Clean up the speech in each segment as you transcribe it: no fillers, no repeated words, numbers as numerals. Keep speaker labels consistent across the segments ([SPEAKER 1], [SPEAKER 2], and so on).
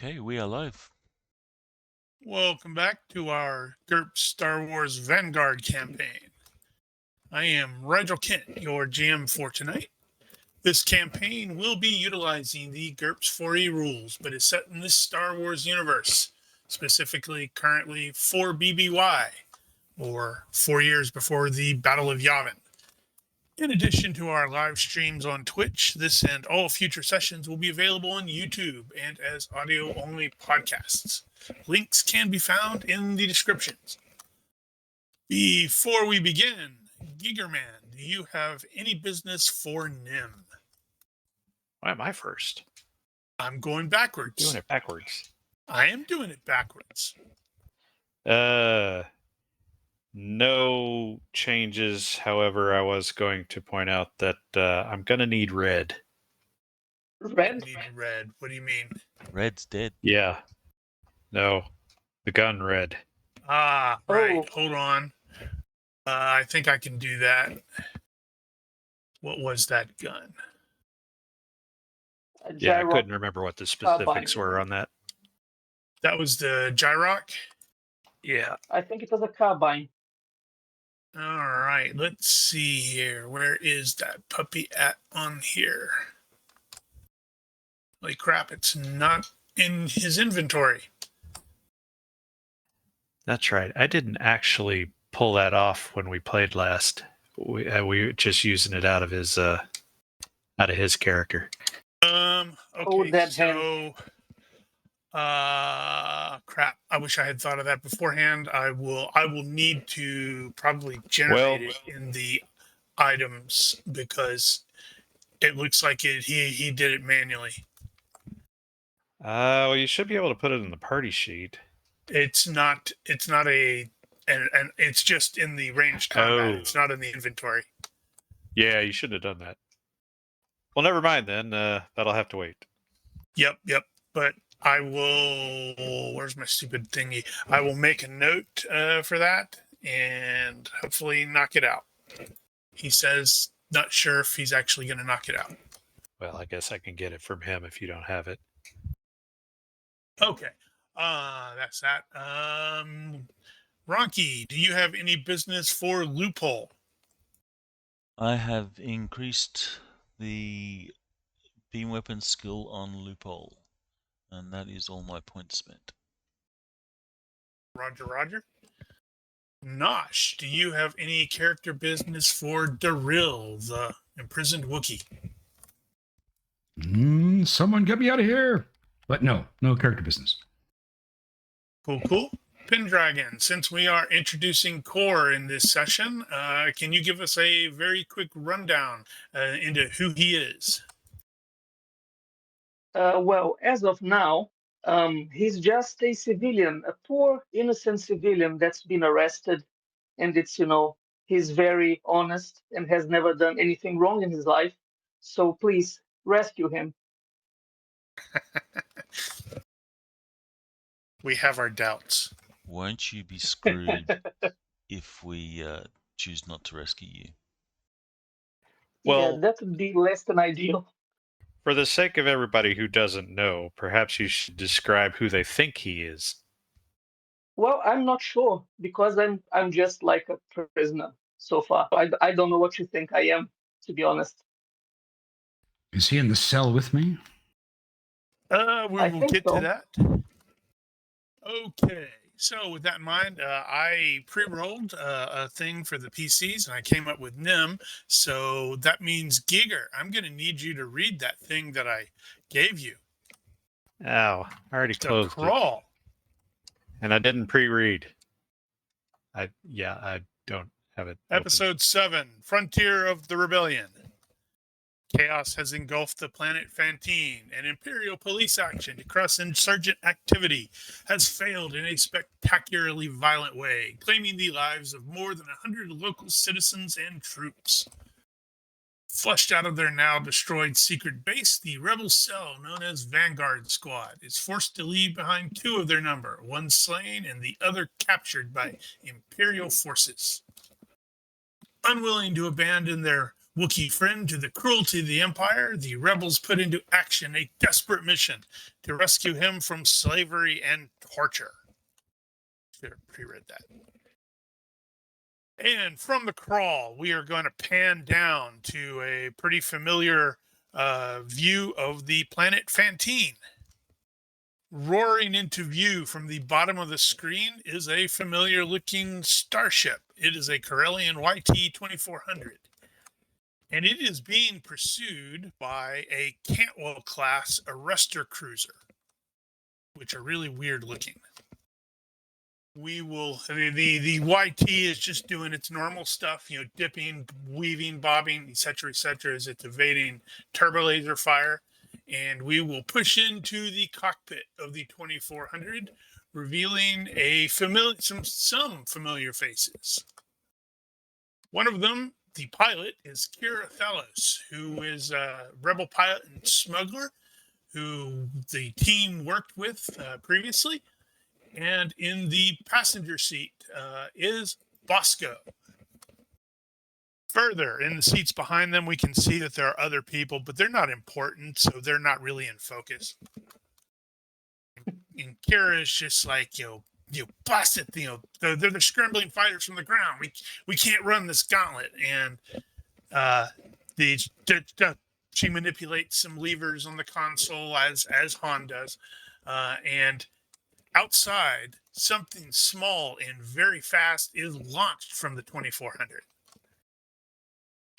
[SPEAKER 1] Okay, we are live.
[SPEAKER 2] Welcome back to our GURPS Star Wars Vanguard campaign. I am Rigil Kent, your GM for tonight. This campaign will be utilizing the GURPS 4E rules, but is set in this Star Wars universe, specifically currently 4 BBY, or 4 years before the Battle of Yavin. In addition to our live streams on Twitch, this and all future sessions will be available on YouTube and as audio-only podcasts. Links can be found in the descriptions. Before we begin, Gigerman, do you have any business for Nim?
[SPEAKER 3] Why am I first?
[SPEAKER 2] I'm going backwards.
[SPEAKER 3] Doing it backwards.
[SPEAKER 2] I am doing it backwards.
[SPEAKER 3] No changes. However, I was going to point out that I'm going to need red.
[SPEAKER 4] Red?
[SPEAKER 2] Need red. What do you mean?
[SPEAKER 1] Red's dead.
[SPEAKER 3] Yeah. No. The gun red.
[SPEAKER 2] Ah, right.
[SPEAKER 4] Oh.
[SPEAKER 2] Hold on. I think I can do that. What was that gun?
[SPEAKER 3] Yeah, I
[SPEAKER 4] Gyro.
[SPEAKER 3] couldn't remember what the specifics were on that.
[SPEAKER 2] That was the Gyrock?
[SPEAKER 3] Yeah.
[SPEAKER 4] I think it was a carbine.
[SPEAKER 2] All right, let's see here. Where is that puppy at on here? Holy crap, it's not in his inventory.
[SPEAKER 3] That's right. I didn't actually pull that off when we played last. We were just using it out of his character.
[SPEAKER 2] Okay,
[SPEAKER 4] Oh, that
[SPEAKER 2] so crap. I wish I had thought of that beforehand. I will need to probably generate it in the items because it looks like he did it manually.
[SPEAKER 3] Well, you should be able to put it in the party sheet.
[SPEAKER 2] It's not and it's just in the ranged combat.
[SPEAKER 3] Oh.
[SPEAKER 2] It's not in the inventory.
[SPEAKER 3] Yeah, you should have done that. Well, never mind then. That'll have to wait.
[SPEAKER 2] Yep. But I will. Where's my stupid thingy? I will make a note for that and hopefully knock it out. He says not sure if he's actually going to knock it out.
[SPEAKER 3] Well, I guess I can get it from him if you don't have it.
[SPEAKER 2] Okay. That's that. Ronky, do you have any business for Loophole?
[SPEAKER 1] I have increased the beam weapon skill on Loophole, and that is all my points spent.
[SPEAKER 2] Roger. Nosh, do you have any character business for Daril, the imprisoned Wookiee?
[SPEAKER 5] Someone get me out of here. But no character business.
[SPEAKER 2] Cool. Pendragon, since we are introducing Core in this session, can you give us a very quick rundown into who he is?
[SPEAKER 4] Well, as of now, he's just a civilian, a poor, innocent civilian that's been arrested. And it's, he's very honest and has never done anything wrong in his life. So please, rescue him.
[SPEAKER 2] We have our doubts.
[SPEAKER 1] Won't you be screwed if we choose not to rescue you?
[SPEAKER 3] Well-
[SPEAKER 4] Yeah, that would be less than ideal.
[SPEAKER 3] For the sake of everybody who doesn't know, perhaps you should describe who they think he is.
[SPEAKER 4] Well, I'm not sure because I'm just like a prisoner so far. I don't know what you think I am, to be honest.
[SPEAKER 5] Is he in the cell with me?
[SPEAKER 2] We
[SPEAKER 4] I
[SPEAKER 2] will
[SPEAKER 4] think
[SPEAKER 2] get
[SPEAKER 4] so.
[SPEAKER 2] to that. Okay, so with that in mind, I pre-rolled a thing for the PCs, and I came up with Nim. So that means Giger, I'm going to need you to read that thing that I gave you.
[SPEAKER 3] Oh, I already
[SPEAKER 2] To
[SPEAKER 3] closed it.
[SPEAKER 2] crawl.
[SPEAKER 3] And I didn't pre-read. I don't have it. open.
[SPEAKER 2] Episode 7, Frontier of the Rebellion. Chaos has engulfed the planet Fantine, and Imperial police action to crush insurgent activity has failed in a spectacularly violent way, claiming the lives of more than 100 local citizens and troops. Flushed out of their now destroyed secret base, the rebel cell known as Vanguard Squad is forced to leave behind 2 of their number, one slain and the other captured by Imperial forces. Unwilling to abandon their Wookiee friend to the cruelty of the Empire, the rebels put into action a desperate mission to rescue him from slavery and torture. Should have pre-read that. And from the crawl, we are going to pan down to a pretty familiar view of the planet Fantine. Roaring into view from the bottom of the screen is a familiar-looking starship. It is a Corellian YT-2400. And it is being pursued by a Cantwell-class arrestor cruiser, which are really weird-looking. We will, the YT is just doing its normal stuff, dipping, weaving, bobbing, etc., as it's evading turbolaser fire. And we will push into the cockpit of the 2400, revealing some familiar faces. One of them, the pilot, is Kira Thalos, who is a rebel pilot and smuggler who the team worked with previously. And in the passenger seat is Bosco. Further, in the seats behind them, we can see that there are other people, but they're not important, so they're not really in focus. And Kira is just like, bust it, they're the scrambling fighters from the ground. We can't run this gauntlet. And she manipulates some levers on the console as Han does. And outside, something small and very fast is launched from the 2400.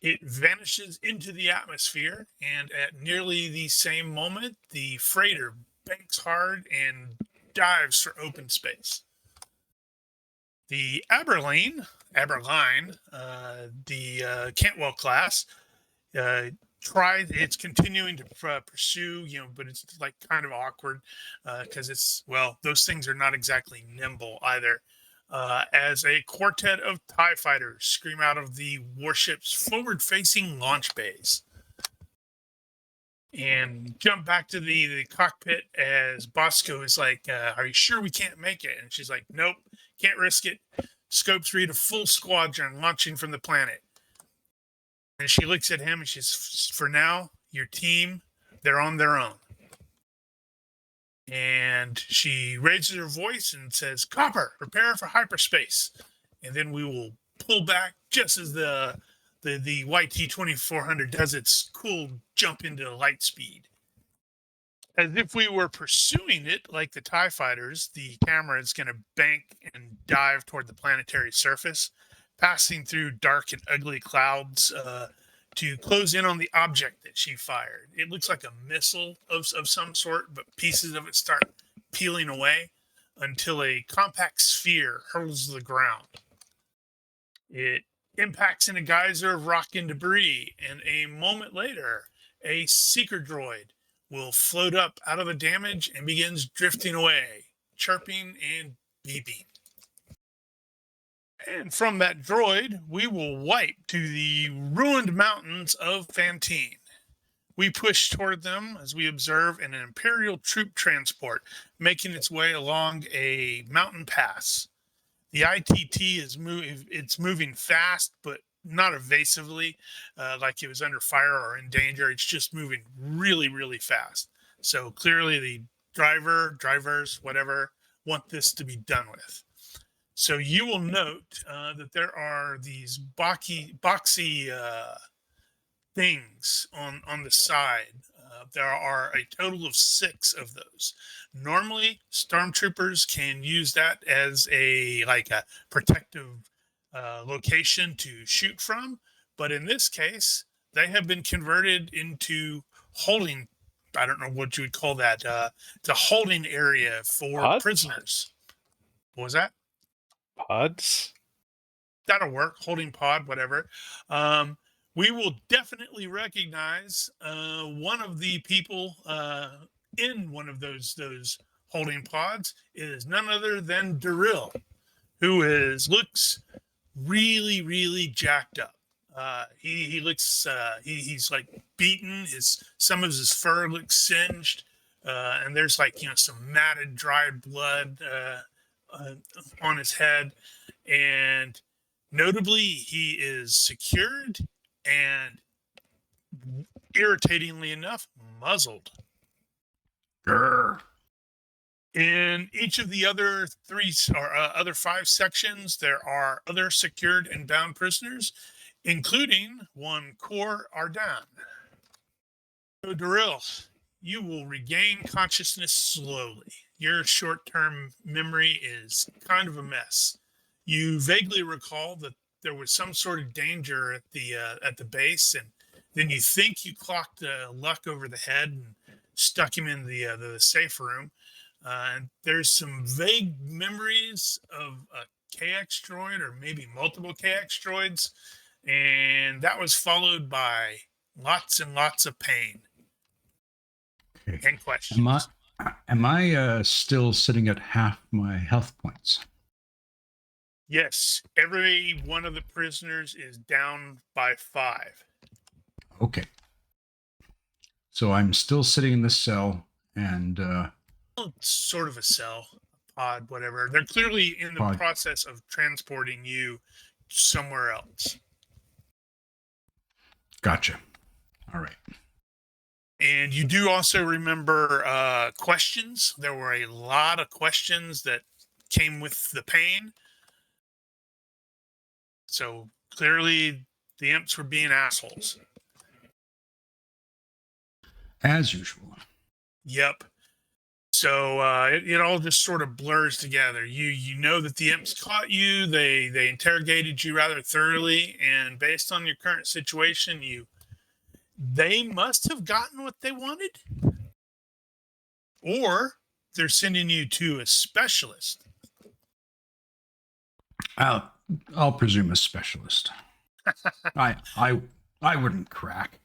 [SPEAKER 2] It vanishes into the atmosphere, and at nearly the same moment, the freighter banks hard and dives for open space. The Aberline, the Cantwell class, it's continuing to pursue, but it's like kind of awkward because those things are not exactly nimble either. As a quartet of TIE fighters scream out of the warship's forward-facing launch bays. And jump back to the cockpit as Bosco is like, are you sure we can't make it? And she's like, nope, can't risk it. Scopes read a full squadron launching from the planet. And she looks at him and she's, for now, your team, they're on their own. And she raises her voice and says, Copper, prepare for hyperspace. And then we will pull back just as the YT-2400 does its cool jump into light speed. As if we were pursuing it like the TIE fighters, the camera is going to bank and dive toward the planetary surface, passing through dark and ugly clouds to close in on the object that she fired. It looks like a missile of some sort, but pieces of it start peeling away until a compact sphere hurls to the ground. It impacts in a geyser of rock and debris, and a moment later, a seeker droid will float up out of the damage and begins drifting away, chirping and beeping. And from that droid, we will wipe to the ruined mountains of Fantine. We push toward them as we observe an Imperial troop transport making its way along a mountain pass. The ITT is moving fast, but not evasively, like it was under fire or in danger. It's just moving really, really fast. So clearly the drivers, whatever, want this to be done with. So you will note that there are these boxy things on the side. There are a total of 6 of those. Normally, stormtroopers can use that as a protective location to shoot from, but in this case, they have been converted into holding. I don't know what you would call that. It's a holding area for
[SPEAKER 3] Pods?
[SPEAKER 2] Prisoners. What was that?
[SPEAKER 3] Pods?
[SPEAKER 2] That'll work. Holding pod, whatever. We will definitely recognize one of the people in one of those holding pods is none other than Darryl, who looks really, really jacked up. He looks he's like beaten. Some of his fur looks singed, and there's some matted, dried blood on his head, and notably he is secured and irritatingly enough, muzzled.
[SPEAKER 5] Grr.
[SPEAKER 2] In each of the other other 5 sections, there are other secured and bound prisoners, including one Cor Ardan. So, Darrell, you will regain consciousness slowly. Your short-term memory is kind of a mess. You vaguely recall that there was some sort of danger at the base, and then you think you clocked Luck over the head and stuck him in the safe room. And there's some vague memories of a KX droid, or maybe multiple KX droids, and that was followed by lots and lots of pain
[SPEAKER 5] Okay.
[SPEAKER 2] and questions.
[SPEAKER 5] Am I still sitting at half my health points?
[SPEAKER 2] Yes, every one of the prisoners is down by 5.
[SPEAKER 5] Okay. So I'm still sitting in this cell, and
[SPEAKER 2] It's sort of a cell, a pod, whatever. They're clearly in the process of transporting you somewhere else.
[SPEAKER 5] gotcha. All right.
[SPEAKER 2] And you do also remember questions. There were a lot of questions that came with the pain. So clearly the imps were being assholes.
[SPEAKER 5] As usual.
[SPEAKER 2] Yep. So it all just sort of blurs together. You know that the imps caught you. They interrogated you rather thoroughly, and based on your current situation, they must have gotten what they wanted, or they're sending you to a specialist.
[SPEAKER 5] I'll presume a specialist. I wouldn't crack.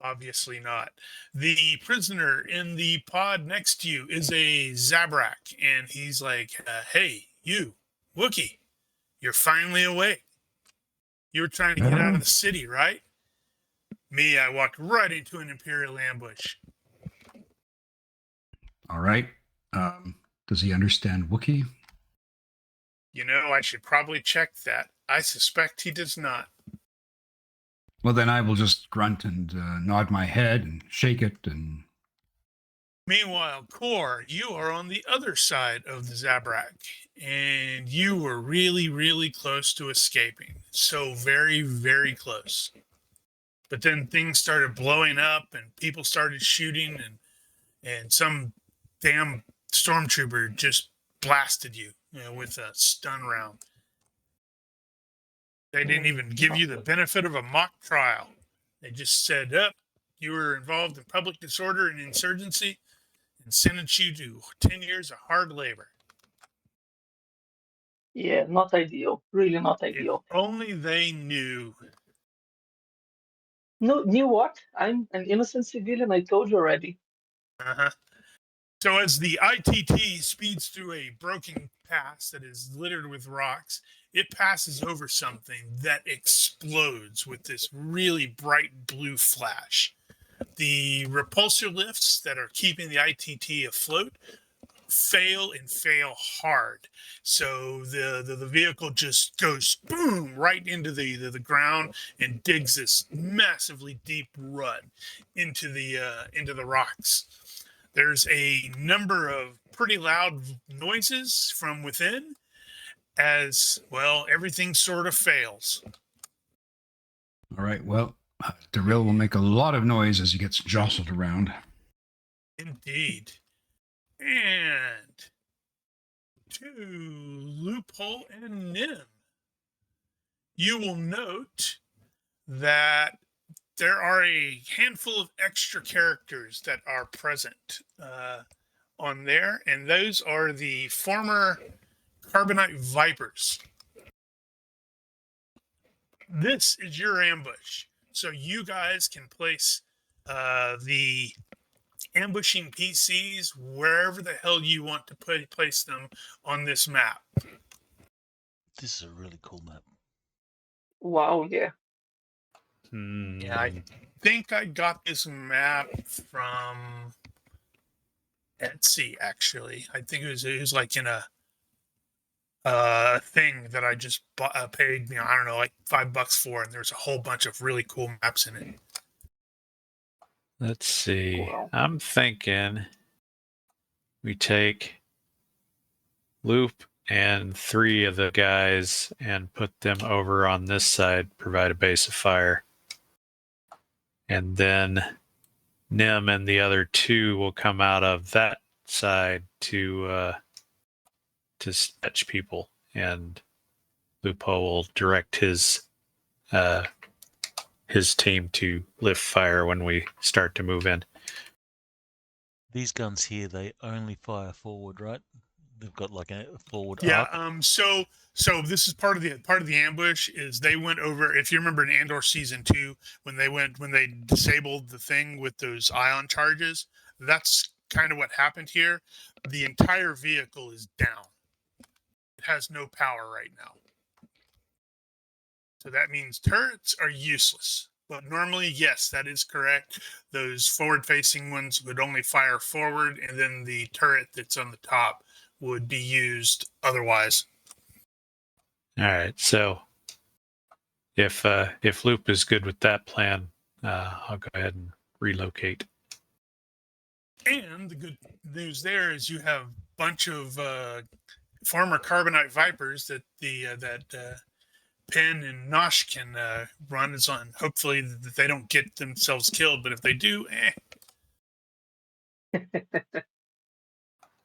[SPEAKER 2] Obviously not. The prisoner in the pod next to you is a Zabrak, and he's like, hey, you, Wookiee, you're finally awake. You were trying to get out of the city, right? Me, I walked right into an Imperial ambush.
[SPEAKER 5] All right. Does he understand Wookiee?
[SPEAKER 2] You know, I should probably check that. I suspect he does not.
[SPEAKER 5] Well, then I will just grunt and nod my head and shake it. And
[SPEAKER 2] Meanwhile, Cor, you are on the other side of the Zabrak, and you were really, really close to escaping. So very, very close. But then things started blowing up, and people started shooting, and some damn stormtrooper just blasted you, with a stun round. They didn't even give you the benefit of a mock trial. They just said, you were involved in public disorder and insurgency, and sentenced you to 10 years of hard labor.
[SPEAKER 4] Yeah, not ideal. Really not ideal.
[SPEAKER 2] If only they knew.
[SPEAKER 4] No, knew what? I'm an innocent civilian. I told you already.
[SPEAKER 2] Uh-huh. So as the ITT speeds through a broken pass that is littered with rocks, it passes over something that explodes with this really bright blue flash. The repulsor lifts that are keeping the ITT afloat fail and fail hard. So the vehicle just goes boom right into the ground and digs this massively deep rut into the rocks. There's a number of pretty loud noises from within, as well, everything sort of fails.
[SPEAKER 5] all right. Well, Darrell will make a lot of noise as he gets jostled around.
[SPEAKER 2] Indeed. And to Loophole and Nim, you will note that there are a handful of extra characters that are present on there, and those are the former Carbonite Vipers. This is your ambush, so you guys can place the ambushing PCs wherever the hell you want to place them on this map.
[SPEAKER 1] This is a really cool map.
[SPEAKER 4] Wow, yeah.
[SPEAKER 2] Yeah, I think I got this map from Etsy, actually. I think it was like in a thing that I just paid, I don't know, like $5 for, and there's a whole bunch of really cool maps in it.
[SPEAKER 3] Let's see.
[SPEAKER 4] Wow.
[SPEAKER 3] I'm thinking we take Loop and 3 of the guys and put them over on this side, provide a base of fire. And then Nim and the other 2 will come out of that side to sketch people, and Lupo will direct his team to lift fire when we start to move in.
[SPEAKER 1] These guns here, they only fire forward, right? They've got like a forward
[SPEAKER 2] Yeah.
[SPEAKER 1] arc.
[SPEAKER 2] So this is part of the ambush. Is they went over. If you remember in Andor season 2, when they disabled the thing with those ion charges, that's kind of what happened here. The entire vehicle is down. It has no power right now. So that means turrets are useless. But normally, yes, that is correct. Those forward-facing ones would only fire forward, and then the turret that's on the top would be used otherwise.
[SPEAKER 3] All right. So if Loop is good with that plan, I'll go ahead and relocate.
[SPEAKER 2] And the good news there is you have a bunch of former Carbonite Vipers that Penn and Nosh can run is on. Hopefully that they don't get themselves killed, but if they do,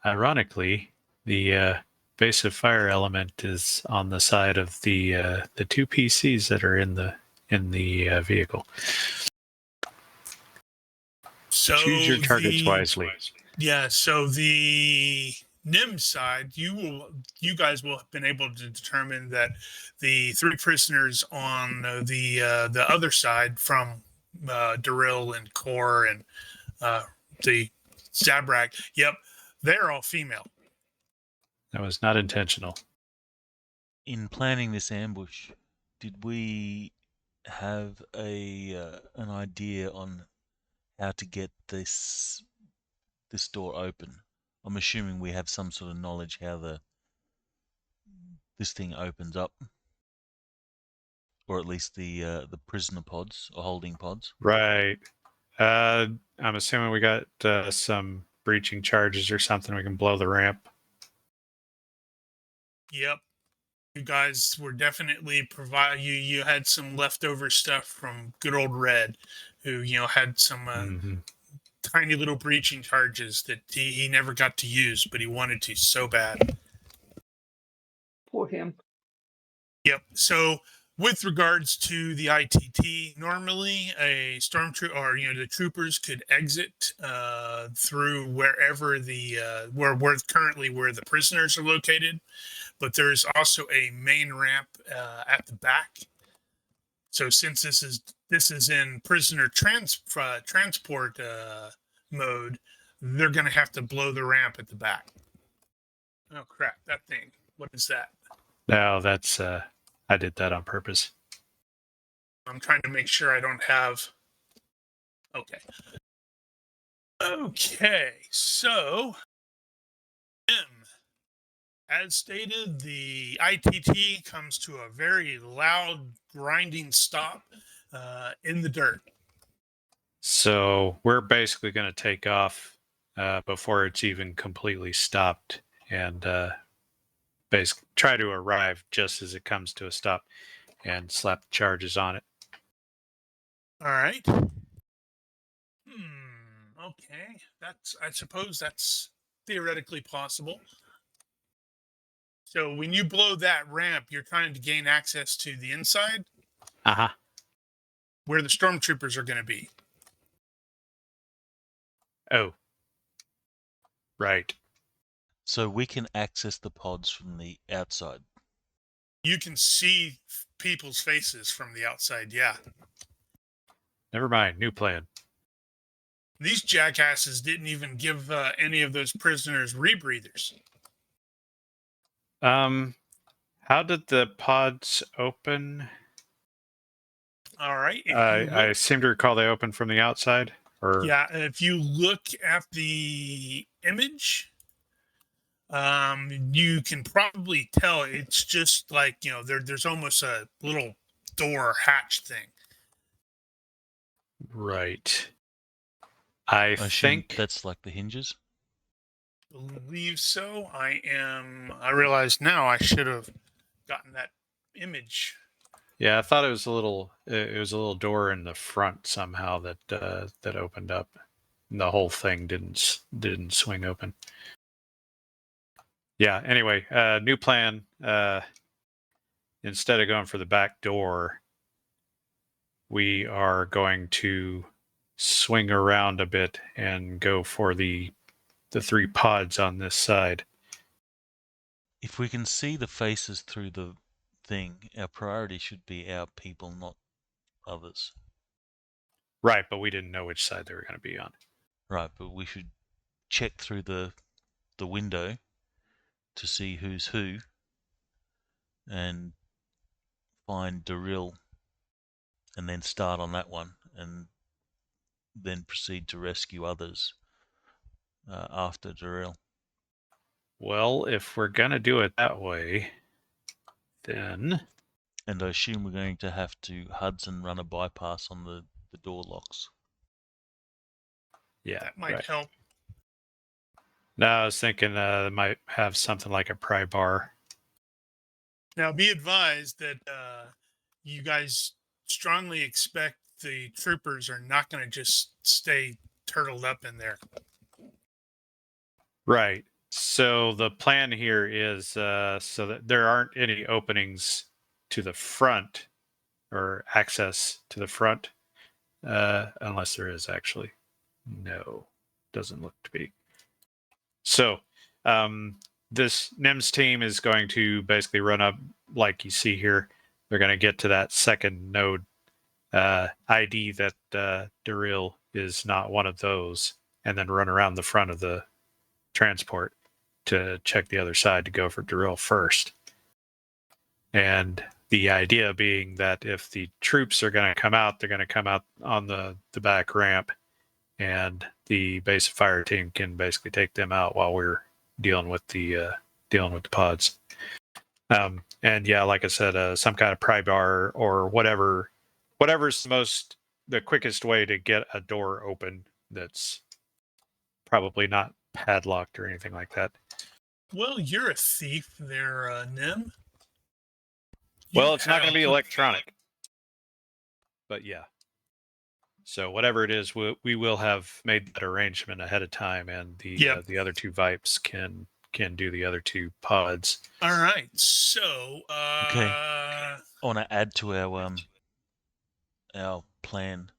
[SPEAKER 3] Ironically, the base of fire element is on the side of the 2 PCs that are in the vehicle.
[SPEAKER 2] So
[SPEAKER 3] choose your targets wisely.
[SPEAKER 2] Yeah, so the NIM side, you guys will have been able to determine that the 3 prisoners on the other side from Daril and Kor and the Zabrak, yep, they're all female.
[SPEAKER 3] That was not intentional.
[SPEAKER 1] In planning this ambush, did we have an idea on how to get this door open? I'm assuming we have some sort of knowledge how this thing opens up, or at least the prisoner pods or holding pods.
[SPEAKER 3] Right. I'm assuming we got some breaching charges or something. We can blow the ramp.
[SPEAKER 2] Yep. You guys were definitely you had some leftover stuff from good old Red, who had some tiny little breaching charges that he never got to use, but he wanted to so bad.
[SPEAKER 4] Poor him.
[SPEAKER 2] Yep. So with regards to the ITT, normally a stormtrooper or the troopers could exit through wherever where currently where the prisoners are located, but there's also a main ramp at the back. So since this is in prisoner transport mode, they're going to have to blow the ramp at the back. Oh crap! That thing. What is that?
[SPEAKER 3] No, that's I did that on purpose.
[SPEAKER 2] I'm trying to make sure I don't have. Okay. Okay. So, as stated, the ITT comes to a very loud, grinding stop in the dirt.
[SPEAKER 3] So we're basically going to take off before it's even completely stopped, and basically try to arrive just as it comes to a stop and slap the charges on it.
[SPEAKER 2] All right. Okay. I suppose that's theoretically possible. So when you blow that ramp, you're trying to gain access to the inside, where the stormtroopers are going to be.
[SPEAKER 3] Oh, right.
[SPEAKER 1] So we can access the pods from the outside.
[SPEAKER 2] You can see people's faces from the outside, yeah.
[SPEAKER 3] Never mind. New plan.
[SPEAKER 2] These jackasses didn't even give any of those prisoners rebreathers.
[SPEAKER 3] How did the pods open?
[SPEAKER 2] All right.
[SPEAKER 3] I seem to recall they opened from the outside. Or
[SPEAKER 2] yeah, if you look at the image, you can probably tell it's just like there's almost a little door hatch thing.
[SPEAKER 3] Right. I
[SPEAKER 1] I assume
[SPEAKER 3] think
[SPEAKER 1] that's like the hinges.
[SPEAKER 2] Believe so. I realize now I should have gotten that image.
[SPEAKER 3] Yeah, I thought it was a little. It was a little door in the front somehow that opened up. And the whole thing didn't swing open. Yeah. Anyway, new plan. Instead of going for the back door, we are going to swing around a bit and go for the 3 pods on this side.
[SPEAKER 1] If we can see the faces through the thing, our priority should be our people, not others.
[SPEAKER 3] Right, but we didn't know which side they were going to be on.
[SPEAKER 1] Right, but we should check through the window to see who's who and find Daril and then start on that one and then proceed to rescue others after Daril.
[SPEAKER 3] Well, if we're going to do it that way, then
[SPEAKER 1] And I assume we're going to have to Hudson run a bypass on the door locks.
[SPEAKER 3] yeah,
[SPEAKER 2] That might
[SPEAKER 3] right.
[SPEAKER 2] help.
[SPEAKER 3] No, I was thinking it might have something like a pry bar.
[SPEAKER 2] Now, be advised that you guys strongly expect the troopers are not going to just stay turtled up in there.
[SPEAKER 3] Right. So the plan here is so that there aren't any openings to the front or access to the front, unless there is actually. No, doesn't look to be. So this NIMS team is going to basically run up like you see here. They're going to get to that second node ID that Daril is not one of those, and then run around the front of the transport to check the other side to go for Daril first. And the idea being that if the troops are going to come out, they're going to come out on the back ramp, and the base of fire team can basically take them out while we're dealing with the pods. And yeah, like I said, some kind of pry bar or whatever's the quickest way to get a door open that's probably not padlocked or anything like that.
[SPEAKER 2] Well, you're a thief there, Nim.
[SPEAKER 3] Well, it's not going to be electronic, but yeah. So whatever it is, we will have made that arrangement ahead of time, and the other 2 Vipes can do the other 2 pods.
[SPEAKER 2] All right. So,
[SPEAKER 1] Okay. I want to add to our plan.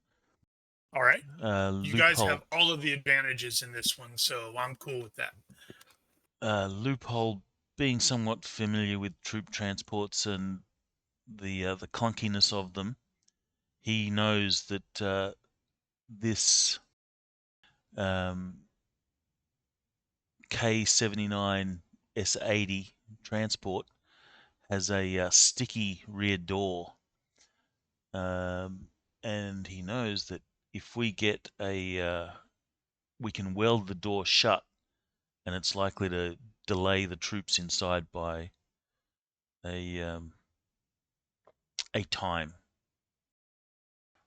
[SPEAKER 2] All right. You guys
[SPEAKER 1] Loophole.
[SPEAKER 2] have all of the advantages in this one, so I'm cool with that.
[SPEAKER 1] Loophole, being somewhat familiar with troop transports and the clunkiness of them, he knows that this K79 S80 transport has a sticky rear door, and he knows that if we get we can weld the door shut, and it's likely to delay the troops inside by a time.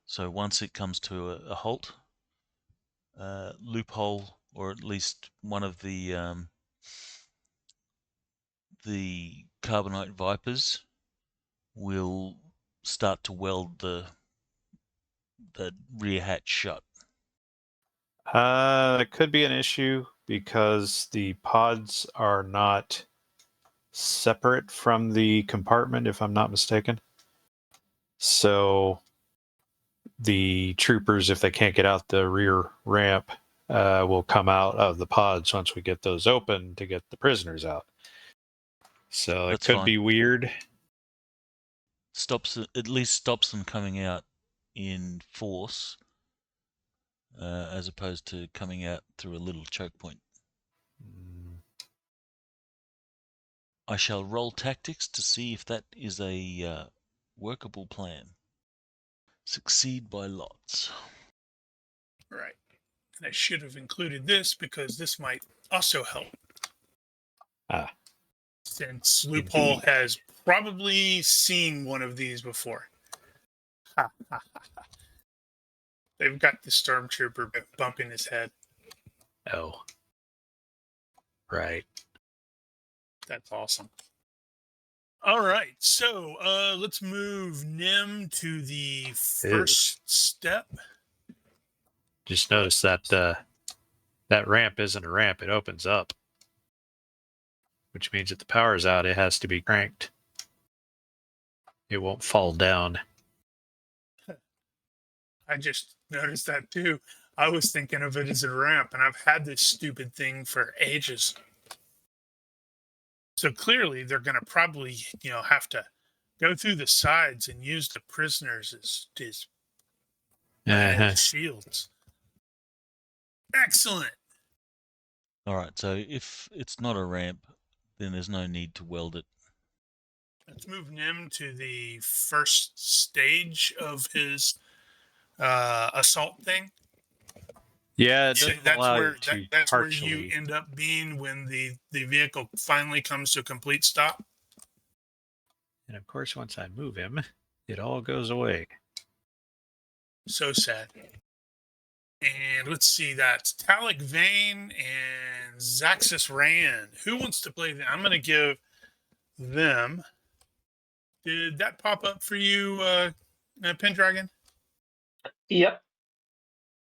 [SPEAKER 1] So once it comes to a halt, Loophole, or at least one of the Carbonite Vipers, will start to weld the rear hatch shut.
[SPEAKER 3] It could be an issue because the pods are not separate from the compartment, if I'm not mistaken. So the troopers, if they can't get out the rear ramp, will come out of the pods once we get those open to get the prisoners out. So
[SPEAKER 1] That's
[SPEAKER 3] it could
[SPEAKER 1] fine.
[SPEAKER 3] be weird.
[SPEAKER 1] At least stops them coming out in force, as opposed to coming out through a little choke point. I shall roll tactics to see if that is a workable plan. Succeed by lots.
[SPEAKER 2] Right. And I should have included this because this might also help. Since Loophole has probably seen one of these before. They've got the stormtrooper bumping his head.
[SPEAKER 3] Oh. Right.
[SPEAKER 2] That's awesome. All right, so let's move Nim to the first step.
[SPEAKER 3] Just notice that that ramp isn't a ramp. It opens up. Which means if the power's out, it has to be cranked. It won't fall down.
[SPEAKER 2] I just noticed that too. I was thinking of it as a ramp, and I've had this stupid thing for ages. So clearly, they're going to probably, have to go through the sides and use the prisoners as shields. Excellent.
[SPEAKER 1] All right, so if it's not a ramp, then there's no need to weld it.
[SPEAKER 2] Let's move Nim to the first stage of his assault thing.
[SPEAKER 3] Yeah, it doesn't
[SPEAKER 2] that's
[SPEAKER 3] allow
[SPEAKER 2] where
[SPEAKER 3] you to
[SPEAKER 2] that's
[SPEAKER 3] partially.
[SPEAKER 2] where you end up being when the vehicle finally comes to a complete stop.
[SPEAKER 3] And of course, once I move him, it all goes away.
[SPEAKER 2] So sad. And let's see, that's Talik Vane and Zaxxus Rand. Who wants to play them? I'm going to give them. Did that pop up for you, Pendragon?
[SPEAKER 4] Yep.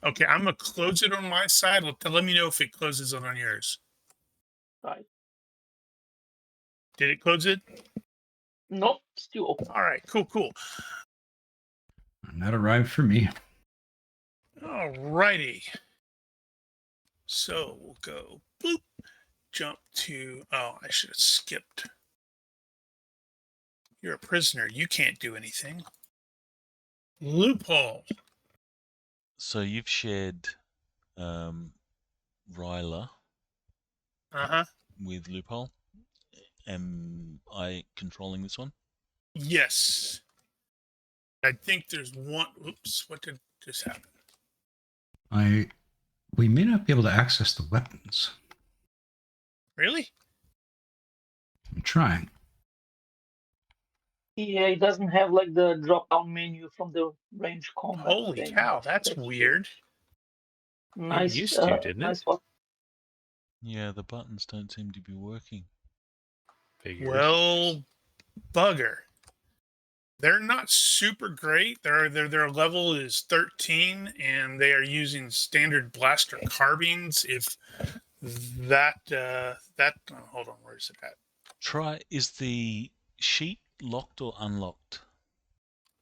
[SPEAKER 2] Okay, I'm going to close it on my side. Let me know if it closes it on yours.
[SPEAKER 4] Right.
[SPEAKER 2] Did it close it?
[SPEAKER 4] Nope, still open.
[SPEAKER 2] All right, cool.
[SPEAKER 5] That arrived for me.
[SPEAKER 2] All righty. So we'll go boop, jump to. Oh, I should have skipped. You're a prisoner. You can't do anything. Loophole.
[SPEAKER 1] So you've shared Ryla with Loophole. Am I controlling this one?
[SPEAKER 2] Yes. I think there's one. Oops, what did just happen?
[SPEAKER 5] We may not be able to access the weapons.
[SPEAKER 2] Really?
[SPEAKER 5] I'm trying.
[SPEAKER 4] Yeah, it doesn't have like the drop-down menu from the range combat.
[SPEAKER 2] Holy
[SPEAKER 4] thing.
[SPEAKER 2] cow, that's weird.
[SPEAKER 4] Nice.
[SPEAKER 3] It used to, didn't
[SPEAKER 4] nice
[SPEAKER 3] it?
[SPEAKER 4] one.
[SPEAKER 1] Yeah, the buttons don't seem to be working.
[SPEAKER 3] Figures.
[SPEAKER 2] Well, bugger. They're not super great. Their level is 13, and they are using standard blaster carbines. If that hold on, where is it at?
[SPEAKER 1] Is the sheet locked or unlocked?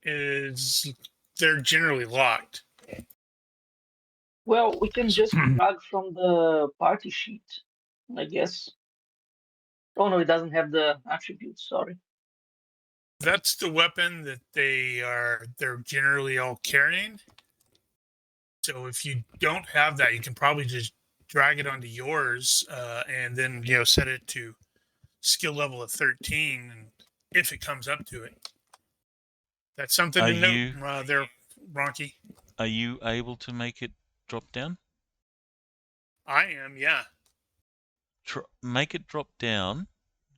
[SPEAKER 2] They're generally locked.
[SPEAKER 4] Well, we can just drag from the party sheet, I guess. Oh no, it doesn't have the attributes. Sorry.
[SPEAKER 2] That's the weapon that they're generally all carrying. So if you don't have that, you can probably just drag it onto yours, and then set it to skill level of 13, and if it comes up to it. That's something to note there, Ronky.
[SPEAKER 1] Are you able to make it drop down?
[SPEAKER 2] I am, yeah.
[SPEAKER 1] Make it drop down.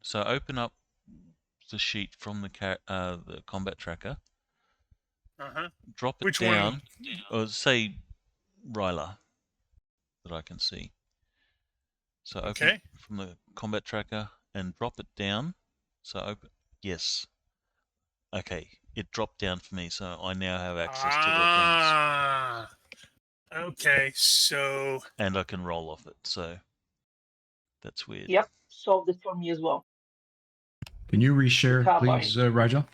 [SPEAKER 1] So open up the sheet from the combat tracker. Drop it down. Or say Ryla that I can see. So open it from the combat tracker and drop it down. So open. Yes. Okay. It dropped down for me, so I now have access to weapons.
[SPEAKER 2] Okay, so.
[SPEAKER 1] And I can roll off it, so that's weird.
[SPEAKER 4] Yep, solved it for me as well.
[SPEAKER 5] Can you reshare, please, Rigel?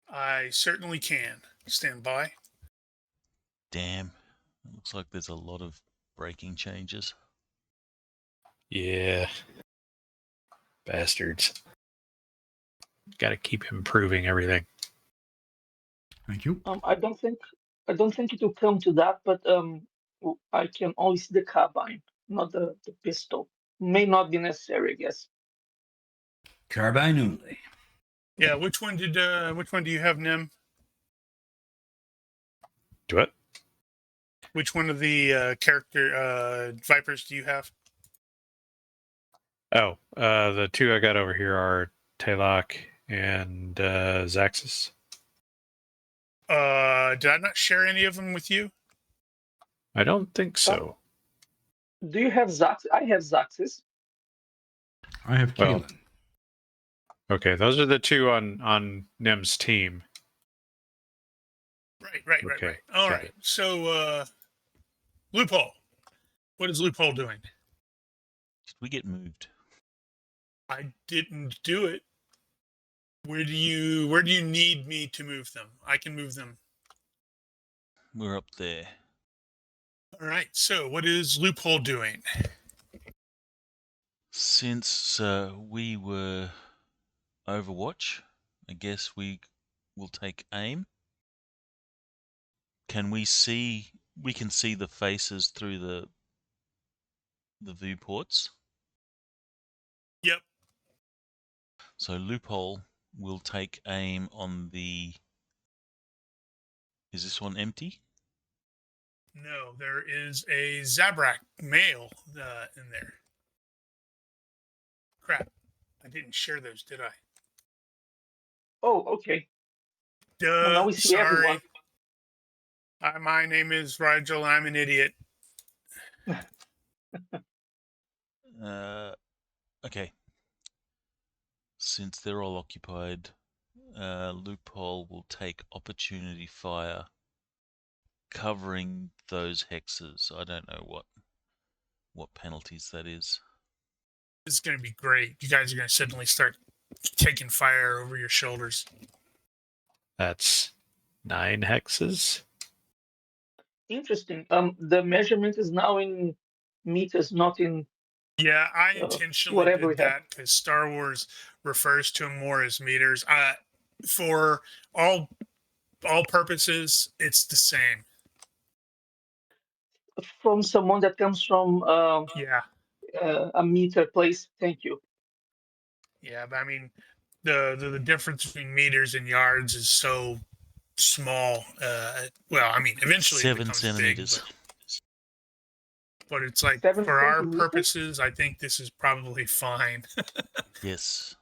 [SPEAKER 2] I certainly can. Stand by.
[SPEAKER 1] Damn. It looks like there's a lot of breaking changes.
[SPEAKER 3] Yeah. Bastards. Got to keep improving everything.
[SPEAKER 5] Thank you.
[SPEAKER 4] I don't think it will come to that, but I can only see the carbine, not the pistol. May not be necessary, I guess.
[SPEAKER 5] Carbine only.
[SPEAKER 2] Yeah, which one do you have, Nim?
[SPEAKER 3] Do what?
[SPEAKER 2] Which one of the character Vipers do you have?
[SPEAKER 3] Oh, the two I got over here are Talok and Zaxxus.
[SPEAKER 2] Did I not share any of them with you?
[SPEAKER 3] I don't think so.
[SPEAKER 4] Do you have Zax? I have Zaxis.
[SPEAKER 5] I have
[SPEAKER 3] Well,
[SPEAKER 5] Kalen.
[SPEAKER 3] Okay, those are the two on Nim's team.
[SPEAKER 2] Right.
[SPEAKER 3] Okay,
[SPEAKER 2] All
[SPEAKER 3] got
[SPEAKER 2] right.
[SPEAKER 3] it.
[SPEAKER 2] So, Loophole. What is Loophole doing?
[SPEAKER 1] Did we get moved?
[SPEAKER 2] I didn't do it. Where do you need me to move them? I can move them.
[SPEAKER 1] We're up there.
[SPEAKER 2] All right. So, what is Loophole doing?
[SPEAKER 1] Since we were Overwatch, I guess we will take aim. Can we see? We can see the faces through the viewports.
[SPEAKER 2] Yep.
[SPEAKER 1] So Loophole will take aim on the. Is this one empty?
[SPEAKER 2] No, there is a Zabrak male in there. Crap. I didn't share those, did I?
[SPEAKER 4] Oh, okay. Well, now
[SPEAKER 2] Duh.
[SPEAKER 4] we see
[SPEAKER 2] Sorry.
[SPEAKER 4] everyone.
[SPEAKER 2] My name is Rigil. I'm an idiot.
[SPEAKER 1] Okay. Since they're all occupied, Loophole will take opportunity fire, covering those hexes. I don't know what penalties that is.
[SPEAKER 2] This is going to be great. You guys are going to suddenly start taking fire over your shoulders.
[SPEAKER 3] That's 9 hexes.
[SPEAKER 4] Interesting. The measurement is now in meters, not in
[SPEAKER 2] Yeah, I intentionally
[SPEAKER 4] whatever we
[SPEAKER 2] did
[SPEAKER 4] have.
[SPEAKER 2] that because Star Wars refers to them more as meters. For all purposes, it's the same.
[SPEAKER 4] From someone that comes from
[SPEAKER 2] Yeah,
[SPEAKER 4] a meter place. Thank you.
[SPEAKER 2] yeah. But I mean, the difference between meters and yards is so small. Well, I mean, eventually it
[SPEAKER 1] 7
[SPEAKER 2] becomes
[SPEAKER 1] centimeters.
[SPEAKER 2] big, but it's like
[SPEAKER 4] 7
[SPEAKER 2] for our
[SPEAKER 4] centimeters?
[SPEAKER 2] purposes, I think this is probably fine.
[SPEAKER 1] Yes.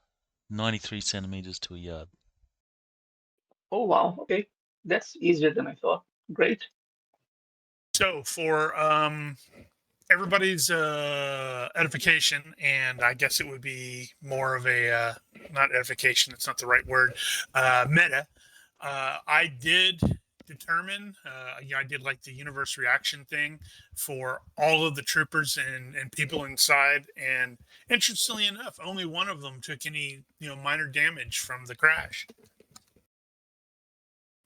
[SPEAKER 1] 93 centimeters to a yard.
[SPEAKER 4] Oh, wow. Okay. That's easier than I thought. Great.
[SPEAKER 2] So for everybody's edification, and I guess it would be more of a not edification. It's not the right word. Meta. I did determine. I did like the universe reaction thing for all of the troopers and people inside. And interestingly enough, only one of them took any minor damage from the crash.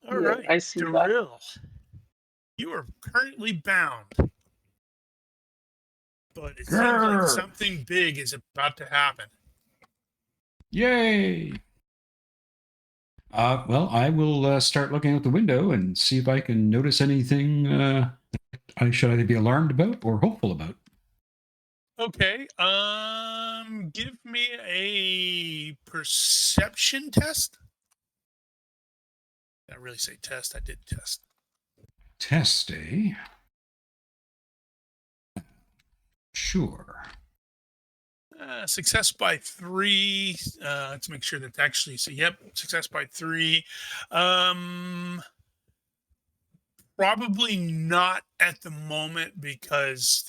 [SPEAKER 2] All
[SPEAKER 4] Yeah,
[SPEAKER 2] right,
[SPEAKER 4] I see that.
[SPEAKER 2] Darryl, you are currently bound. But it seems like something big is about to happen.
[SPEAKER 5] Yay! Well, I will start looking out the window and see if I can notice anything I should either be alarmed about or hopeful about.
[SPEAKER 2] Okay. Give me a perception test. Did I really say test? I did test.
[SPEAKER 5] Test, eh? Sure.
[SPEAKER 2] Success by 3. Let's make sure that's actually yep, success by 3. Probably not at the moment because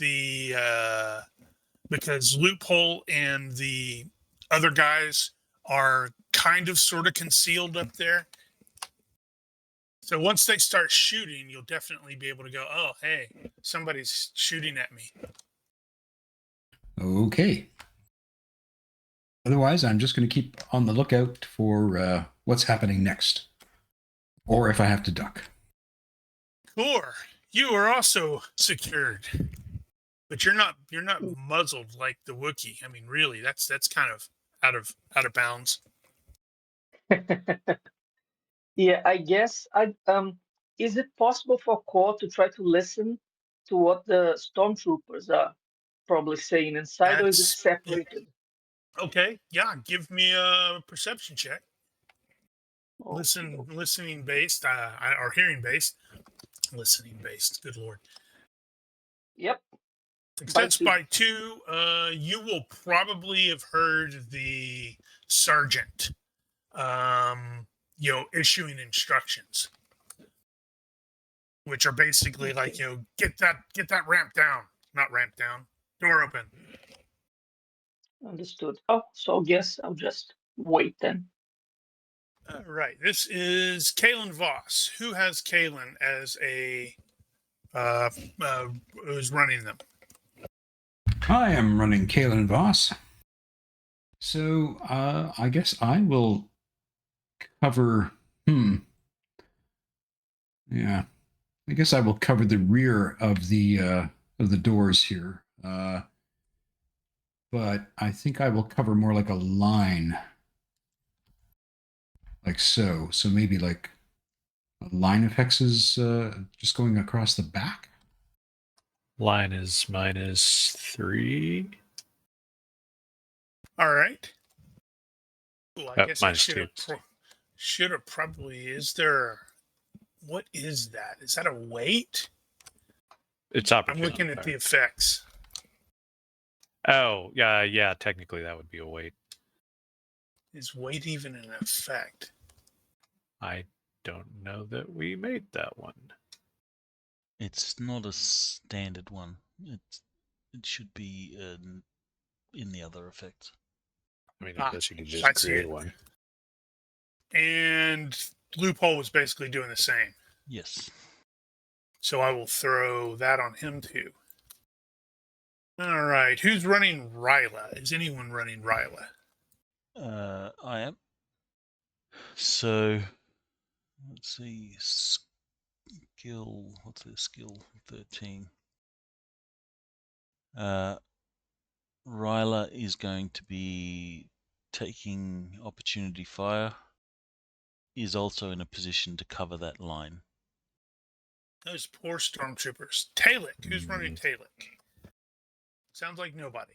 [SPEAKER 2] because Loophole and the other guys are kind of sort of concealed up there. So once they start shooting, you'll definitely be able to go, oh, hey, somebody's shooting at me.
[SPEAKER 5] Okay. Otherwise, I'm just going to keep on the lookout for what's happening next, or if I have to duck.
[SPEAKER 2] Core, you are also secured, but you're not muzzled like the Wookiee. I mean, really, that's kind of out of bounds.
[SPEAKER 4] Yeah, I guess is it possible for Core to try to listen to what the stormtroopers are probably saying inside, or is it separated?
[SPEAKER 2] Okay, yeah, give me a perception check.
[SPEAKER 4] Okay.
[SPEAKER 2] Listening based, or hearing based. Listening based. Good lord.
[SPEAKER 4] Yep.
[SPEAKER 2] Success by 2. You will probably have heard the sergeant, issuing instructions. which are basically like, get that ramp down, not ramp down, door open.
[SPEAKER 4] Understood. Oh, so I guess I'll just wait then.
[SPEAKER 2] All right. This is Kalen Voss. Who has Kalen as who's running them?
[SPEAKER 5] I am running Kalen Voss. So I guess I will cover. Yeah, I guess I will cover the rear of the doors here. But I think I will cover more like a line, like so. So maybe like a line of hexes just going across the back.
[SPEAKER 3] Line is -3.
[SPEAKER 2] All right. Well, I guess I
[SPEAKER 3] -2.
[SPEAKER 2] should have probably. Is there? What is that? Is that a weight?
[SPEAKER 3] It's
[SPEAKER 2] I'm
[SPEAKER 3] opportunity.
[SPEAKER 2] looking at the effects.
[SPEAKER 3] Oh, yeah. Technically, that would be a weight.
[SPEAKER 2] Is weight even an effect?
[SPEAKER 3] I don't know that we made that one.
[SPEAKER 1] It's not a standard one. It should be in the other effects.
[SPEAKER 3] I mean, I guess you could
[SPEAKER 2] I
[SPEAKER 3] just
[SPEAKER 2] see
[SPEAKER 3] create
[SPEAKER 2] it.
[SPEAKER 3] one.
[SPEAKER 2] And Loophole was basically doing the same.
[SPEAKER 1] Yes.
[SPEAKER 2] So I will throw that on him too. All right. Who's running Ryla? Is anyone running Ryla?
[SPEAKER 1] I am. So let's see. Skill. What's their skill? 13. Ryla is going to be taking opportunity fire. Is also in a position to cover that line.
[SPEAKER 2] Those poor stormtroopers. Talik. Who's running Talik? Sounds like nobody.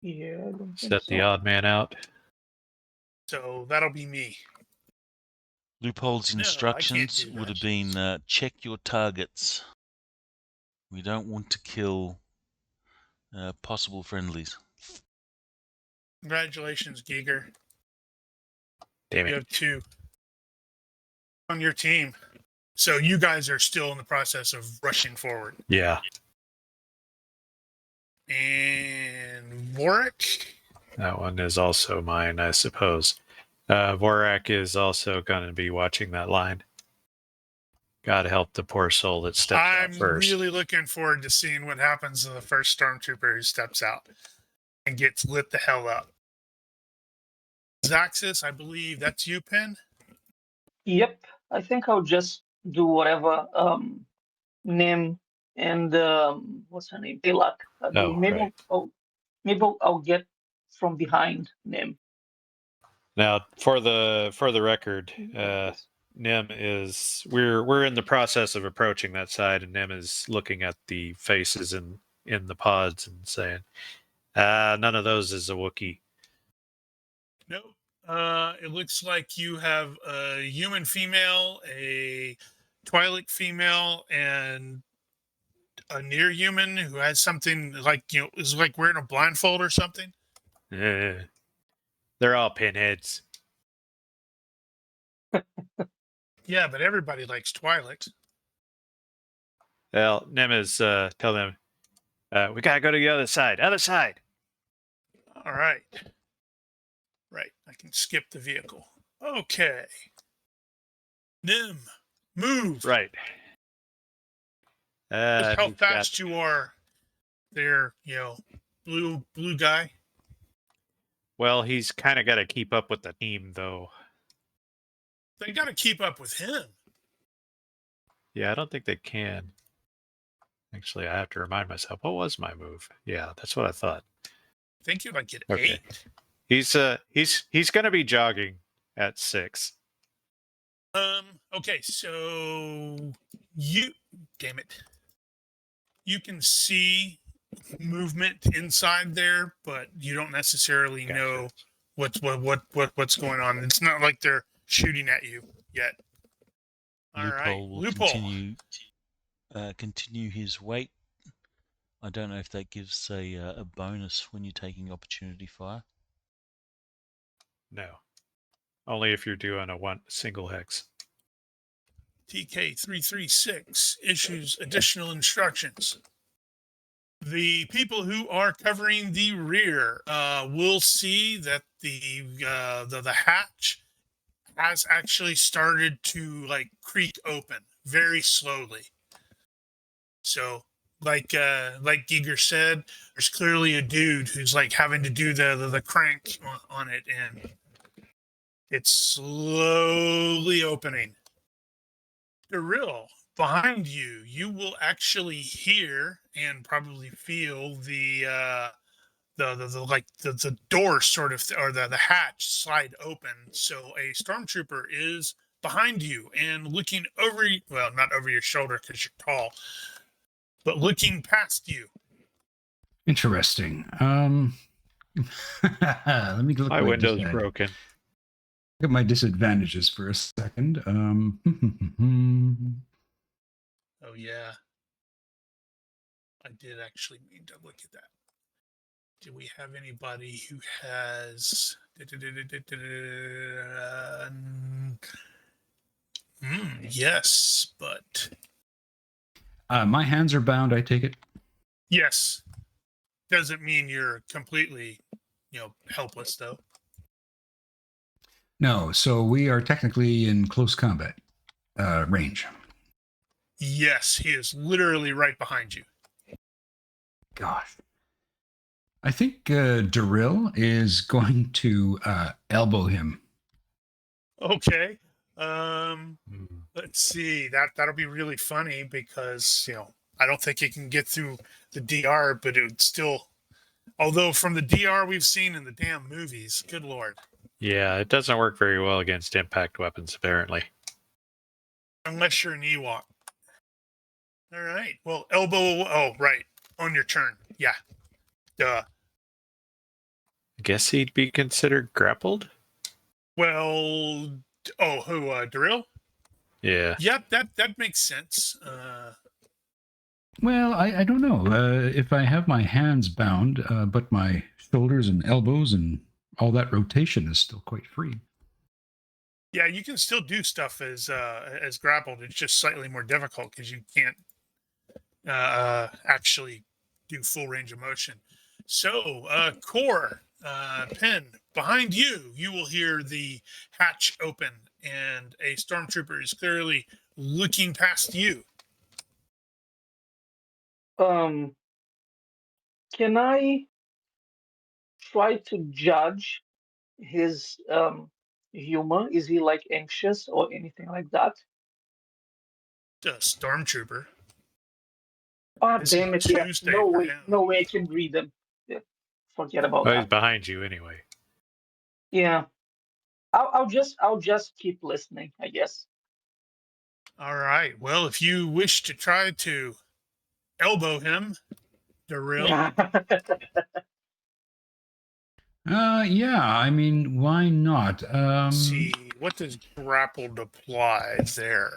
[SPEAKER 4] Yeah, I don't think
[SPEAKER 3] Set
[SPEAKER 4] so.
[SPEAKER 3] the odd man out.
[SPEAKER 2] So that'll be me.
[SPEAKER 1] Loophole's
[SPEAKER 2] No, I can't
[SPEAKER 1] instructions
[SPEAKER 2] do
[SPEAKER 1] would
[SPEAKER 2] that.
[SPEAKER 1] have been check your targets. We don't want to kill possible friendlies.
[SPEAKER 2] Congratulations, Giger.
[SPEAKER 3] Damn
[SPEAKER 2] You
[SPEAKER 3] it.
[SPEAKER 2] have 2 on your team. So you guys are still in the process of rushing forward.
[SPEAKER 3] Yeah.
[SPEAKER 2] And Warwick?
[SPEAKER 3] That one is also mine, I suppose. Vorak is also going to be watching that line. God help the poor soul that steps out
[SPEAKER 2] I'm
[SPEAKER 3] first.
[SPEAKER 2] really looking forward to seeing what happens to the first stormtrooper who steps out and gets lit the hell up. Zaxis, I believe that's you, Pen?
[SPEAKER 4] Yep, I think I'll just do whatever Nim and what's her name, Pilak are doing.
[SPEAKER 3] Right.
[SPEAKER 4] Maybe I'll get from behind Nim.
[SPEAKER 3] Now, for the record, Nim is we're in the process of approaching that side, and Nim is looking at the faces in the pods and saying, none of those is a Wookiee.
[SPEAKER 2] Nope. It looks like you have a human female, a Twi'lek female, and a near human who has something like, is like wearing a blindfold or something.
[SPEAKER 3] They're all pinheads.
[SPEAKER 2] Yeah, but everybody likes Twi'leks.
[SPEAKER 3] Well, Nim is tell them, we gotta go to the other side. Other side.
[SPEAKER 2] All right. Right. I can skip the vehicle. Okay. Nim, move.
[SPEAKER 3] Right.
[SPEAKER 2] Just how
[SPEAKER 3] he's
[SPEAKER 2] fast you are there, blue guy.
[SPEAKER 3] Well, he's kind of got to keep up with the team, though.
[SPEAKER 2] They got to keep up with him.
[SPEAKER 3] Yeah, I don't think they can. Actually, I have to remind myself, what was my move? Yeah, that's what I thought.
[SPEAKER 2] I think you're like at
[SPEAKER 3] Okay.
[SPEAKER 2] 8.
[SPEAKER 3] He's going to be jogging at 6.
[SPEAKER 2] Okay, so damn it. You can see movement inside there, but you don't necessarily know what's going on. It's not like they're shooting at you yet. All right,
[SPEAKER 1] Loophole will continue his weight. I don't know if that gives a bonus when you're taking opportunity fire.
[SPEAKER 3] No. Only if you're doing a single hex.
[SPEAKER 2] TK336 issues additional instructions. The people who are covering the rear will see that the hatch has actually started to like creak open very slowly. So like Giger said, there's clearly a dude who's like having to do the crank on it, and it's slowly opening. Darryl, behind you, you will actually hear and probably feel the door sort of, or the hatch slide open. So a stormtrooper is behind you and looking over, well, not over your shoulder because you're tall, but looking past you.
[SPEAKER 5] Interesting. Let me look
[SPEAKER 3] My
[SPEAKER 5] at
[SPEAKER 3] window's broken.
[SPEAKER 5] Look at my disadvantages for a second.
[SPEAKER 2] Oh yeah, I did actually mean to look at that. Do we have anybody who has yes, but
[SPEAKER 5] my hands are bound, I take it.
[SPEAKER 2] yes, doesn't mean you're completely, helpless though.
[SPEAKER 5] No, so we are technically in close combat range.
[SPEAKER 2] Yes, he is literally right behind you.
[SPEAKER 5] Gosh. I think Darryl is going to elbow him.
[SPEAKER 2] Okay. Let's see. That'll be really funny because, I don't think it can get through the DR, but it would still, although from the DR we've seen in the damn movies, good Lord.
[SPEAKER 3] Yeah, it doesn't work very well against impact weapons, apparently.
[SPEAKER 2] Unless you're an Ewok. All right. Well, elbow. Oh, right. On your turn. Yeah. Duh.
[SPEAKER 3] I guess he'd be considered grappled?
[SPEAKER 2] Well, who, Darryl?
[SPEAKER 3] Yeah.
[SPEAKER 2] Yep, that makes sense.
[SPEAKER 5] Well, I don't know. If I have my hands bound, but my shoulders and elbows and all that rotation is still quite free.
[SPEAKER 2] Yeah, you can still do stuff as grappled. It's just slightly more difficult because you can't actually do full range of motion. So, Core, Pen, behind you, you will hear the hatch open, and a stormtrooper is clearly looking past you.
[SPEAKER 4] Can I try to judge his humor? Is he like anxious or anything like that?
[SPEAKER 2] A stormtrooper.
[SPEAKER 4] Ah,
[SPEAKER 2] This is
[SPEAKER 4] damn it! Yeah,
[SPEAKER 2] Tuesday
[SPEAKER 4] no
[SPEAKER 2] for
[SPEAKER 4] way,
[SPEAKER 2] him.
[SPEAKER 4] no way I can read them. Yeah, forget about
[SPEAKER 3] Well, he's
[SPEAKER 4] that.
[SPEAKER 3] behind you anyway.
[SPEAKER 4] Yeah, I'll just keep listening, I guess.
[SPEAKER 2] All right. Well, if you wish to try to elbow him, Darryl.
[SPEAKER 5] Yeah, I mean, why not?
[SPEAKER 2] See, what does grappled apply there?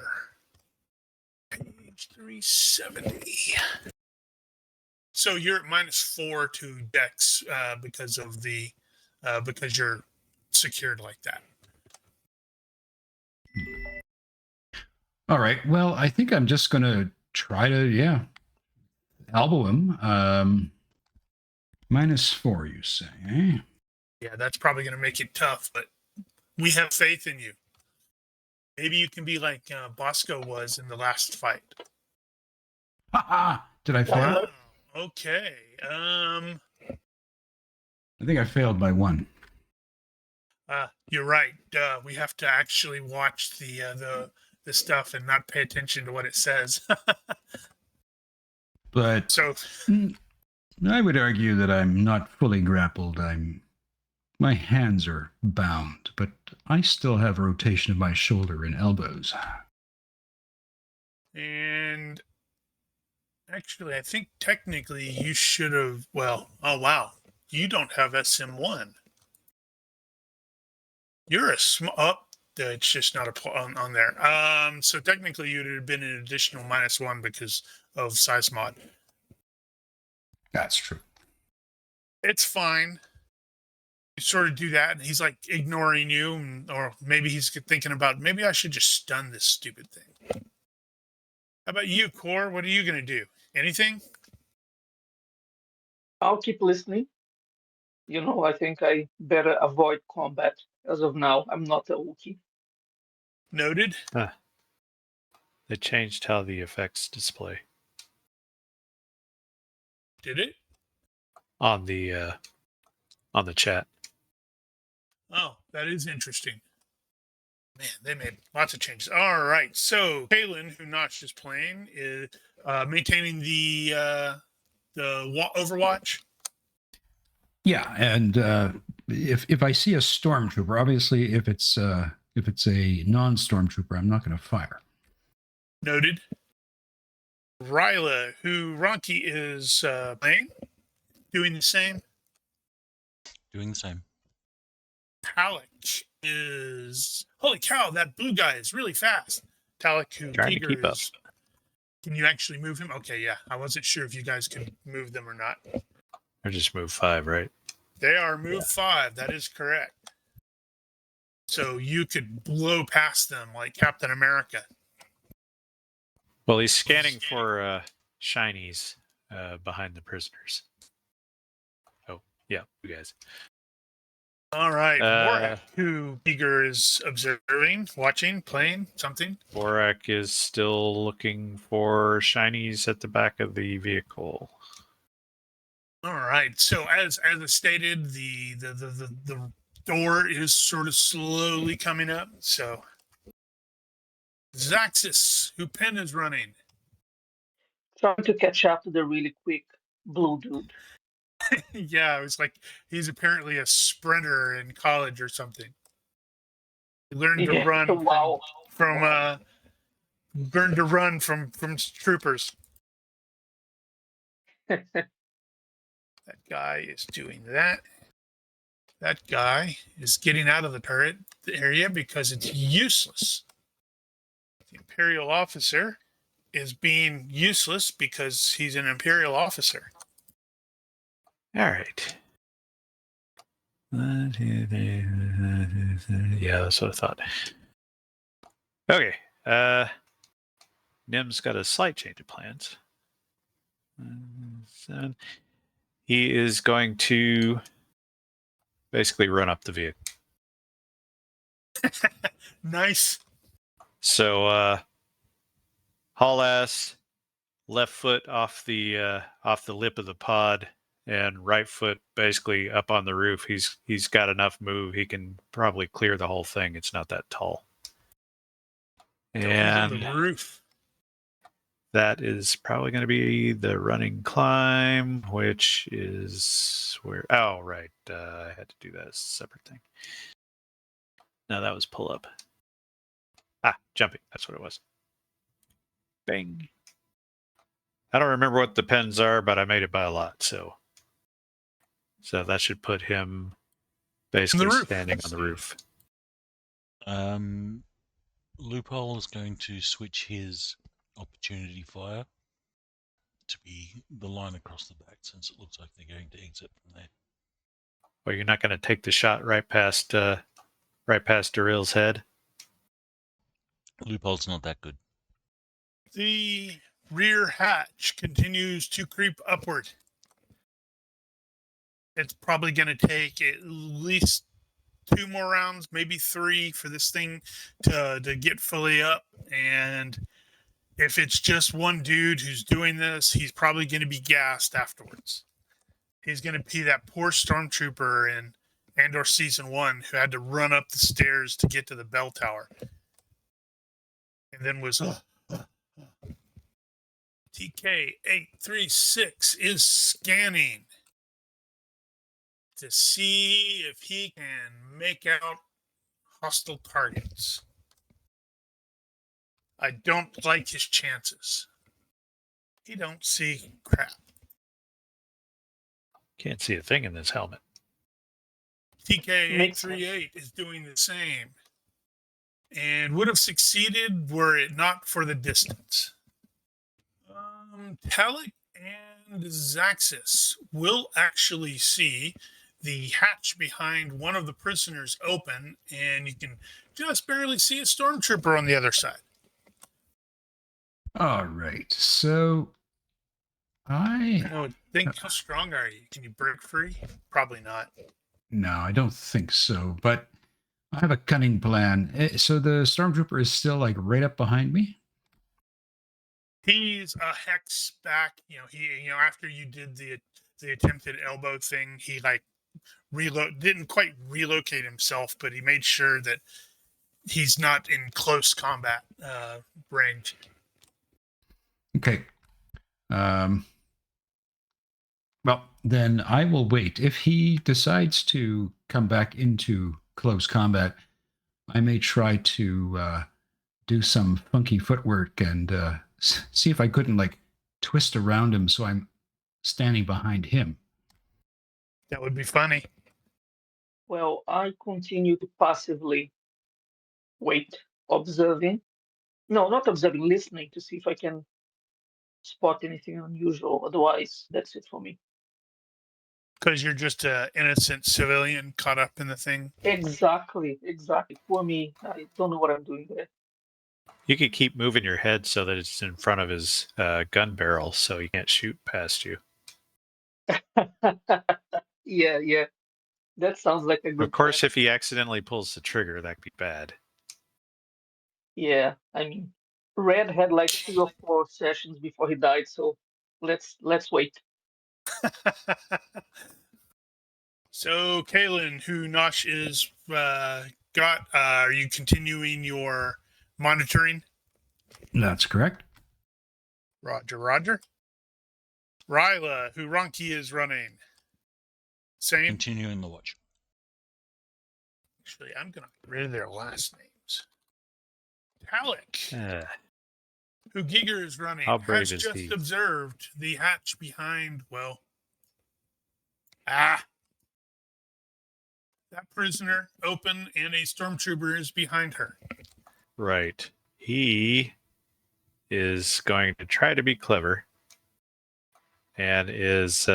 [SPEAKER 2] Page 370. So you're at -4 to Dex because of the because you're secured like that.
[SPEAKER 5] All right. Well, I think I'm just gonna try to, elbow him. -4, you say? Eh?
[SPEAKER 2] Yeah, that's probably going to make it tough, but we have faith in you. Maybe you can be like Bosco was in the last fight.
[SPEAKER 5] Did I fail?
[SPEAKER 2] Wow. Okay.
[SPEAKER 5] I think I failed by 1.
[SPEAKER 2] You're right. We have to actually watch the stuff and not pay attention to what it says.
[SPEAKER 5] But
[SPEAKER 2] So
[SPEAKER 5] I would argue that I'm not fully grappled. My hands are bound, but I still have rotation of my shoulder and elbows.
[SPEAKER 2] And actually, I think technically you should have. Well, oh wow, you don't have SM1. You're a up. It's just not on there. So technically, you'd have been an additional -1 because of size mod.
[SPEAKER 5] That's true.
[SPEAKER 2] It's fine. You sort of do that, and he's like ignoring you, or maybe he's thinking about, maybe I should just stun this stupid thing. How about you, Core? What are you going to do? Anything?
[SPEAKER 4] I'll keep listening. I think I better avoid combat as of now. I'm not a Wookiee.
[SPEAKER 2] Noted.
[SPEAKER 3] They changed how the effects display
[SPEAKER 2] Did it?
[SPEAKER 3] on the chat.
[SPEAKER 2] Oh, that is interesting. Man, they made lots of changes. All right. So Kalen, who notched his plane, is maintaining the Overwatch.
[SPEAKER 5] Yeah, and if I see a stormtrooper, obviously if it's a non-stormtrooper, I'm not going to fire.
[SPEAKER 2] Noted. Ryla, who Ronki is playing, doing the same.
[SPEAKER 1] Doing the same.
[SPEAKER 2] Talek is, holy cow, that blue guy is really fast. Talek, who
[SPEAKER 3] Trying to
[SPEAKER 2] Giger
[SPEAKER 3] keep up.
[SPEAKER 2] is. Can you actually move him? Okay, yeah. I wasn't sure if you guys could move them or not.
[SPEAKER 3] Or just move 5, right?
[SPEAKER 2] They are move 5. That is correct. So you could blow past them like Captain America.
[SPEAKER 3] Well, he's scanning for shinies behind the prisoners. Oh, yeah, you guys.
[SPEAKER 2] All right. Morak, who Giger is observing, watching, playing, something.
[SPEAKER 3] Borak is still looking for shinies at the back of the vehicle.
[SPEAKER 2] All right. So as stated, the door is sort of slowly coming up. So Zaxis, who Penn is running.
[SPEAKER 4] Trying to catch up to the really quick blue dude.
[SPEAKER 2] Yeah, it was like he's apparently a sprinter in college or something. He learned to run from troopers. That guy is doing that. That guy is getting out of the turret area because it's useless. The Imperial officer is being useless because he's an Imperial officer.
[SPEAKER 3] All right. Yeah, that's what I thought. Okay. Nim's got a slight change of plans. So he is going to basically run up the vehicle.
[SPEAKER 2] Nice.
[SPEAKER 3] So haul ass, left foot off the lip of the pod, and right foot basically up on the roof. He's got enough move. He can probably clear the whole thing. It's not that tall. And
[SPEAKER 2] the roof.
[SPEAKER 3] That is probably going to be the running climb, which is where... Oh, right. I had to do that as a separate thing. No, that was pull up. Jumping. That's what it was. Bang. I don't remember what the pens are, but I made it by a lot, so that should put him basically standing on the roof.
[SPEAKER 1] Loophole is going to switch his opportunity fire to be the line across the back, since it looks like they're going to exit from there.
[SPEAKER 3] Well, you're not going to take the shot right past Daryl's head?
[SPEAKER 1] Loophole's not that good.
[SPEAKER 2] The rear hatch continues to creep upward. It's probably going to take at least 2 more rounds, maybe 3, for this thing to get fully up. And if it's just one dude who's doing this, he's probably going to be gassed afterwards. He's going to be that poor stormtrooper in Andor Season 1 who had to run up the stairs to get to the bell tower. And then was... TK-836 is scanning to see if he can make out hostile targets. I don't like his chances. He don't see crap.
[SPEAKER 3] Can't see a thing in this helmet.
[SPEAKER 2] TK-838 is doing the same and would have succeeded were it not for the distance. Talek and Zaxis will actually see the hatch behind one of the prisoners open, and you can just barely see a stormtrooper on the other side.
[SPEAKER 5] All right. So I
[SPEAKER 2] Oh, how strong are you? Can you break free? Probably not.
[SPEAKER 5] no, I don't think so. But I have a cunning plan. So the stormtrooper is still like right up behind me.
[SPEAKER 2] He's a hex back. After you did the attempted elbow thing, he didn't quite relocate himself, but he made sure that he's not in close combat range.
[SPEAKER 5] Okay. Well, then I will wait. If he decides to come back into close combat, I may try to do some funky footwork and see if I couldn't like twist around him so I'm standing behind him.
[SPEAKER 2] That would be funny.
[SPEAKER 4] Well, I continue to passively wait, observing. No, not observing, listening to see if I can spot anything unusual. Otherwise, that's it for me.
[SPEAKER 2] Because you're just an innocent civilian caught up in the thing.
[SPEAKER 4] Exactly. For me, I don't know what I'm doing there.
[SPEAKER 3] You could keep moving your head so that it's in front of his gun barrel so he can't shoot past you.
[SPEAKER 4] Yeah. That sounds like a good
[SPEAKER 3] Of course,
[SPEAKER 4] plan.
[SPEAKER 3] if he accidentally pulls the trigger, that could be bad.
[SPEAKER 4] Yeah, I mean, Red had like 3 or 4 sessions before he died, so let's wait.
[SPEAKER 2] So, Kaylin, who Nosh is got, are you continuing your monitoring?
[SPEAKER 5] That's correct.
[SPEAKER 2] Roger. Ryla, who Ronki is running. Same.
[SPEAKER 1] Continuing the watch.
[SPEAKER 2] Actually, I'm going to get rid of their last names. Talek, who Giger is running,
[SPEAKER 3] How brave
[SPEAKER 2] has
[SPEAKER 3] is
[SPEAKER 2] just
[SPEAKER 3] he?
[SPEAKER 2] observed the hatch behind, that prisoner open, and a stormtrooper is behind her.
[SPEAKER 3] Right. He is going to try to be clever and is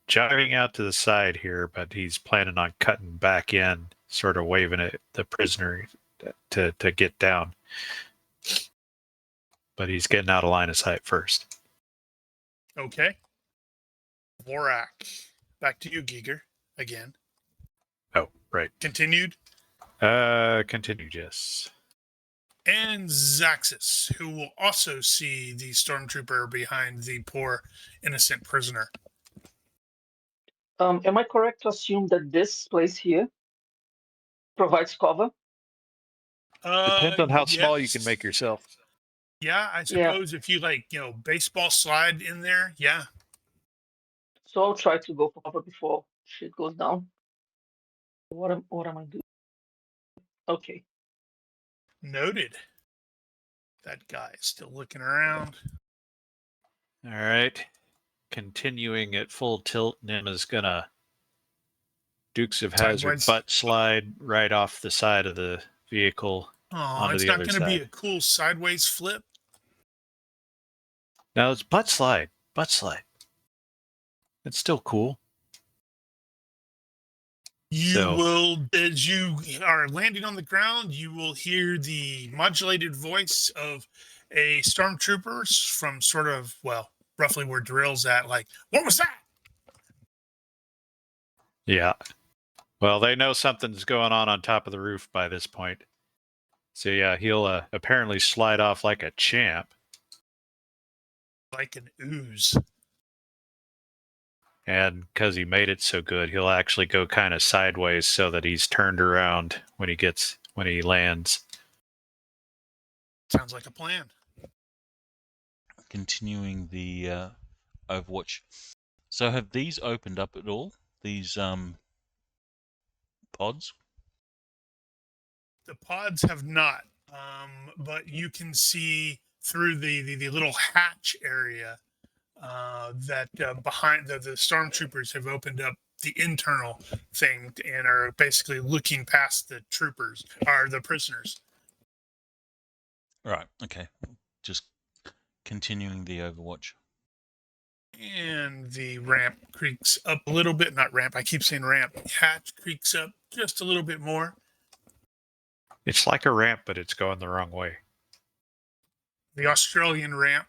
[SPEAKER 3] jiving out to the side here, but he's planning on cutting back in, sort of waving at the prisoner to get down. But he's getting out of line of sight first.
[SPEAKER 2] Okay. Vorak. Back to you, Giger, again.
[SPEAKER 3] Oh, right.
[SPEAKER 2] Continued.
[SPEAKER 3] Continued, yes.
[SPEAKER 2] And Zaxis, who will also see the stormtrooper behind the poor innocent prisoner.
[SPEAKER 4] Am I correct to assume that this place here provides cover?
[SPEAKER 3] Depends on how small you
[SPEAKER 2] yes.
[SPEAKER 3] can make yourself.
[SPEAKER 2] Yeah, I suppose if you baseball slide in there, yeah.
[SPEAKER 4] So I'll try to go for cover before shit goes down. What am I doing? Okay.
[SPEAKER 2] Noted. That guy is still looking around.
[SPEAKER 3] All right. Continuing at full tilt, Nim is gonna Dukes of Hazzard
[SPEAKER 2] Sideways.
[SPEAKER 3] butt slide right off the side of the vehicle.
[SPEAKER 2] Oh,
[SPEAKER 3] onto
[SPEAKER 2] it's
[SPEAKER 3] the
[SPEAKER 2] not
[SPEAKER 3] other
[SPEAKER 2] going to be
[SPEAKER 3] side.
[SPEAKER 2] a cool sideways flip.
[SPEAKER 3] Now it's butt slide. It's still cool.
[SPEAKER 2] You will, as you are landing on the ground, you will hear the modulated voice of a stormtrooper from sort of, roughly where Drill's at. Like, what was that?
[SPEAKER 3] Yeah. Well, they know something's going on top of the roof by this point. So yeah, he'll apparently slide off like a champ.
[SPEAKER 2] Like an ooze.
[SPEAKER 3] And because he made it so good, he'll actually go kind of sideways so that he's turned around when he lands.
[SPEAKER 2] Sounds like a plan.
[SPEAKER 1] Continuing the Overwatch. So have these opened up at all? These pods?
[SPEAKER 2] The pods have not, but you can see through the little hatch area that behind the stormtroopers have opened up the internal thing and are basically looking past the troopers, or the prisoners.
[SPEAKER 1] Right, okay. Just continuing the Overwatch.
[SPEAKER 2] And the ramp creaks up a little bit. Not ramp, I keep saying ramp. Hatch creaks up just a little bit more.
[SPEAKER 3] It's like a ramp, but it's going the wrong way.
[SPEAKER 2] The Australian ramp.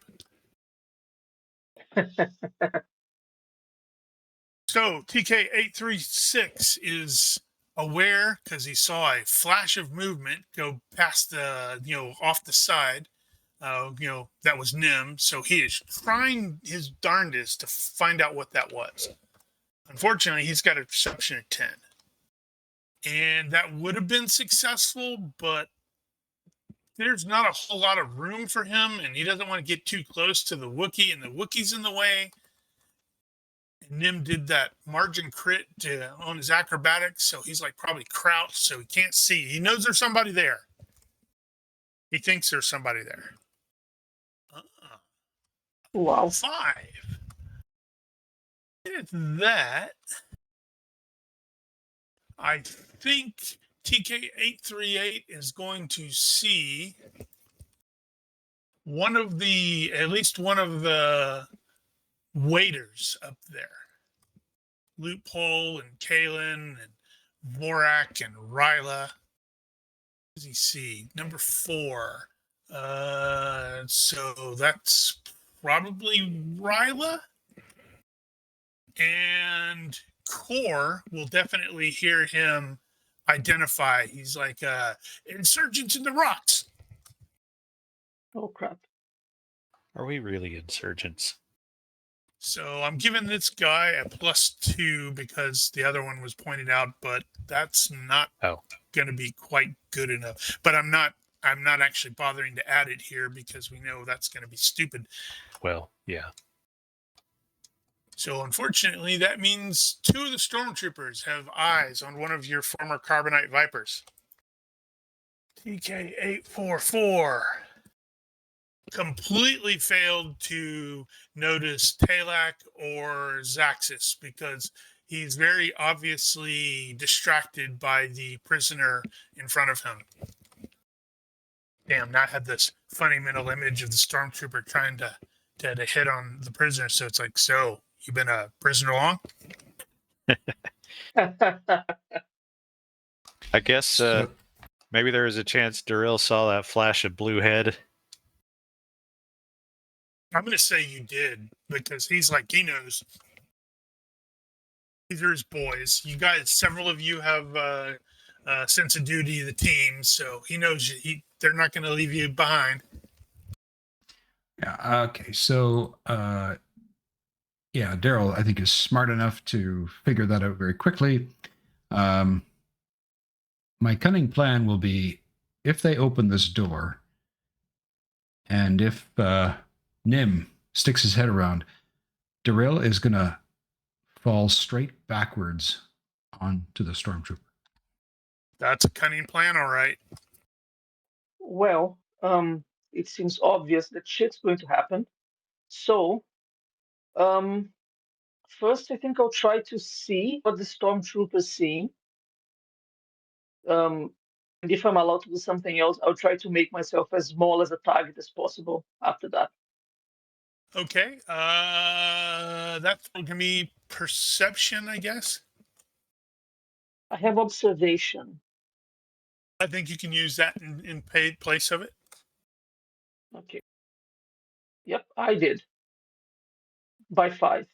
[SPEAKER 2] So TK836 is aware because he saw a flash of movement go past the, off the side. That was Nim. So he is trying his darndest to find out what that was. Unfortunately, he's got a perception of 10. And that would have been successful, but there's not a whole lot of room for him, and he doesn't want to get too close to the Wookiee, and the Wookiee's in the way. And Nim did that margin crit on his acrobatics, so he's like probably crouched, so he can't see. He knows there's somebody there. He thinks there's somebody there.
[SPEAKER 4] Wow.
[SPEAKER 2] 5. With that, I think TK838 is going to see at least one of the waiters up there. Loophole and Kalen and Vorak and Ryla. What does he see? Number 4. So that's probably Ryla. And Core will definitely hear him identify. He's like, insurgents in the rocks.
[SPEAKER 4] Oh, crap.
[SPEAKER 3] Are we really insurgents?
[SPEAKER 2] So I'm giving this guy a +2 because the other one was pointed out, but that's not going to be quite good enough. But I'm not actually bothering to add it here because we know that's going to be stupid.
[SPEAKER 3] Well, yeah.
[SPEAKER 2] So unfortunately, that means 2 of the stormtroopers have eyes on one of your former Carbonite Vipers. TK844 completely failed to notice Talak or Zaxis because he's very obviously distracted by the prisoner in front of him. Damn, Nat had this funny mental image of the stormtrooper trying to hit on the prisoner. So it's like, so you been a prisoner long?
[SPEAKER 3] I guess maybe there was a chance Darrell saw that flash of blue head.
[SPEAKER 2] I'm going to say you did because he's like, he knows. These are his boys. You guys, several of you have a sense of duty to the team, so he knows they're not going to leave you behind.
[SPEAKER 5] Yeah. Okay. So, Daryl, I think, is smart enough to figure that out very quickly. My cunning plan will be if they open this door and if Nim sticks his head around, Darrell is going to fall straight backwards onto the stormtrooper.
[SPEAKER 2] That's a cunning plan, all right.
[SPEAKER 4] Well, it seems obvious that shit's going to happen. So, first, I think I'll try to see what the stormtrooper's seeing. And if I'm allowed to do something else, I'll try to make myself as small as a target as possible after that.
[SPEAKER 2] Okay. That's going to be perception, I guess.
[SPEAKER 4] I have observation.
[SPEAKER 2] I think you can use that in place of it.
[SPEAKER 4] Okay. Yep, I did. By 5.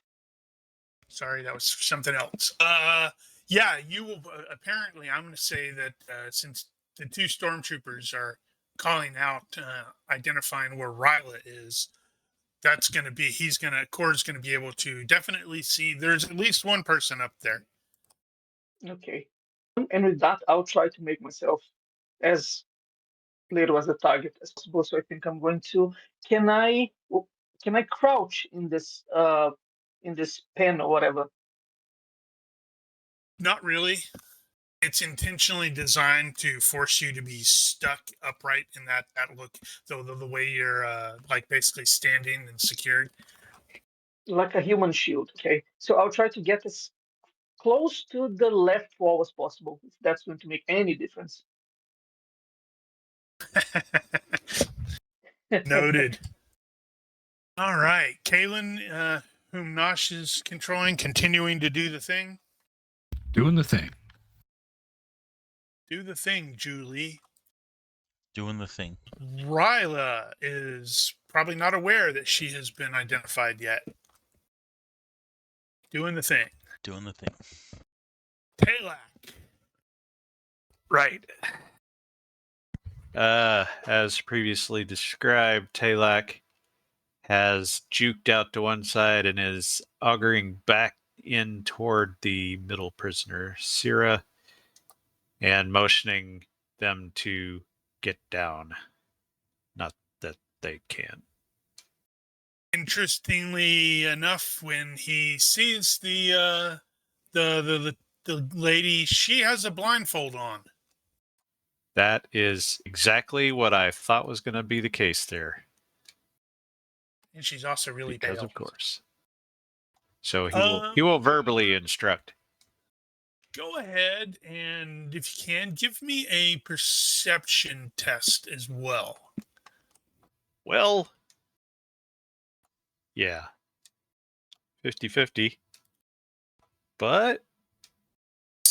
[SPEAKER 2] Sorry, that was something else. Yeah, you will. Apparently, I'm going to say that since the 2 stormtroopers are calling out, identifying where Ryla is, that's going to be, Core's going to be able to definitely see there's at least one person up there.
[SPEAKER 4] Okay. And with that, I'll try to make myself as little as a target as possible. So I think I'm going to, can I crouch in this pen or whatever?
[SPEAKER 2] Not really. It's intentionally designed to force you to be stuck upright in that look, the way you're like basically standing and secured.
[SPEAKER 4] Like a human shield. Okay. So I'll try to get as close to the left wall as possible, if that's going to make any difference.
[SPEAKER 2] Noted. All right, Kalen, whom Nosh is controlling, continuing to do the thing.
[SPEAKER 5] Doing the thing.
[SPEAKER 2] Do the thing, Julie.
[SPEAKER 1] Doing the thing.
[SPEAKER 2] Ryla is probably not aware that she has been identified yet. Doing the thing.
[SPEAKER 1] Doing the thing.
[SPEAKER 2] Talak.
[SPEAKER 3] Right. As previously described, Talak has juked out to one side and is auguring back in toward the middle prisoner, Syrah, and motioning them to get down. Not that they can.
[SPEAKER 2] Interestingly enough, when he sees the lady, she has a blindfold on.
[SPEAKER 3] That is exactly what I thought was going to be the case there.
[SPEAKER 2] And she's also really
[SPEAKER 3] Because
[SPEAKER 2] pale.
[SPEAKER 3] of course. So he will verbally instruct.
[SPEAKER 2] Go ahead and, if you can, give me a perception test as well.
[SPEAKER 3] Well, yeah. 50-50. But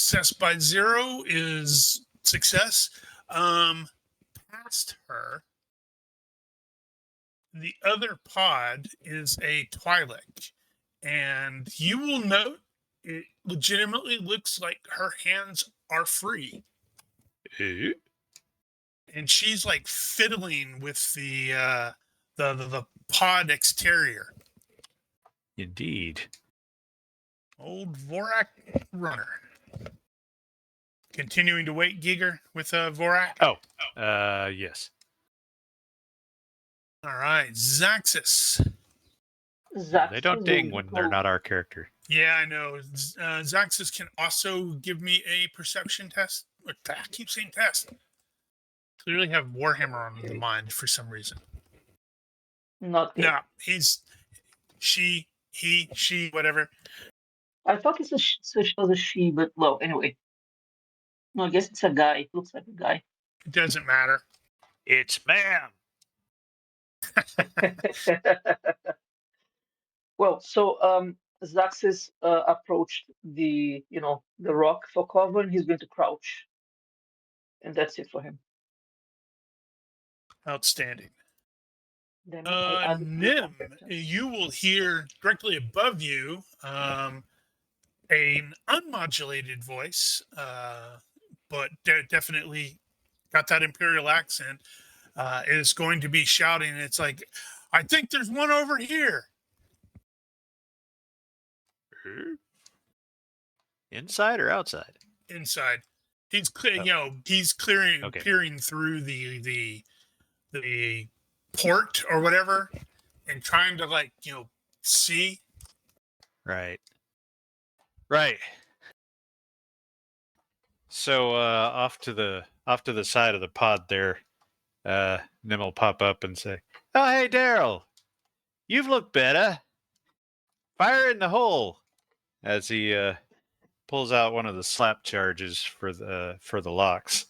[SPEAKER 2] Success by 0 is success. Past her, the other pod is a Twi'lek, and you will note it legitimately looks like her hands are free, and she's like fiddling with the pod exterior.
[SPEAKER 3] Indeed.
[SPEAKER 2] Old Vorak runner. Continuing to wait, Giger, with Vorak.
[SPEAKER 3] Yes.
[SPEAKER 2] All right, Zaxxas.
[SPEAKER 3] They don't ding when they're not our character.
[SPEAKER 2] Yeah, I know. Zaxxas can also give me a perception test. I keep saying test. Clearly have Warhammer on the mind for some reason.
[SPEAKER 4] Not good.
[SPEAKER 2] No, she, whatever.
[SPEAKER 4] I thought it was a she, but well, anyway. No, I guess it's a guy. It looks like a guy.
[SPEAKER 2] It doesn't matter.
[SPEAKER 3] It's ma'am.
[SPEAKER 4] Well, so Zaxxas approached the rock for cover, and he's going to crouch, and that's it for him.
[SPEAKER 2] Outstanding.
[SPEAKER 4] Damn it, I added
[SPEAKER 2] Nim, you will hear directly above you an unmodulated voice, but definitely got that Imperial accent, is going to be shouting. It's like, I think there's one over here.
[SPEAKER 3] Inside or outside?
[SPEAKER 2] Inside. He's clearing,
[SPEAKER 3] Okay.
[SPEAKER 2] peering through the port or whatever, and trying to see.
[SPEAKER 3] Right. So off to the side of the pod there, Nim will pop up and say, "Oh, hey, Daryl, you've looked better. Fire in the hole," as he pulls out one of the slap charges for the locks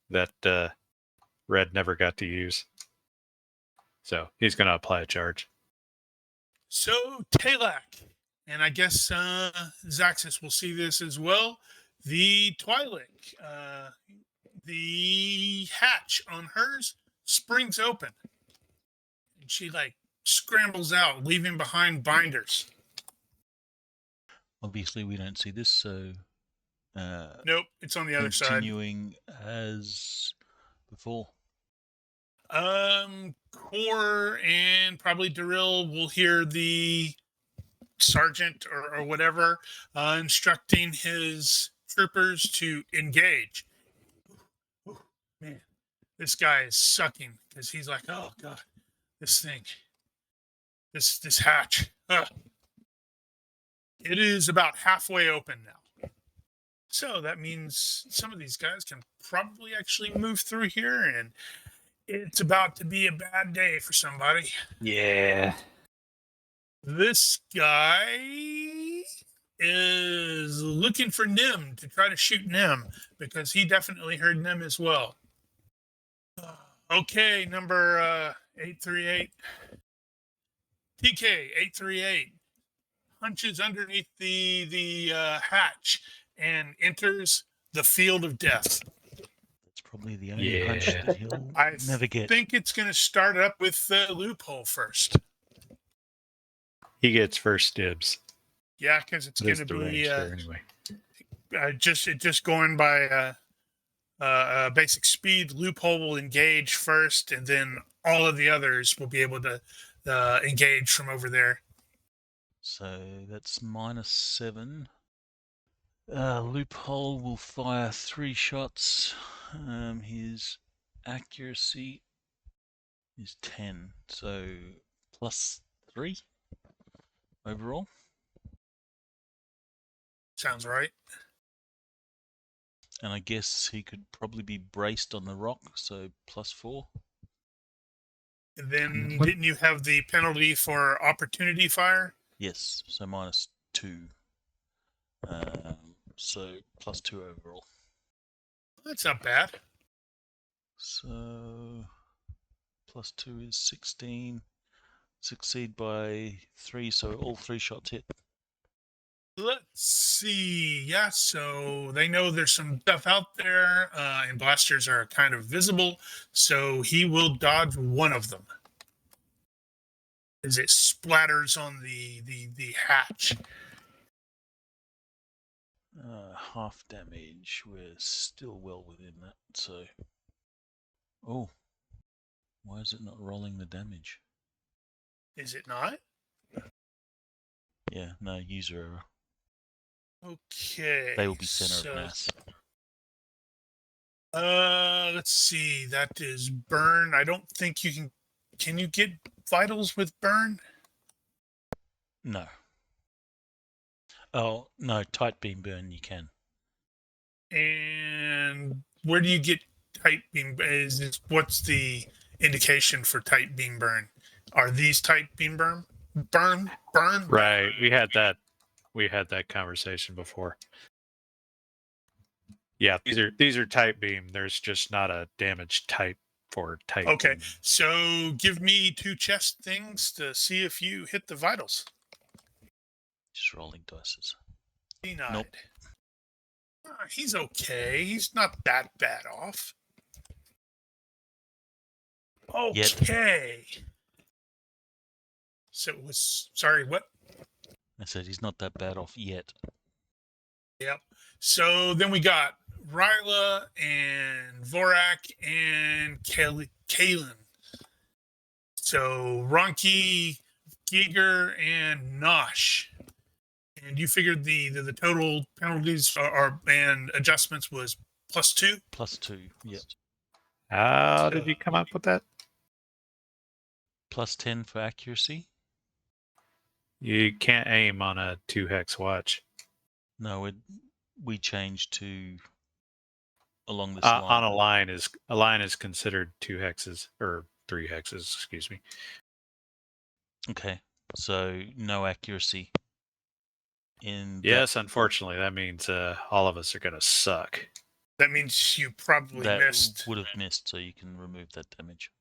[SPEAKER 3] that Red never got to use. So he's going to apply a charge.
[SPEAKER 2] So Talak, and I guess Zaxxas will see this as well. The Twi'lek, the hatch on hers springs open, and she scrambles out, leaving behind binders.
[SPEAKER 1] Obviously, we don't see this, so
[SPEAKER 2] Nope, it's on the other side.
[SPEAKER 1] continuing as before.
[SPEAKER 2] Core and probably Darryl will hear the sergeant or whatever instructing his troopers to engage. Ooh, man, this guy is sucking because he's like, oh god, this thing, this hatch. It is about halfway open now. So that means some of these guys can probably actually move through here, and it's about to be a bad day for somebody.
[SPEAKER 3] Yeah.
[SPEAKER 2] This guy is looking for Nim to try to shoot Nim because he definitely heard Nim as well. Okay, number 838. TK-838 hunches underneath the hatch and enters the field of death.
[SPEAKER 1] That's probably the only hunch that he'll
[SPEAKER 2] I
[SPEAKER 1] never get.
[SPEAKER 2] think it's going to start up with the loophole first.
[SPEAKER 3] He gets first dibs.
[SPEAKER 2] Yeah, because it's going
[SPEAKER 3] That's
[SPEAKER 2] to
[SPEAKER 3] the
[SPEAKER 2] be
[SPEAKER 3] range there anyway.
[SPEAKER 2] just going by basic speed. Loophole will engage first, and then all of the others will be able to engage from over there.
[SPEAKER 1] So that's -7. Loophole will fire 3 shots. His accuracy is 10, so +3 overall.
[SPEAKER 2] Sounds right.
[SPEAKER 1] And I guess he could probably be braced on the rock, so +4.
[SPEAKER 2] And then
[SPEAKER 5] What-
[SPEAKER 2] didn't you have the penalty for opportunity fire?
[SPEAKER 1] Yes, so -2. So +2 overall.
[SPEAKER 2] That's not bad.
[SPEAKER 1] So +2 is 16. Succeed by 3, so all 3 shots hit.
[SPEAKER 2] Let's see. Yeah, so they know there's some stuff out there, and blasters are kind of visible, so he will dodge one of them as it splatters on the hatch.
[SPEAKER 1] Half damage. We're still well within that, so. Oh, why is it not rolling the damage?
[SPEAKER 2] Is it not?
[SPEAKER 1] Yeah, no, user error.
[SPEAKER 2] Okay.
[SPEAKER 1] They will be center of mass.
[SPEAKER 2] Let's see. That is burn. I don't think you can. Can you get vitals with burn?
[SPEAKER 1] No. Oh, no, tight beam burn you can.
[SPEAKER 2] And where do you get tight beam? What's the indication for tight beam burn? Are these tight beam burn? Burn.
[SPEAKER 3] Right. We had that conversation before. Yeah, these are type beam. There's just not a damage type for type.
[SPEAKER 2] Okay,
[SPEAKER 3] beam.
[SPEAKER 2] so give me 2 chest things to see if you hit the vitals.
[SPEAKER 1] Just rolling dices.
[SPEAKER 2] Denied.
[SPEAKER 1] Nope.
[SPEAKER 2] He's okay. He's not that bad off. Okay. So it was, sorry, what?
[SPEAKER 1] I said he's not that bad off yet.
[SPEAKER 2] Yep. So then we got Ryla and Vorak and Kalen. So Ronki, Giger, and Nosh. And you figured the total penalties and adjustments was +2?
[SPEAKER 1] +2, yep.
[SPEAKER 3] How did you come up with that?
[SPEAKER 1] +10 for accuracy.
[SPEAKER 3] You can't aim on a 2-hex watch.
[SPEAKER 1] No, we changed to along this
[SPEAKER 3] On
[SPEAKER 1] line.
[SPEAKER 3] a line is considered 2 hexes or 3 hexes, excuse me.
[SPEAKER 1] Okay, so no accuracy.
[SPEAKER 3] Yes, unfortunately, that means all of us are going to suck.
[SPEAKER 2] That means you probably missed.
[SPEAKER 1] Would have missed, so you can remove that damage.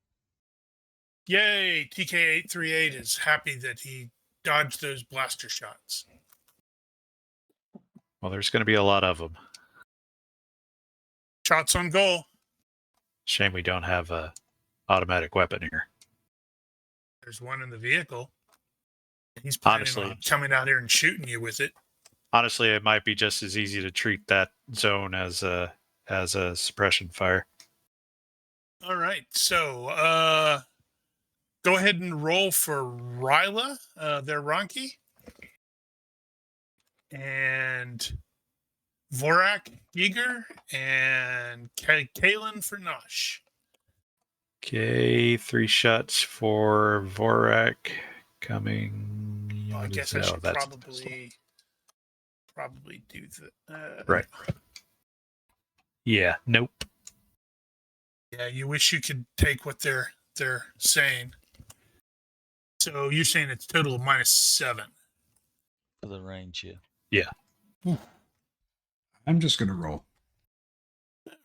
[SPEAKER 2] Yay! TK-838 is happy that he dodged those blaster shots.
[SPEAKER 3] Well, there's going to be a lot of them.
[SPEAKER 2] Shots on goal.
[SPEAKER 3] Shame we don't have a automatic weapon here.
[SPEAKER 2] There's one in the vehicle. He's planning
[SPEAKER 3] Honestly,
[SPEAKER 2] on coming out here and shooting you with it.
[SPEAKER 3] Honestly, it might be just as easy to treat that zone as a suppression fire.
[SPEAKER 2] All right, so go ahead and roll for Ryla, their Ronki, and Vorak, Giger, and Kalen for Nosh.
[SPEAKER 3] Okay, 3 shots for Vorak coming.
[SPEAKER 2] Well, I guess I should probably do the
[SPEAKER 3] right. Yeah. Nope.
[SPEAKER 2] Yeah, you wish you could take what they're saying. So you're saying it's total of -7
[SPEAKER 1] for the range, yeah.
[SPEAKER 3] Yeah.
[SPEAKER 5] I'm just going to roll.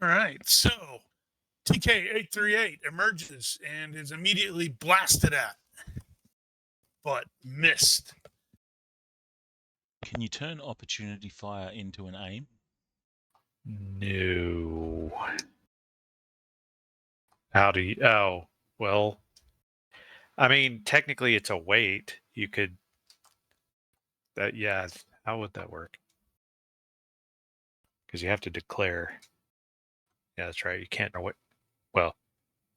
[SPEAKER 2] All right, so TK-838 emerges and is immediately blasted at. but missed.
[SPEAKER 1] Can you turn opportunity fire into an aim?
[SPEAKER 3] No. How do you? Oh, well. I mean, technically, it's a weight. You could. That yeah. How would that work? Because you have to declare. Yeah, that's right. You can't. Well,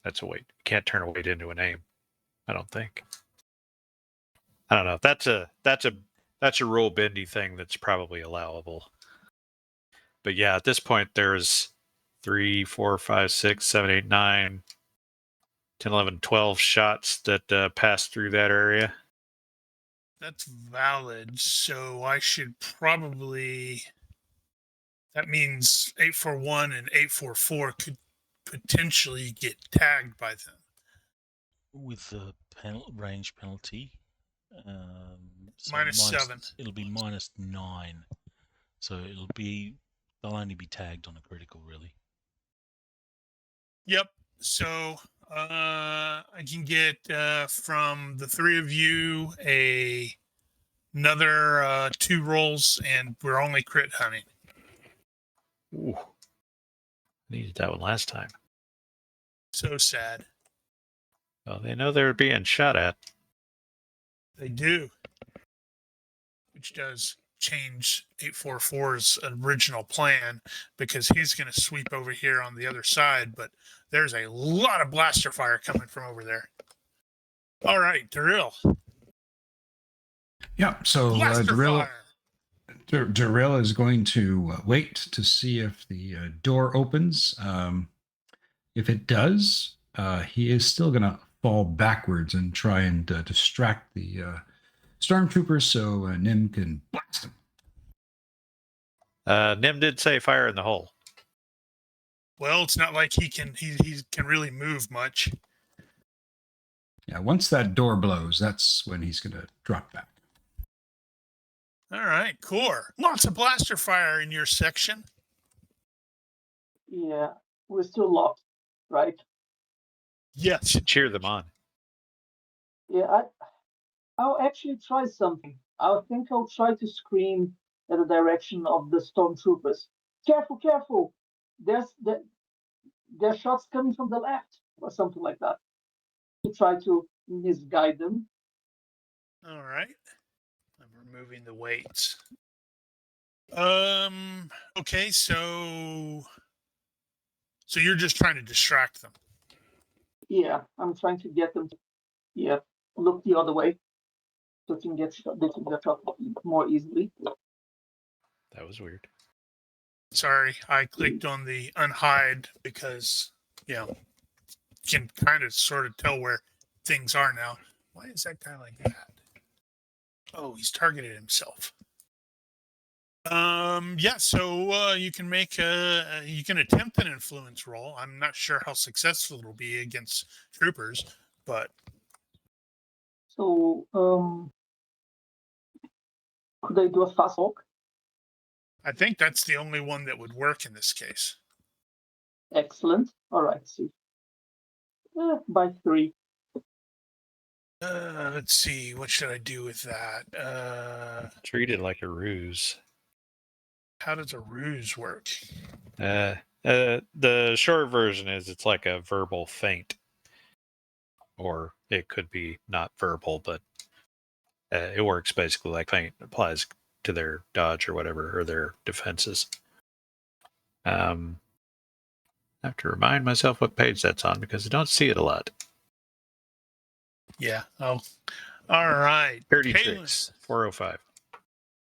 [SPEAKER 3] that's a weight. You can't turn a weight into a name. I don't think. I don't know. That's a rule bendy thing that's probably allowable. But yeah, at this point, there's 3, 4, 5, 6, 7, 8, 9, 10, 11, 12 shots that pass through that area.
[SPEAKER 2] That's valid. So I should probably. That means 841 and 844 could potentially get tagged by them.
[SPEAKER 1] With the range penalty. So
[SPEAKER 2] -7.
[SPEAKER 1] It'll be -9. So they'll only be tagged on a critical, really.
[SPEAKER 2] Yep. So I can get from the three of you another 2 rolls, and we're only crit hunting.
[SPEAKER 3] Ooh. Needed that one last time.
[SPEAKER 2] So sad.
[SPEAKER 3] Well, they know they're being shot at.
[SPEAKER 2] They do. Which does change 844's original plan, because he's going to sweep over here on the other side, but there's a lot of blaster fire coming from over there. All right, Darrell.
[SPEAKER 5] Yeah, so
[SPEAKER 2] Blaster fire.
[SPEAKER 5] Darrell is going to wait to see if the door opens. If it does, he is still going to fall backwards and try and distract the stormtroopers so Nim can blast him.
[SPEAKER 3] Nim did say fire in the hole.
[SPEAKER 2] Well, it's not like he can really move much.
[SPEAKER 5] Yeah, once that door blows, that's when he's going to drop back.
[SPEAKER 2] All right, core. Lots of blaster fire in your section.
[SPEAKER 4] Yeah, we're still locked, right?
[SPEAKER 2] Yes.
[SPEAKER 3] Cheer them on.
[SPEAKER 4] Yeah, I'll actually try something. I think I'll try to scream at the direction of the stormtroopers. Careful, careful! There's shots coming from the left, or something like that. To try to misguide them.
[SPEAKER 2] All right. I'm removing the weights. Okay, so you're just trying to distract them.
[SPEAKER 4] Yeah, I'm trying to get them to look the other way, so they can get shot more easily.
[SPEAKER 3] That was weird.
[SPEAKER 2] Sorry, I clicked on the unhide because you can kind of sort of tell where things are now. Why is that guy like that? Oh, he's targeted himself. Yeah, so you can make you can attempt an influence roll. I'm not sure how successful it'll be against troopers, but
[SPEAKER 4] so could I do a fast walk?
[SPEAKER 2] I think that's the only one that would work in this case.
[SPEAKER 4] Excellent. All right, see. By 3.
[SPEAKER 2] Let's see, what should I do with that?
[SPEAKER 3] Treat it like a ruse.
[SPEAKER 2] How does a ruse work?
[SPEAKER 3] The short version is it's like a verbal feint. Or it could be not verbal, but it works basically like feint. Applies to their dodge or whatever, or their defenses. I have to remind myself what page that's on because I don't see it a lot.
[SPEAKER 2] Yeah. Oh, all right.
[SPEAKER 3] 36, 405.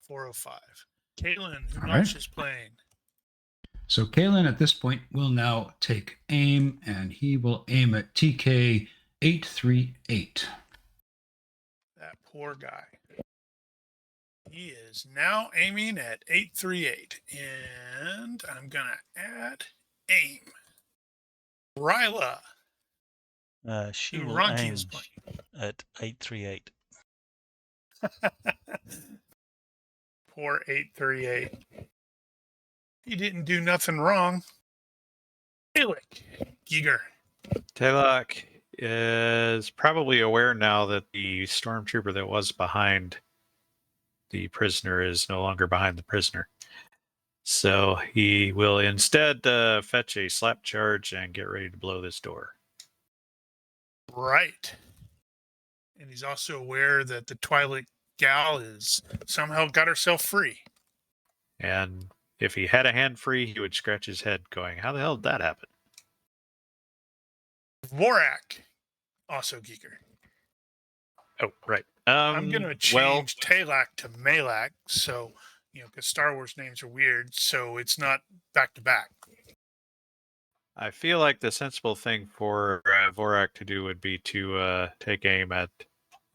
[SPEAKER 2] 405. Kalen, who
[SPEAKER 5] All
[SPEAKER 2] else
[SPEAKER 5] right.
[SPEAKER 2] is playing?
[SPEAKER 5] So Kalen at this point will now take aim, and he will aim at TK 838.
[SPEAKER 2] That poor guy. He is now aiming at 838. And I'm going to add aim. Ryla.
[SPEAKER 1] She
[SPEAKER 2] who
[SPEAKER 1] will
[SPEAKER 2] Ronki
[SPEAKER 1] aim
[SPEAKER 2] is playing.
[SPEAKER 1] at 838.
[SPEAKER 2] Poor 838. He didn't do nothing wrong. Alec. Giger.
[SPEAKER 3] Taylok is probably aware now that the stormtrooper that was behind the prisoner is no longer behind the prisoner. So he will instead fetch a slap charge and get ready to blow this door.
[SPEAKER 2] Right. And he's also aware that the Twilight gal is somehow got herself free.
[SPEAKER 3] And if he had a hand free, he would scratch his head going, how the hell did that happen?
[SPEAKER 2] Vorak, also Geeker.
[SPEAKER 3] Oh, right.
[SPEAKER 2] I'm going to change Talak to Malak, so, because Star Wars names are weird, so it's not back to back.
[SPEAKER 3] I feel like the sensible thing for Vorak to do would be to take aim at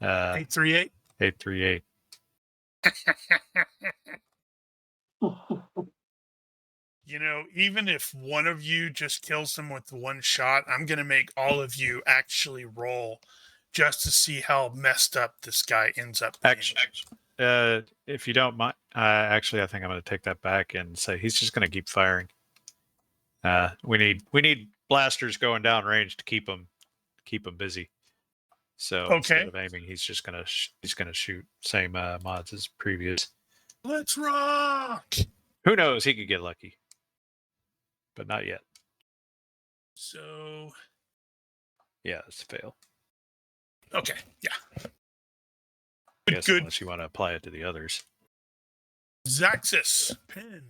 [SPEAKER 2] 838?
[SPEAKER 3] 838.
[SPEAKER 2] Even if one of you just kills them with one shot, I'm going to make all of you actually roll just to see how messed up this guy ends up being.
[SPEAKER 3] Actually, if you don't mind, actually, I think I'm going to take that back and say he's just going to keep firing. We need blasters going down range to keep him busy. So instead of aiming, he's just going to shoot. Same mods as previous.
[SPEAKER 2] Let's rock!
[SPEAKER 3] Who knows? He could get lucky, but not yet.
[SPEAKER 2] So,
[SPEAKER 3] yeah, it's a fail.
[SPEAKER 2] Okay, yeah.
[SPEAKER 3] Good. Unless you want to apply it to the others.
[SPEAKER 2] Zaxxas Pin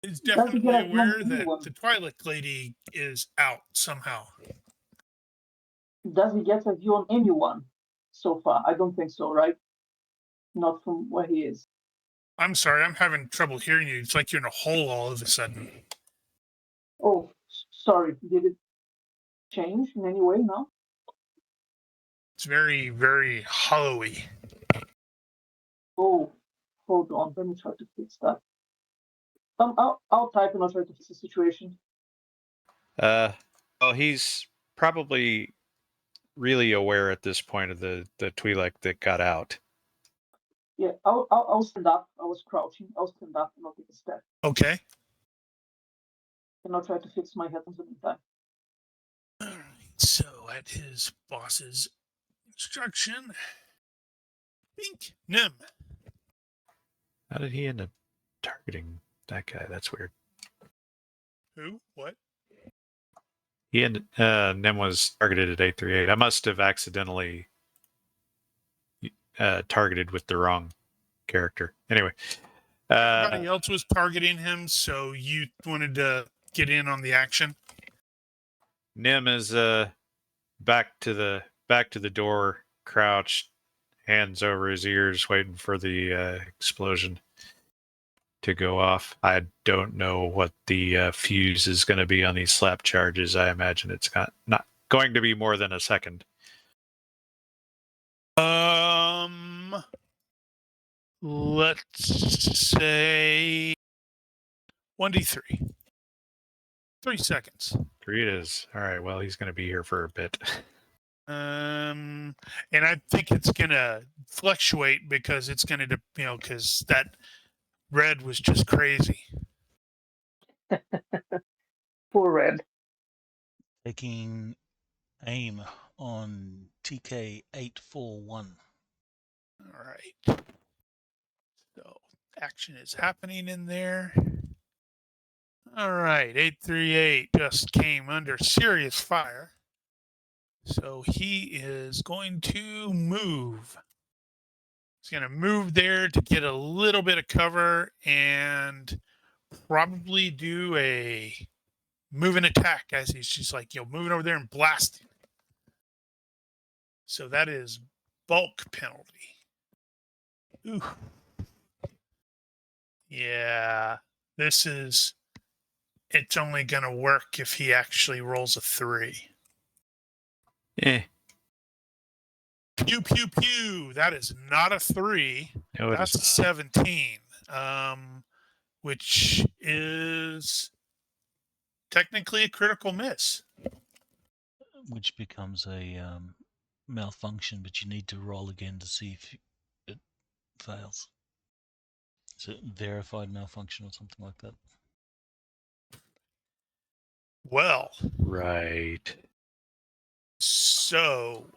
[SPEAKER 2] is definitely aware that the Twilight Lady is out somehow.
[SPEAKER 4] Does he get a view on anyone so far? I don't think so, right? Not from where he is.
[SPEAKER 2] I'm sorry, I'm having trouble hearing you. It's like you're in a hole all of a sudden.
[SPEAKER 4] Oh, sorry. Did it change in any way now?
[SPEAKER 2] It's very, very hollowy.
[SPEAKER 4] Oh, hold on. Let me try to fix that. I'll type and I'll try to fix the situation.
[SPEAKER 3] Well, he's probably really aware at this point of the Twi'lek that got out.
[SPEAKER 4] Yeah, I'll stand up. I was crouching. I'll stand up and I'll take a step.
[SPEAKER 2] Okay.
[SPEAKER 4] And I'll try to fix my headphones in the meantime.
[SPEAKER 2] All right. So, at his boss's instruction, Bink Nim.
[SPEAKER 3] How did he end up targeting that guy? That's weird.
[SPEAKER 2] Who? What?
[SPEAKER 3] Nim was targeted at 838. I must have accidentally targeted with the wrong character. Anyway.
[SPEAKER 2] Everybody else was targeting him, so you wanted to get in on the action?
[SPEAKER 3] Nim is back to the door, crouched, hands over his ears, waiting for the explosion to go off. I don't know what the fuse is going to be on these slap charges. I imagine it's not going to be more than a second.
[SPEAKER 2] Let's say 1d3. 3 seconds.
[SPEAKER 3] 3 it is. All right. Well, he's going to be here for a bit.
[SPEAKER 2] And I think it's going to fluctuate because it's going to, because that red was just crazy.
[SPEAKER 4] Poor red.
[SPEAKER 1] Taking aim on TK841.
[SPEAKER 2] All right. So action is happening in there. All right. 838 just came under serious fire. So he is going to move. He's going to move there to get a little bit of cover and probably do a move and attack as he's just like, moving over there and blasting. So that is bulk penalty. Ooh. Yeah, it's only going to work if he actually rolls a 3.
[SPEAKER 3] Eh.
[SPEAKER 2] Pew, pew, pew. That is not a 3.
[SPEAKER 3] No,
[SPEAKER 2] that's a 17, which is technically a critical miss.
[SPEAKER 1] Which becomes a malfunction, but you need to roll again to see if it fails. Is it verified malfunction or something like that?
[SPEAKER 2] Well.
[SPEAKER 3] Right.
[SPEAKER 2] So,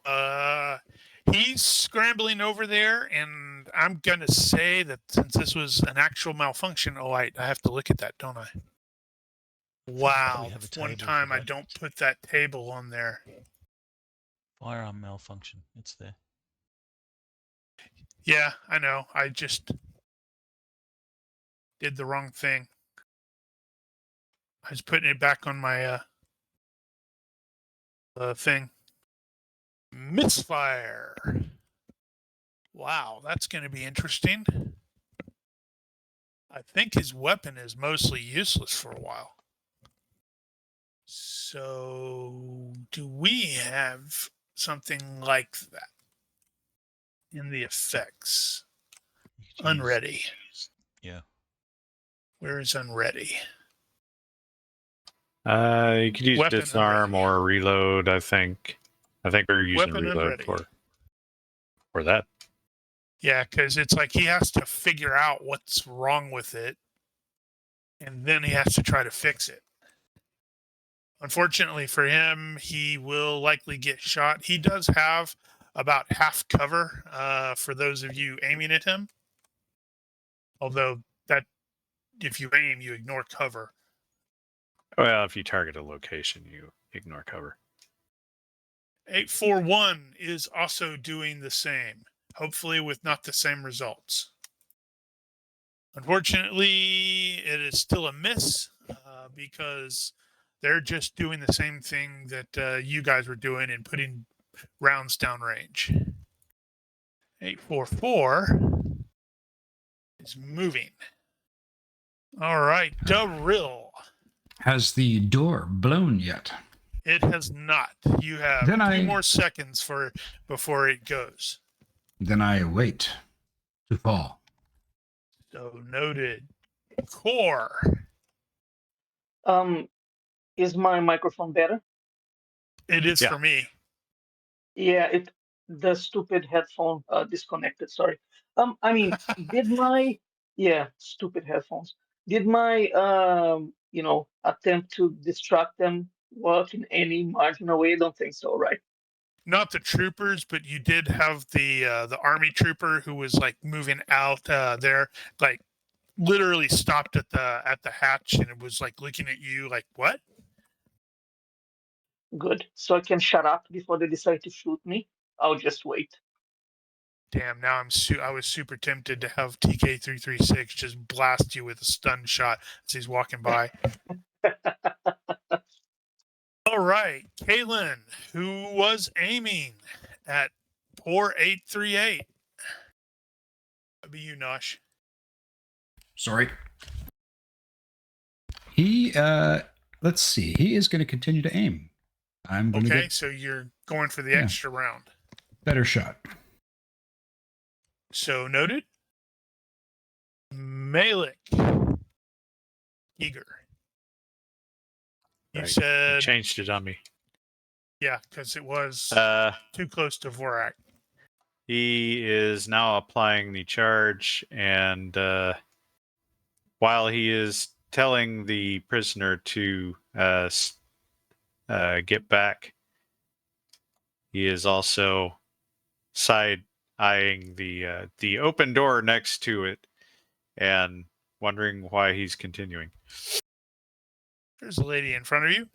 [SPEAKER 2] he's scrambling over there, and I'm going to say that since this was an actual malfunction, I have to look at that, don't I? Wow,
[SPEAKER 1] We have a
[SPEAKER 2] one
[SPEAKER 1] table for
[SPEAKER 2] time I
[SPEAKER 1] that.
[SPEAKER 2] don't put that table on there.
[SPEAKER 1] Firearm malfunction. It's there.
[SPEAKER 2] Yeah, I know. I just did the wrong thing. I was putting it back on my thing. Misfire. Wow, that's going to be interesting. I think his weapon is mostly useless for a while. So, do we have something like that in the effects?
[SPEAKER 1] You could
[SPEAKER 2] Unready.
[SPEAKER 1] Yeah.
[SPEAKER 2] Where is unready?
[SPEAKER 3] You could use
[SPEAKER 2] Weapon
[SPEAKER 3] disarm
[SPEAKER 2] unready.
[SPEAKER 3] or reload. I think we're using
[SPEAKER 2] Weapon
[SPEAKER 3] reload
[SPEAKER 2] unready.
[SPEAKER 3] for that.
[SPEAKER 2] Yeah, because it's like he has to figure out what's wrong with it, and then he has to try to fix it. Unfortunately for him, he will likely get shot. He does have about half cover for those of you aiming at him. Although that, if you aim, you ignore cover.
[SPEAKER 3] Well, if you target a location, you ignore cover.
[SPEAKER 2] 841 is also doing the same, hopefully with not the same results. Unfortunately, it is still a miss because they're just doing the same thing that you guys were doing and putting rounds downrange. 844 is moving. All right, Darryl.
[SPEAKER 5] Has the door blown yet?
[SPEAKER 2] It has not. You have
[SPEAKER 5] Then
[SPEAKER 2] 2 more seconds before it goes.
[SPEAKER 5] Then I wait to fall.
[SPEAKER 2] So noted. Core.
[SPEAKER 4] Is my microphone better?
[SPEAKER 2] It is
[SPEAKER 3] Yeah.
[SPEAKER 2] for me.
[SPEAKER 4] Yeah, the stupid headphone disconnected. Sorry. I mean, stupid headphones. Did my attempt to distract them work in any marginal way? I don't think so, right?
[SPEAKER 2] Not the troopers, but you did have the army trooper who was like moving out there, like literally stopped at the hatch, and it was like looking at you like, what?
[SPEAKER 4] Good. So I can shut up before they decide to shoot me. I'll just wait.
[SPEAKER 2] Damn! Now I was super tempted to have TK336 just blast you with a stun shot as he's walking by. All right, Kaylin, who was aiming at poor 838. That'd be you, Nosh.
[SPEAKER 5] Sorry. He let's see. He is going to continue to aim. I'm going to
[SPEAKER 2] Okay,
[SPEAKER 5] get
[SPEAKER 2] so you're going for the
[SPEAKER 5] Yeah.
[SPEAKER 2] extra round.
[SPEAKER 5] better shot.
[SPEAKER 2] So noted. Malik. Eager. You
[SPEAKER 3] Right.
[SPEAKER 2] said,
[SPEAKER 3] You changed it on me.
[SPEAKER 2] yeah, because it was too close to Vorak.
[SPEAKER 3] He is now applying the charge, and while he is telling the prisoner to get back, he is also side eyeing the open door next to it and wondering why he's continuing.
[SPEAKER 2] There's a lady in front of you,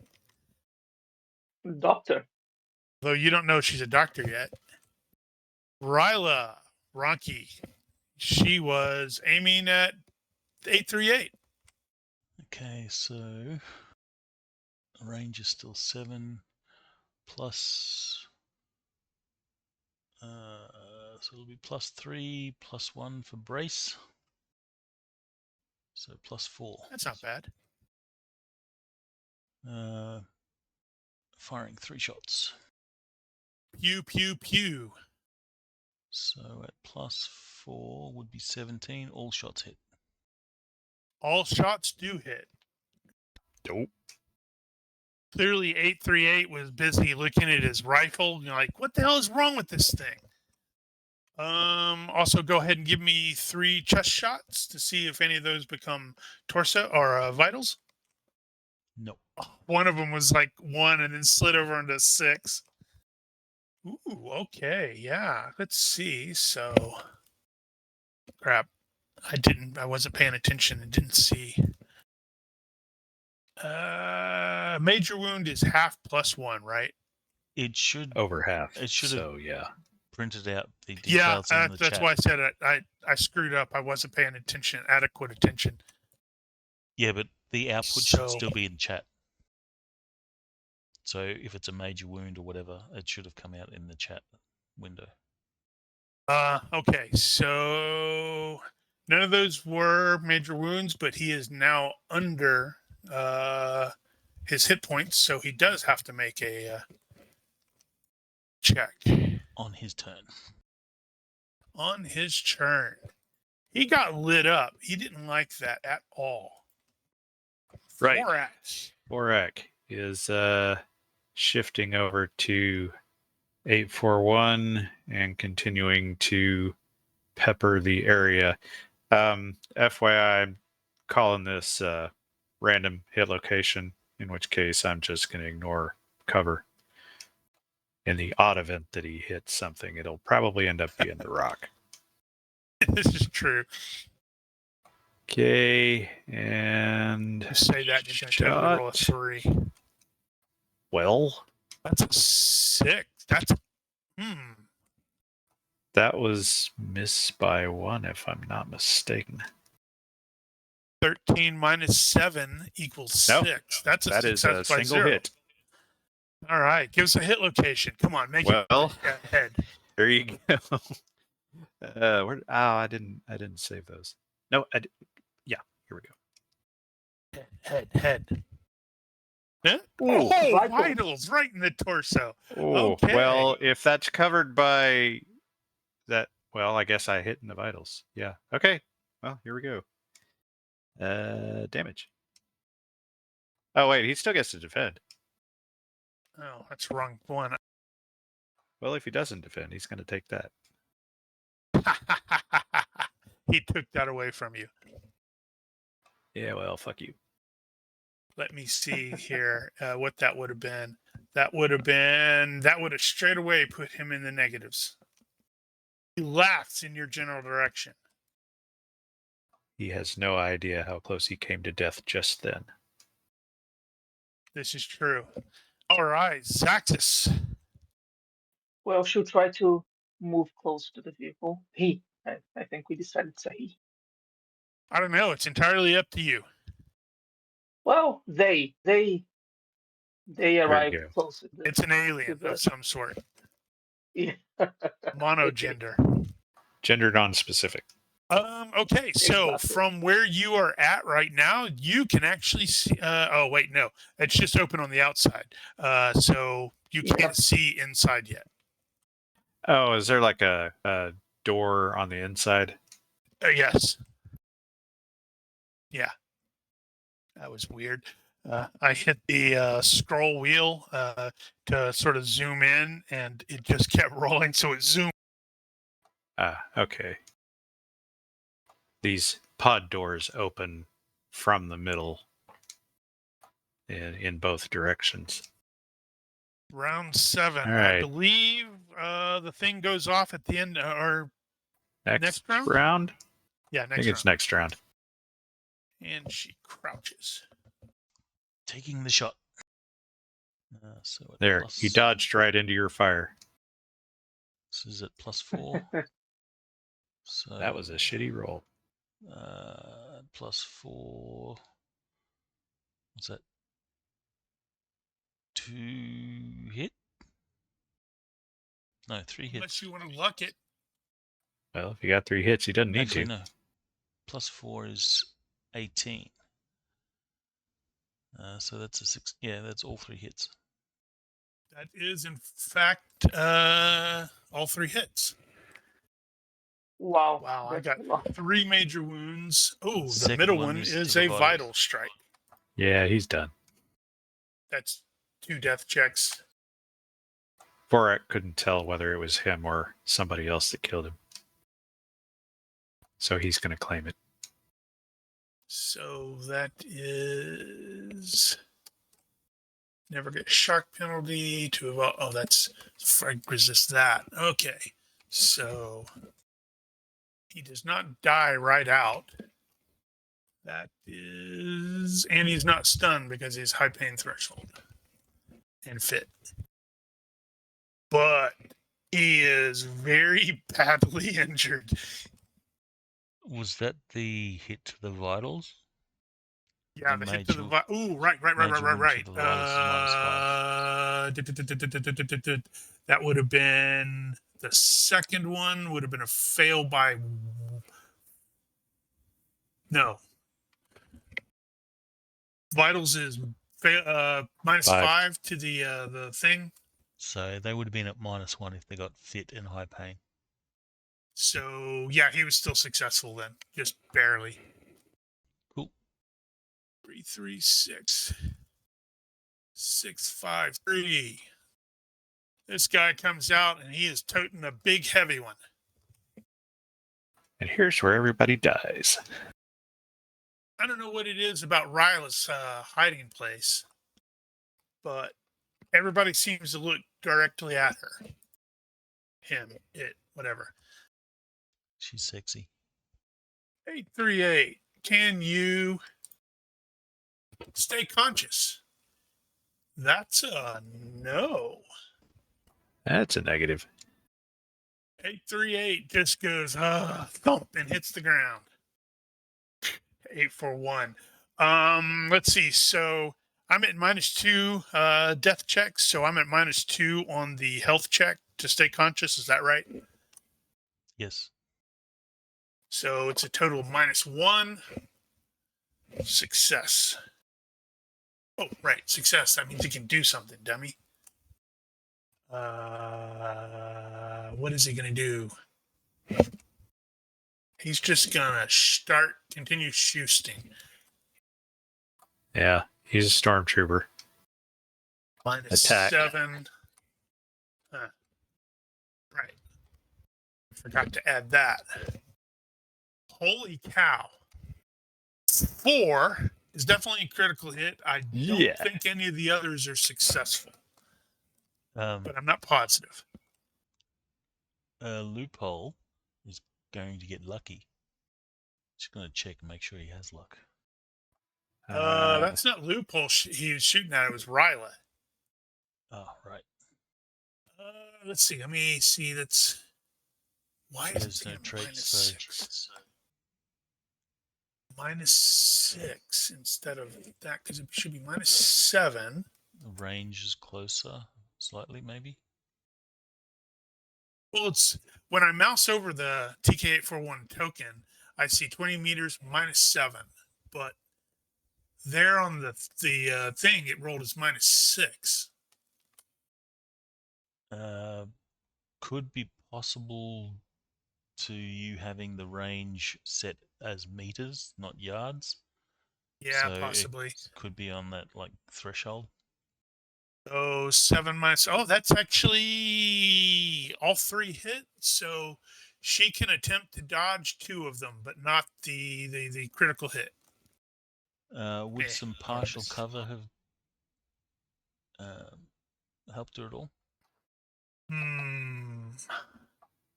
[SPEAKER 4] Doctor.
[SPEAKER 2] though you don't know she's a doctor yet. Ryla Ronke. She was aiming at 838.
[SPEAKER 1] Okay, so range is still 7 plus. So it'll be +3 +1 for brace. So +4.
[SPEAKER 2] That's not bad.
[SPEAKER 1] Firing 3 shots.
[SPEAKER 2] Pew, pew, pew.
[SPEAKER 1] So at +4 would be 17. All shots hit.
[SPEAKER 2] All shots do hit.
[SPEAKER 3] Nope.
[SPEAKER 2] Clearly, 838 was busy looking at his rifle. You're like, what the hell is wrong with this thing? Also, go ahead and give me 3 chest shots to see if any of those become torso or vitals.
[SPEAKER 1] Nope.
[SPEAKER 2] One of them was like 1 and then slid over into 6. Ooh, okay, yeah. Let's see. So, crap. I wasn't paying attention and didn't see. Major wound is half plus 1, right?
[SPEAKER 1] It should
[SPEAKER 3] Over half.
[SPEAKER 1] It should have
[SPEAKER 3] So yeah.
[SPEAKER 1] printed out the
[SPEAKER 2] Yeah,
[SPEAKER 1] details in the
[SPEAKER 2] that's
[SPEAKER 1] chat.
[SPEAKER 2] why I said it. I screwed up. I wasn't paying adequate attention.
[SPEAKER 1] Yeah, but the output
[SPEAKER 2] So,
[SPEAKER 1] should still be in chat. So if it's a major wound or whatever, it should have come out in the chat window.
[SPEAKER 2] okay. So none of those were major wounds, but he is now under his hit points, so he does have to make a check
[SPEAKER 1] On his turn.
[SPEAKER 2] on his turn. He got lit up. He didn't like that at all.
[SPEAKER 3] Right.
[SPEAKER 2] Thorax.
[SPEAKER 3] Borak is shifting over to 841 and continuing to pepper the area. FYI, I'm calling this random hit location, in which case I'm just going to ignore cover. In the odd event that he hits something, it'll probably end up being the rock.
[SPEAKER 2] This is true.
[SPEAKER 3] Okay, and
[SPEAKER 2] You say that you're going to totally roll a 3.
[SPEAKER 3] Well,
[SPEAKER 2] That's a 6. That's
[SPEAKER 3] that was miss by 1, if I'm not mistaken.
[SPEAKER 2] 13 minus 7 equals
[SPEAKER 3] No,
[SPEAKER 2] 6. That's a
[SPEAKER 3] that is
[SPEAKER 2] success
[SPEAKER 3] a
[SPEAKER 2] by
[SPEAKER 3] single
[SPEAKER 2] 0.
[SPEAKER 3] hit.
[SPEAKER 2] All right, give us a hit location. Come on, make it head.
[SPEAKER 3] There you go. I didn't save those. No, yeah, here we go.
[SPEAKER 2] Head. Huh?
[SPEAKER 3] Ooh,
[SPEAKER 2] Oh, vitals right in the torso.
[SPEAKER 3] Oh,
[SPEAKER 2] Okay.
[SPEAKER 3] well, if that's covered by that, well, I guess I hit in the vitals. Yeah. Okay. Well, here we go. Damage. Oh, wait, he still gets to defend.
[SPEAKER 2] Oh, that's the wrong one.
[SPEAKER 3] Well, if he doesn't defend, he's going to take that.
[SPEAKER 2] He took that away from you.
[SPEAKER 3] Yeah, well, fuck you.
[SPEAKER 2] Let me see here what that would have been. That would have straight away put him in the negatives. He laughs in your general direction.
[SPEAKER 3] He has no idea how close he came to death just then.
[SPEAKER 2] This is true. All right, Zaxis.
[SPEAKER 4] Well, she'll try to move close to the vehicle. I think we decided it's a he.
[SPEAKER 2] I don't know. It's entirely up to you.
[SPEAKER 4] Well, they arrived
[SPEAKER 3] go.
[SPEAKER 4] close.
[SPEAKER 2] It's an alien of some sort.
[SPEAKER 4] Yeah.
[SPEAKER 2] Monogender.
[SPEAKER 3] Gender non-specific.
[SPEAKER 2] Okay, so
[SPEAKER 4] Exactly.
[SPEAKER 2] from where you are at right now, you can actually see. Oh, wait, no, it's just open on the outside. So you can't see inside yet.
[SPEAKER 3] Oh, is there like a door on the inside?
[SPEAKER 2] Yes. Yeah. That was weird. I hit the scroll wheel to sort of zoom in, and it just kept rolling, so it zoomed.
[SPEAKER 3] Okay. These pod doors open from the middle in both directions.
[SPEAKER 2] Round 7.
[SPEAKER 3] All right.
[SPEAKER 2] I believe the thing goes off at the end, or next round? Yeah, next
[SPEAKER 3] I think it's next round.
[SPEAKER 2] And she crouches.
[SPEAKER 1] Taking the shot. So
[SPEAKER 3] There, he dodged right into your fire.
[SPEAKER 1] This is at +4. So
[SPEAKER 3] That was a shitty roll.
[SPEAKER 1] +4. What's that? 2 hit? No, 3 hits.
[SPEAKER 2] Unless you want to luck it.
[SPEAKER 3] Well, if you got 3 hits, he doesn't need
[SPEAKER 1] Actually,
[SPEAKER 3] to.
[SPEAKER 1] no. +4 is 18. So that's a 6. Yeah, that's all 3 hits.
[SPEAKER 2] That is, in fact, all 3 hits.
[SPEAKER 4] Wow.
[SPEAKER 2] Wow, I got 3 major wounds. Oh, the
[SPEAKER 1] Second
[SPEAKER 2] middle
[SPEAKER 1] one
[SPEAKER 2] one
[SPEAKER 1] is
[SPEAKER 2] is
[SPEAKER 1] to the
[SPEAKER 2] a
[SPEAKER 1] vitals.
[SPEAKER 2] vital strike.
[SPEAKER 3] Yeah, he's done.
[SPEAKER 2] That's 2 death checks.
[SPEAKER 3] Borak couldn't tell whether it was him or somebody else that killed him. So he's going to claim it.
[SPEAKER 2] So that is Never get shock penalty to oh, that's frag resist that. Okay, so he does not die right out. That is, and he's not stunned because he's high pain threshold and fit. But he is very badly injured.
[SPEAKER 1] Was that the hit to the vitals?
[SPEAKER 2] Yeah, the hit to the ooh, right. That would have been the second one. Would have been a fail by no. Vitals is minus 5 to the thing.
[SPEAKER 1] So they would have been at -1 if they got fit and high pain.
[SPEAKER 2] So yeah, he was still successful then, just barely.
[SPEAKER 1] Cool.
[SPEAKER 2] 336 653. This guy comes out and he is toting a big heavy one.
[SPEAKER 3] And here's where everybody dies.
[SPEAKER 2] I don't know what it is about Ryla's hiding place, but everybody seems to look directly at her. Him, it, whatever.
[SPEAKER 1] She's sexy.
[SPEAKER 2] 838. Can you stay conscious? That's a no.
[SPEAKER 3] That's a negative.
[SPEAKER 2] 838 just goes thump and hits the ground. 841. Let's see. So I'm at -2 death checks. So I'm at -2 on the health check to stay conscious. Is that right?
[SPEAKER 1] Yes.
[SPEAKER 2] So it's a total of -1. Success. Oh, right. Success. That means you can do something, dummy. What is he going to do? He's just going to continue shooting.
[SPEAKER 3] Yeah, he's a stormtrooper.
[SPEAKER 2] -7. Right. Forgot to add that. Holy cow. 4 is definitely a critical hit. I don't think any of the others are successful. But I'm not positive.
[SPEAKER 1] Loophole is going to get lucky. Just going to check and make sure he has luck.
[SPEAKER 2] That's not Loophole he was shooting at. It was Ryla.
[SPEAKER 1] Oh, right.
[SPEAKER 2] Let's see. Let me see. That's why is
[SPEAKER 1] There's
[SPEAKER 2] it
[SPEAKER 1] no traits,
[SPEAKER 2] -6? -6 instead of that because it should be -7.
[SPEAKER 1] The range is closer, slightly maybe.
[SPEAKER 2] Well, it's when I mouse over the TK841 token, I see 20 meters -7, but there on the thing it rolled as -6.
[SPEAKER 1] Could be possible to you having the range set as meters, not yards.
[SPEAKER 2] Yeah,
[SPEAKER 1] So
[SPEAKER 2] possibly.
[SPEAKER 1] it could be on that like threshold.
[SPEAKER 2] Oh, 7 minus. Oh, that's actually all 3 hit. So she can attempt to dodge 2 of them, but not the critical hit.
[SPEAKER 1] Would some partial cover have helped her at all?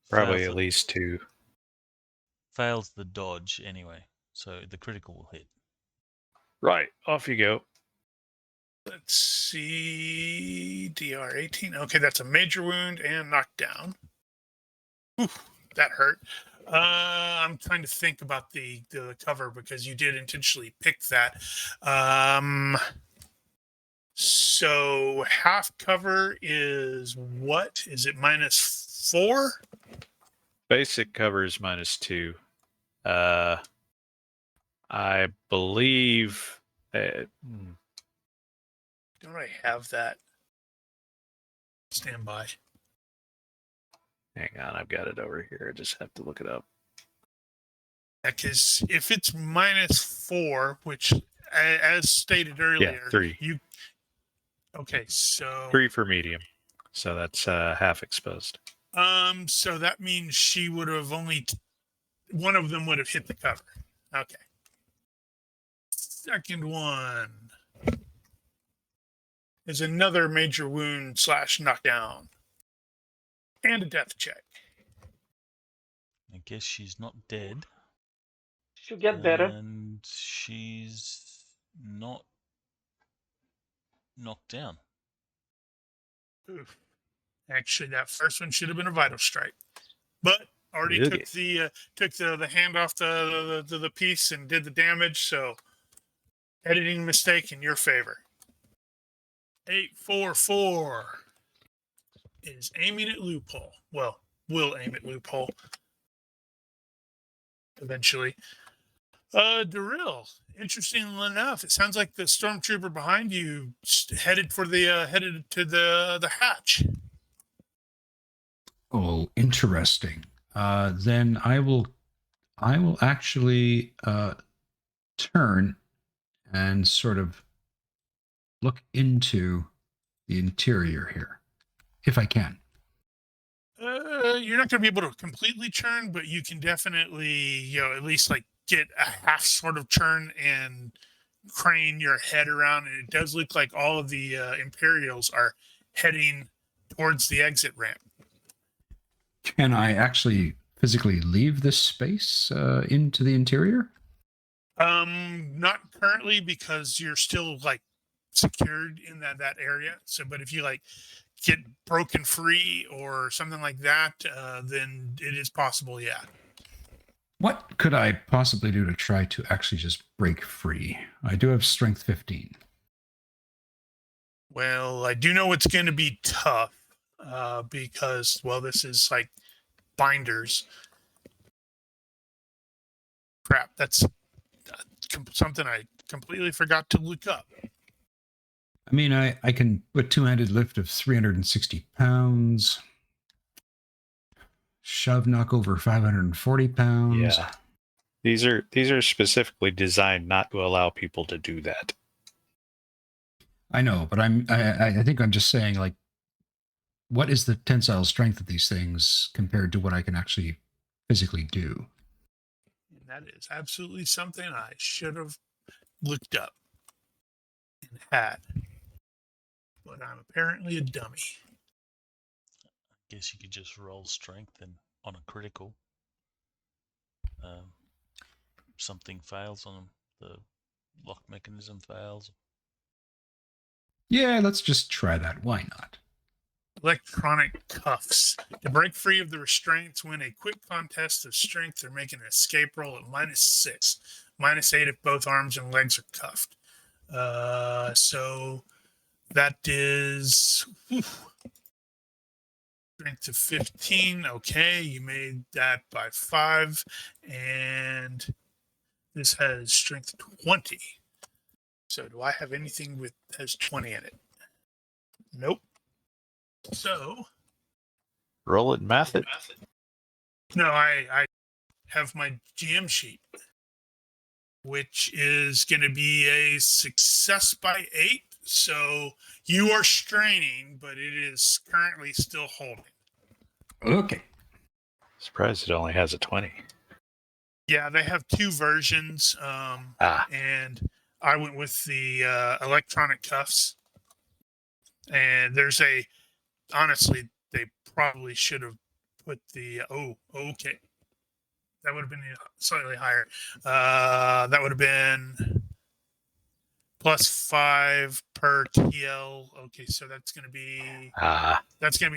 [SPEAKER 3] Probably
[SPEAKER 1] Fails
[SPEAKER 3] at least 2.
[SPEAKER 1] Fails the dodge anyway, so the critical will hit.
[SPEAKER 3] Right, off you go.
[SPEAKER 2] Let's see. DR 18. Okay, that's a major wound and knockdown. Oof, that hurt. I'm trying to think about the cover because you did intentionally pick that. So half cover is what? Is it -4?
[SPEAKER 3] Basic cover is -2. I believe.
[SPEAKER 2] Don't I have that? Stand by.
[SPEAKER 3] Hang on, I've got it over here. I just have to look it up.
[SPEAKER 2] Because if it's -4, which, as stated earlier,
[SPEAKER 3] Yeah, 3.
[SPEAKER 2] Okay, so
[SPEAKER 3] 3 for medium. So that's half exposed.
[SPEAKER 2] So that means she would have only one of them would have hit the cover. Okay. Second one. is another major wound / knockdown. And a death check.
[SPEAKER 1] I guess she's not dead.
[SPEAKER 4] Should get better.
[SPEAKER 1] And she's not knocked down.
[SPEAKER 2] Oof. Actually, that first one should have been a vital strike. But already
[SPEAKER 3] Okay.
[SPEAKER 2] took the hand off the piece and did the damage, so editing mistake in your favor. 844 is aiming at loophole. Well, will aim at loophole eventually. Darryl, interestingly enough, it sounds like the stormtrooper behind you headed to the hatch.
[SPEAKER 5] Oh, interesting. Then I will actually turn and sort of look into the interior here, if I can.
[SPEAKER 2] You're not going to be able to completely turn, but you can definitely, at least like get a half sort of turn and crane your head around. And it does look like all of the Imperials are heading towards the exit ramp.
[SPEAKER 5] Can I actually physically leave this space into the interior?
[SPEAKER 2] Not currently, because you're still like secured in that area. So, but if you like get broken free or something like that, then it is possible. Yeah.
[SPEAKER 5] What could I possibly do to try to actually just break free? I do have strength 15.
[SPEAKER 2] Well, I do know it's going to be tough because, well, this is like binders. Crap, that's something I completely forgot to look up.
[SPEAKER 5] I mean, I can do a two-handed lift of 360 pounds. Shove knock over 540 pounds.
[SPEAKER 3] Yeah. These are specifically designed not to allow people to do that.
[SPEAKER 5] I know, but I think I'm just saying, like, what is the tensile strength of these things compared to what I can actually physically do?
[SPEAKER 2] And that is absolutely something I should have looked up and had. But I'm apparently a dummy.
[SPEAKER 1] Guess you could just roll strength and on a critical. Something fails on them. The lock mechanism fails.
[SPEAKER 5] Yeah, let's just try that. Why not?
[SPEAKER 2] Electronic cuffs. To break free of the restraints, win a quick contest of strength or make an escape roll at -6. -8 if both arms and legs are cuffed. So that is strength of 15. Okay, you made that by 5. And this has strength 20. So do I have anything with has 20 in it? Nope. So
[SPEAKER 3] Roll it, math it.
[SPEAKER 2] no, I have my GM sheet, which is going to be a success by 8. So you are straining, but it is currently still holding.
[SPEAKER 5] Okay.
[SPEAKER 3] Surprised it only has a 20.
[SPEAKER 2] Yeah, they have 2 versions, and I went with the electronic cuffs. And there's honestly, they probably should have put the, okay. That would have been slightly higher. That would have been +5 per TL. Okay, so that's going to be a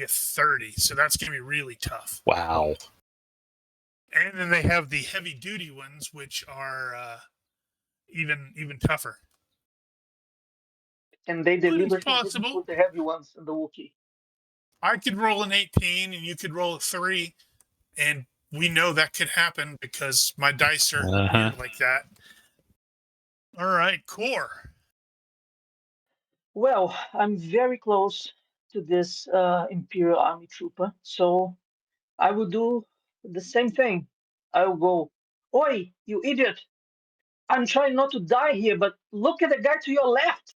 [SPEAKER 2] 30. So that's going to be really tough.
[SPEAKER 3] Wow.
[SPEAKER 2] And then they have the heavy duty ones, which are even tougher.
[SPEAKER 4] And they deliberately didn't
[SPEAKER 2] possible.
[SPEAKER 4] put the heavy ones in the Wookiee.
[SPEAKER 2] I could roll an 18 and you could roll a 3, and we know that could happen because my dice are weird like that. All right, core.
[SPEAKER 4] Well, I'm very close to this Imperial Army trooper, so I will do the same thing. I will go, "Oi, you idiot! I'm trying not to die here, but look at the guy to your left."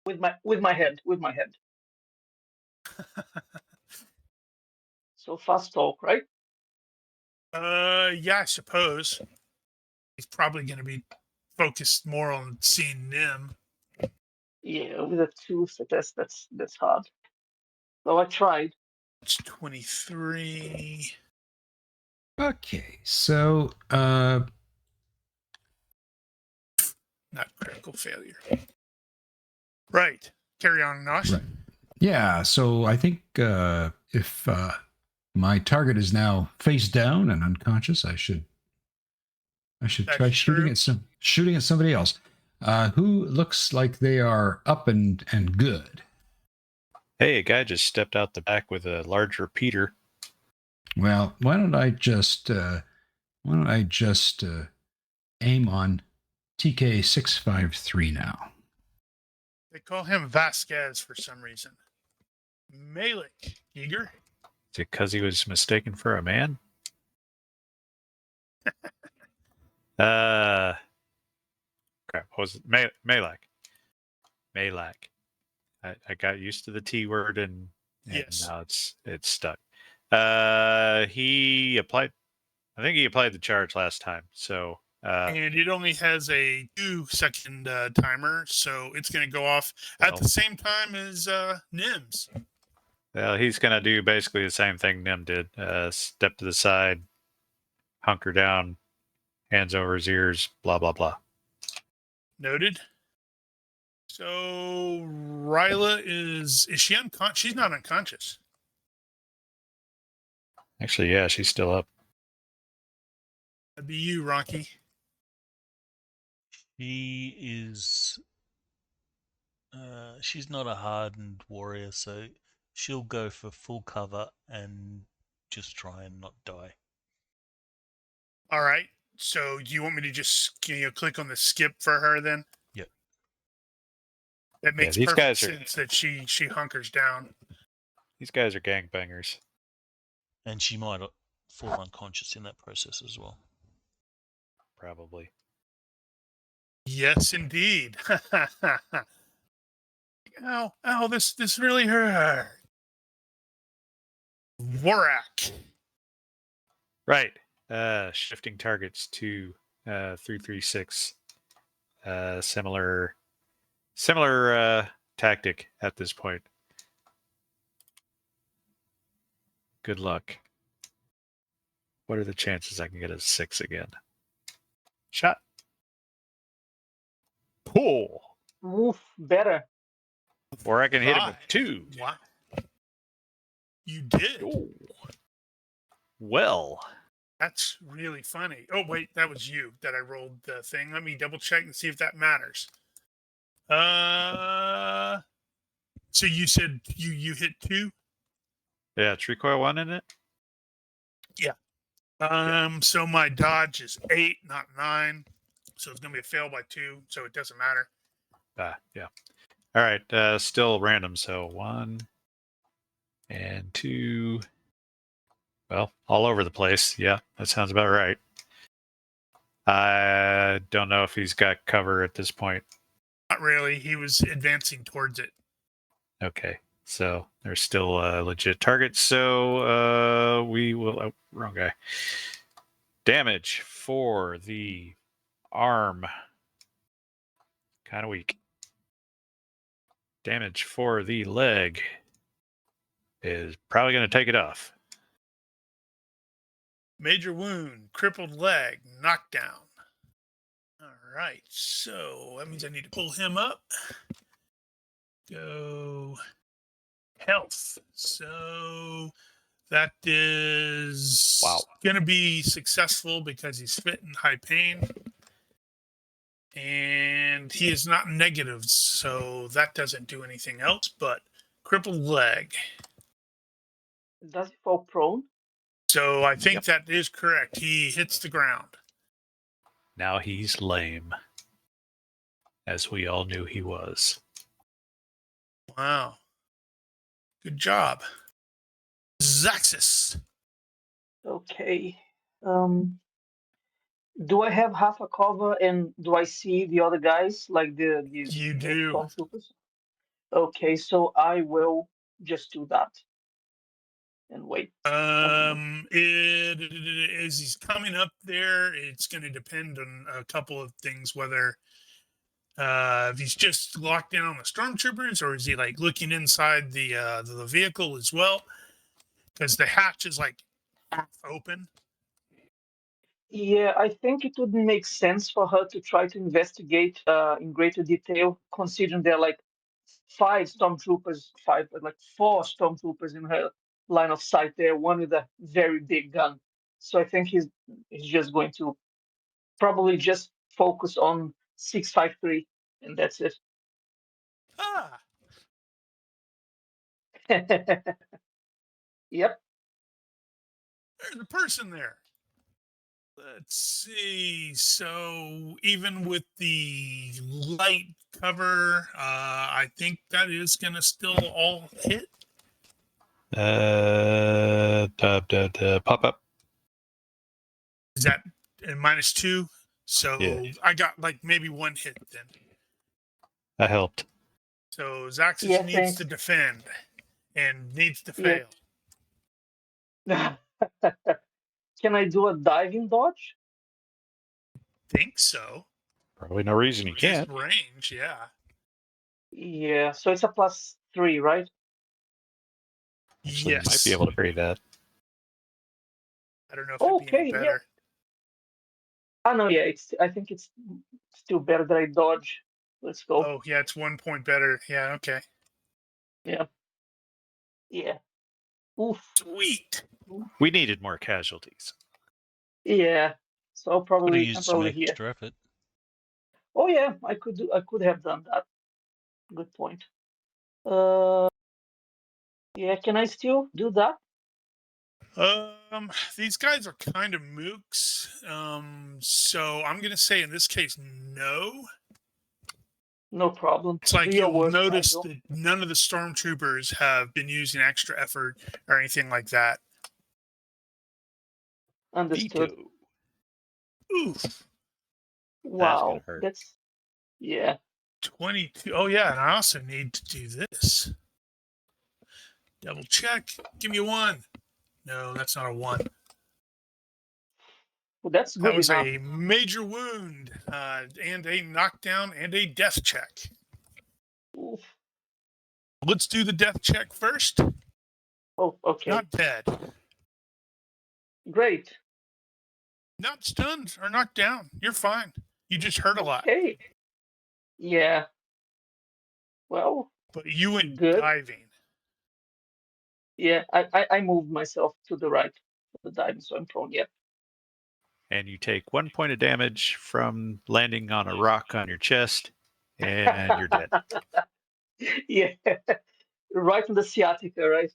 [SPEAKER 4] With my head. So fast talk, right?
[SPEAKER 2] Yeah, I suppose. He's probably going to be focused more on seeing Nim.
[SPEAKER 4] Yeah, with a 2, so that's hard. So I tried.
[SPEAKER 2] It's 23.
[SPEAKER 5] Okay, so
[SPEAKER 2] Not critical failure. Right. Carry on, Nosh.
[SPEAKER 5] right. Yeah, so I think if my target is now face down and unconscious, I should try
[SPEAKER 2] That's true.
[SPEAKER 5] shooting at somebody else who looks like they are up and good.
[SPEAKER 3] Hey, a guy just stepped out the back with a large repeater.
[SPEAKER 5] Well, why don't I just aim on TK653 now?
[SPEAKER 2] They call him Vasquez for some reason. Malik, eager?
[SPEAKER 3] Is it because he was mistaken for a man? Crap. What was it? Malak. Malak. I got used to the T word and
[SPEAKER 2] Yes.
[SPEAKER 3] now it's stuck. He applied. I think he applied the charge last time. So
[SPEAKER 2] And it only has a 2-second timer, so it's going to go off at the same time as NIMS.
[SPEAKER 3] well, he's gonna do basically the same thing Nim did. Step to the side, hunker down, hands over his ears, blah blah blah.
[SPEAKER 2] Noted. So Ryla is she unconscious? She's not unconscious.
[SPEAKER 3] Actually, yeah, she's still up.
[SPEAKER 2] That'd be you, Rocky.
[SPEAKER 1] She is. She's not a hardened warrior, so she'll go for full cover and just try and not die.
[SPEAKER 2] All right. So do you want me to just click on the skip for her then?
[SPEAKER 1] Yep.
[SPEAKER 2] That makes
[SPEAKER 3] these
[SPEAKER 2] perfect
[SPEAKER 3] guys are-
[SPEAKER 2] sense that she hunkers down.
[SPEAKER 3] These guys are gangbangers.
[SPEAKER 1] And she might fall unconscious in that process as well.
[SPEAKER 3] Probably.
[SPEAKER 2] Yes, indeed. Ow, this really hurt. Vorak.
[SPEAKER 3] Right. Shifting targets to 336. Similar tactic at this point. Good luck. What are the chances I can get a 6 again? Shot. Pull.
[SPEAKER 4] Oof, better.
[SPEAKER 3] Or I can hit him with
[SPEAKER 2] 5.
[SPEAKER 3] 2.
[SPEAKER 2] Wow. You did.
[SPEAKER 3] Oh. Well.
[SPEAKER 2] That's really funny. Oh, wait, that was you that I rolled the thing. Let me double check and see if that matters. So you said you hit 2?
[SPEAKER 3] Yeah, it's recoil 1 in it.
[SPEAKER 2] So my dodge is 8, not 9. So it's gonna be a fail by 2, so it doesn't matter.
[SPEAKER 3] Yeah. All right. Still random. So 1 and 2. Well, all over the place. Yeah, that sounds about right. I don't know if he's got cover at this point.
[SPEAKER 2] Not really. He was advancing towards it.
[SPEAKER 3] Okay. So there's still a legit target. So we will. Oh, wrong guy. Damage for the arm. Kind of weak. Damage for the leg is probably going to take it off.
[SPEAKER 2] Major wound, crippled leg, knockdown. All right. So that means I need to pull him up. Go health. So that is going to be successful because he's fit in high pain. And he is not negative, so that doesn't do anything else, but crippled leg.
[SPEAKER 4] Does he fall prone?
[SPEAKER 2] So I think that is correct. He hits the ground.
[SPEAKER 3] Now he's lame, as we all knew he was.
[SPEAKER 2] Wow. Good job. Zaxis.
[SPEAKER 4] Okay. Do I have half a cover and do I see the other guys like the
[SPEAKER 2] You do.
[SPEAKER 4] stormtroopers? Okay, so I will just do that and wait.
[SPEAKER 2] As he's coming up there, it's going to depend on a couple of things, whether If he's just locked in on the stormtroopers, or is he like looking inside the vehicle as well? Because the hatch is like half open.
[SPEAKER 4] Yeah, I think it would make sense for her to try to investigate in greater detail, considering there are like four stormtroopers in her line of sight there, one with a very big gun. So I think he's just going to probably just focus on 653, and that's it.
[SPEAKER 2] Ah,
[SPEAKER 4] Yep.
[SPEAKER 2] there's a person there. Let's see. So even with the light cover, I think that is gonna still all hit.
[SPEAKER 3] Pop up.
[SPEAKER 2] Is that -2? So
[SPEAKER 3] Yeah.
[SPEAKER 2] I got like maybe one hit then.
[SPEAKER 3] I helped.
[SPEAKER 2] So Zaxis
[SPEAKER 4] Yeah,
[SPEAKER 2] needs
[SPEAKER 4] thanks.
[SPEAKER 2] to defend and needs to
[SPEAKER 4] Yeah.
[SPEAKER 2] fail.
[SPEAKER 4] Can I do a diving dodge?
[SPEAKER 2] Think so.
[SPEAKER 3] Probably no reason you
[SPEAKER 2] His
[SPEAKER 3] can't.
[SPEAKER 2] range, yeah.
[SPEAKER 4] Yeah, so it's a +3, right?
[SPEAKER 3] Actually, you might
[SPEAKER 2] Yes.
[SPEAKER 3] be able to carry that.
[SPEAKER 2] I don't know if it'd be any
[SPEAKER 4] Okay, yeah.
[SPEAKER 2] better.
[SPEAKER 4] I know, yeah, I think it's still better that I dodge. Let's go.
[SPEAKER 2] Oh, yeah, it's 1 point better. Yeah, okay.
[SPEAKER 4] Yeah. Yeah. Oof.
[SPEAKER 2] Sweet.
[SPEAKER 3] We needed more casualties.
[SPEAKER 4] Yeah. So
[SPEAKER 1] Could have
[SPEAKER 4] I'm
[SPEAKER 1] used some
[SPEAKER 4] probably here.
[SPEAKER 1] extra effort.
[SPEAKER 4] Oh yeah, I could have done that. Good point. Yeah, can I still do that?
[SPEAKER 2] These guys are kind of mooks. So I'm gonna say in this case, no.
[SPEAKER 4] No problem.
[SPEAKER 2] It's like
[SPEAKER 4] Do your
[SPEAKER 2] you'll
[SPEAKER 4] worst,
[SPEAKER 2] notice
[SPEAKER 4] Rigel.
[SPEAKER 2] that none of the stormtroopers have been using extra effort or anything like that.
[SPEAKER 4] Understood.
[SPEAKER 3] Veto.
[SPEAKER 2] Oof.
[SPEAKER 4] Wow.
[SPEAKER 3] hurt.
[SPEAKER 4] That's yeah.
[SPEAKER 2] 22. Oh yeah, and I also need to do this. Double check. Give me a 1. No, that's not a 1.
[SPEAKER 4] Well, that's
[SPEAKER 2] That
[SPEAKER 4] good
[SPEAKER 2] was
[SPEAKER 4] enough.
[SPEAKER 2] a major wound and a knockdown and a death check.
[SPEAKER 4] Oof.
[SPEAKER 2] Let's do the death check first.
[SPEAKER 4] Oh, okay.
[SPEAKER 2] Not dead.
[SPEAKER 4] Great.
[SPEAKER 2] Not stunned or knocked down. You're fine. You just hurt a lot.
[SPEAKER 4] Okay. Yeah. Well,
[SPEAKER 2] But you went
[SPEAKER 4] good.
[SPEAKER 2] diving.
[SPEAKER 4] Yeah, I moved myself to the right for the diving, so I'm prone. Yeah.
[SPEAKER 3] And you take 1 point of damage from landing on a rock on your chest, and you're dead.
[SPEAKER 4] Yeah. Right in the sciatica, right?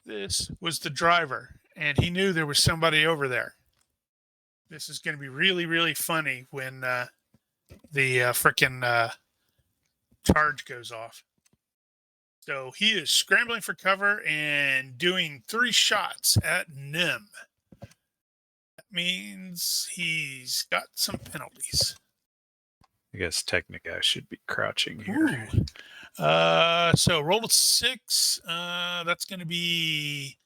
[SPEAKER 2] This was the driver, and he knew there was somebody over there. This is going to be really, really funny when the frickin' charge goes off. So he is scrambling for cover and doing 3 shots at Nim. That means he's got some penalties.
[SPEAKER 3] I guess technically I should be crouching here.
[SPEAKER 2] Ooh. So roll a 6. That's going to be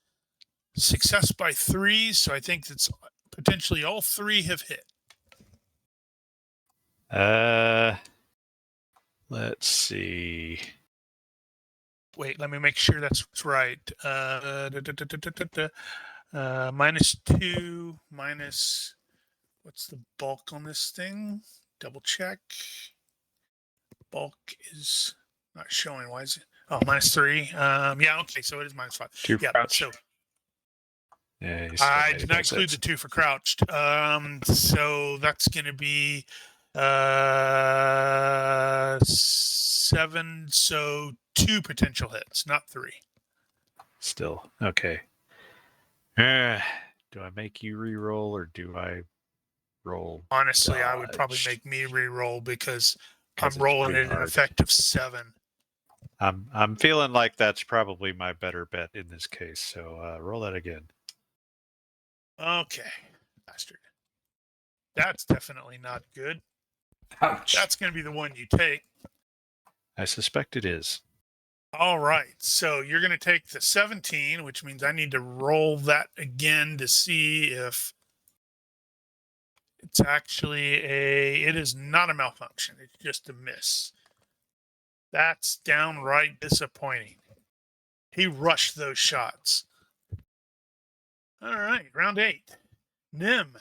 [SPEAKER 2] success by 3. So I think that's potentially all 3 have hit.
[SPEAKER 3] Let's see.
[SPEAKER 2] Wait, let me make sure that's right. -2 minus. What's the bulk on this thing? Double check. Bulk is not showing. Why is it? Oh, -3. Yeah, okay, so it is -5.
[SPEAKER 3] 2
[SPEAKER 2] Yeah,
[SPEAKER 3] crouch.
[SPEAKER 2] so
[SPEAKER 3] Yeah, you still
[SPEAKER 2] I
[SPEAKER 3] made
[SPEAKER 2] did
[SPEAKER 3] it
[SPEAKER 2] not
[SPEAKER 3] by
[SPEAKER 2] include
[SPEAKER 3] 6.
[SPEAKER 2] the 2 for crouched. So that's going to be 7. So 2 potential hits, not 3.
[SPEAKER 3] Still. Okay. Do I make you re-roll or do I roll?
[SPEAKER 2] Honestly, I would probably
[SPEAKER 3] Dodge.
[SPEAKER 2] make me re-roll because
[SPEAKER 3] 'Cause
[SPEAKER 2] I'm
[SPEAKER 3] it's
[SPEAKER 2] rolling
[SPEAKER 3] pretty
[SPEAKER 2] it an
[SPEAKER 3] hard.
[SPEAKER 2] effective 7.
[SPEAKER 3] I'm feeling like that's probably my better bet in this case. So roll that again.
[SPEAKER 2] Okay, bastard. That's definitely not good.
[SPEAKER 5] Ouch.
[SPEAKER 2] That's going to be the one you take.
[SPEAKER 3] I suspect it is.
[SPEAKER 2] All right, so you're going to take the 17, which means I need to roll that again to see if It's actually it is not a malfunction. It's just a miss. That's downright disappointing. He rushed those shots. All right, round 8. Nim.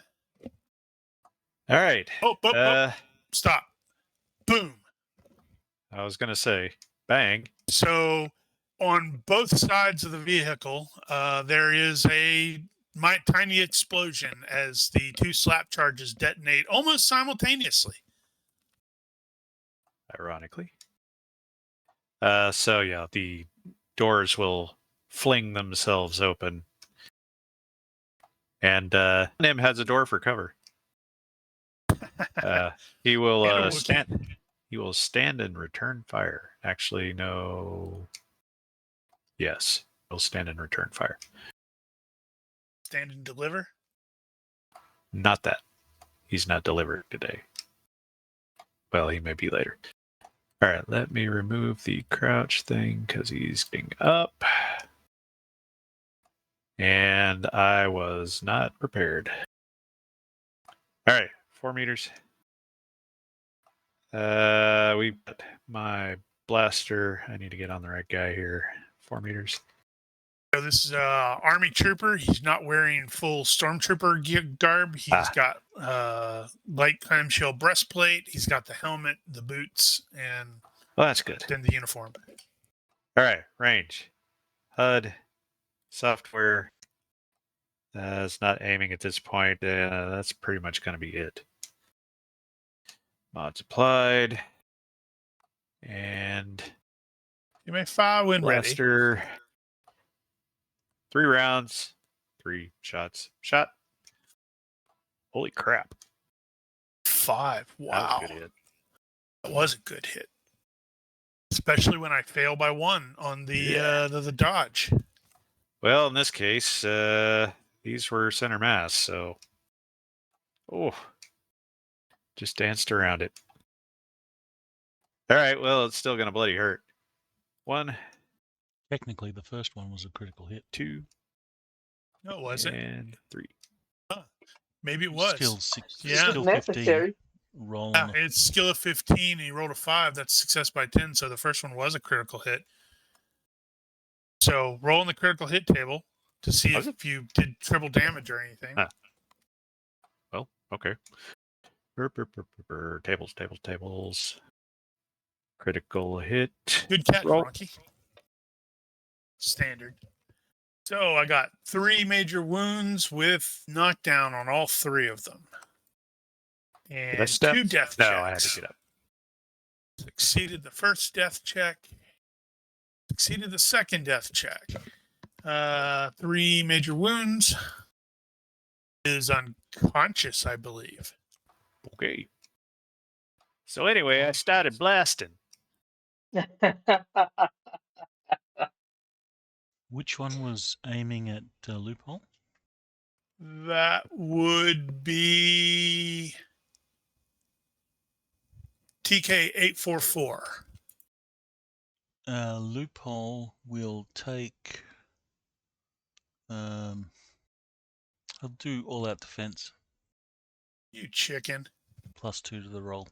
[SPEAKER 3] All right.
[SPEAKER 2] Oh, stop. Boom.
[SPEAKER 3] I was going to say, bang.
[SPEAKER 2] So on both sides of the vehicle, there is a tiny explosion as the 2 slap charges detonate almost simultaneously.
[SPEAKER 3] Ironically. So yeah, the doors will fling themselves open. And Nim has a door for cover. He will stand. He will stand and return fire. Actually, no. Yes, he'll stand and return fire.
[SPEAKER 2] Stand and deliver?
[SPEAKER 3] Not that. He's not delivering today. Well, he may be later. All right, let me remove the crouch thing because he's getting up. And I was not prepared. All right, 4 meters. We put my blaster. I need to get on the right guy here. 4 meters.
[SPEAKER 2] So this is Army Trooper. He's not wearing full Stormtrooper garb. He's got light clamshell breastplate. He's got the helmet, the boots, and
[SPEAKER 3] that's good.
[SPEAKER 2] Then the uniform.
[SPEAKER 3] All right, range. HUD. Software. It's not aiming at this point. That's pretty much going to be it. Mods applied. And
[SPEAKER 2] you may fire when
[SPEAKER 3] blaster.
[SPEAKER 2] ready.
[SPEAKER 3] 3 rounds. 3 shots. Shot. Holy crap.
[SPEAKER 2] 5. Wow.
[SPEAKER 3] That was a good hit.
[SPEAKER 2] That was a good hit. Especially when I fail by 1 on the dodge.
[SPEAKER 3] Well, in this case, these were center mass, so just danced around it. All right, well, it's still gonna bloody hurt. 1.
[SPEAKER 1] Technically, the first one was a critical hit.
[SPEAKER 3] 2.
[SPEAKER 2] No, it wasn't.
[SPEAKER 3] And 3.
[SPEAKER 2] Maybe it was.
[SPEAKER 1] Skill 6.
[SPEAKER 2] Yeah.
[SPEAKER 1] Skill
[SPEAKER 4] Necessary.
[SPEAKER 1] 15. Roll.
[SPEAKER 2] Yeah, it's skill of 15. And he rolled a 5. That's success by 10. So the first one was a critical hit. So roll in the critical hit table to see if you did triple damage or anything.
[SPEAKER 3] Well, okay. Tables. Critical hit.
[SPEAKER 2] Good catch,
[SPEAKER 3] Roll.
[SPEAKER 2] Rocky. Standard. So I got 3 major wounds with knockdown on all 3 of them. And 2 death checks.
[SPEAKER 3] No, I had to get up.
[SPEAKER 2] Succeeded the first death check. Succeeded the second death check. 3 major wounds. Is unconscious, I believe.
[SPEAKER 3] Okay. So anyway, I started blasting.
[SPEAKER 1] Which one was aiming at loophole?
[SPEAKER 2] That would be TK-844.
[SPEAKER 1] Loophole will take. I'll do all-out defense.
[SPEAKER 2] You chicken.
[SPEAKER 1] +2 to the roll.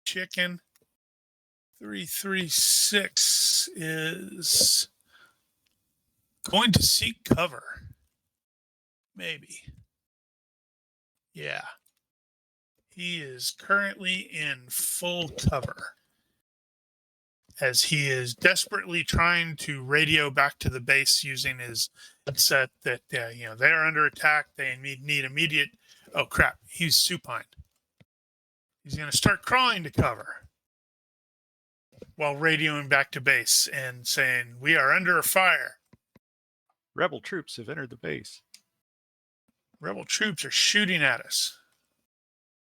[SPEAKER 2] Chicken. 336 is going to seek cover. Maybe. Yeah. He is currently in full cover as he is desperately trying to radio back to the base using his headset that they're under attack. They need immediate. Oh crap! He's supine. He's going to start crawling to cover while radioing back to base and saying, "We are under fire.
[SPEAKER 3] Rebel troops have entered the base.
[SPEAKER 2] Rebel troops are shooting at us."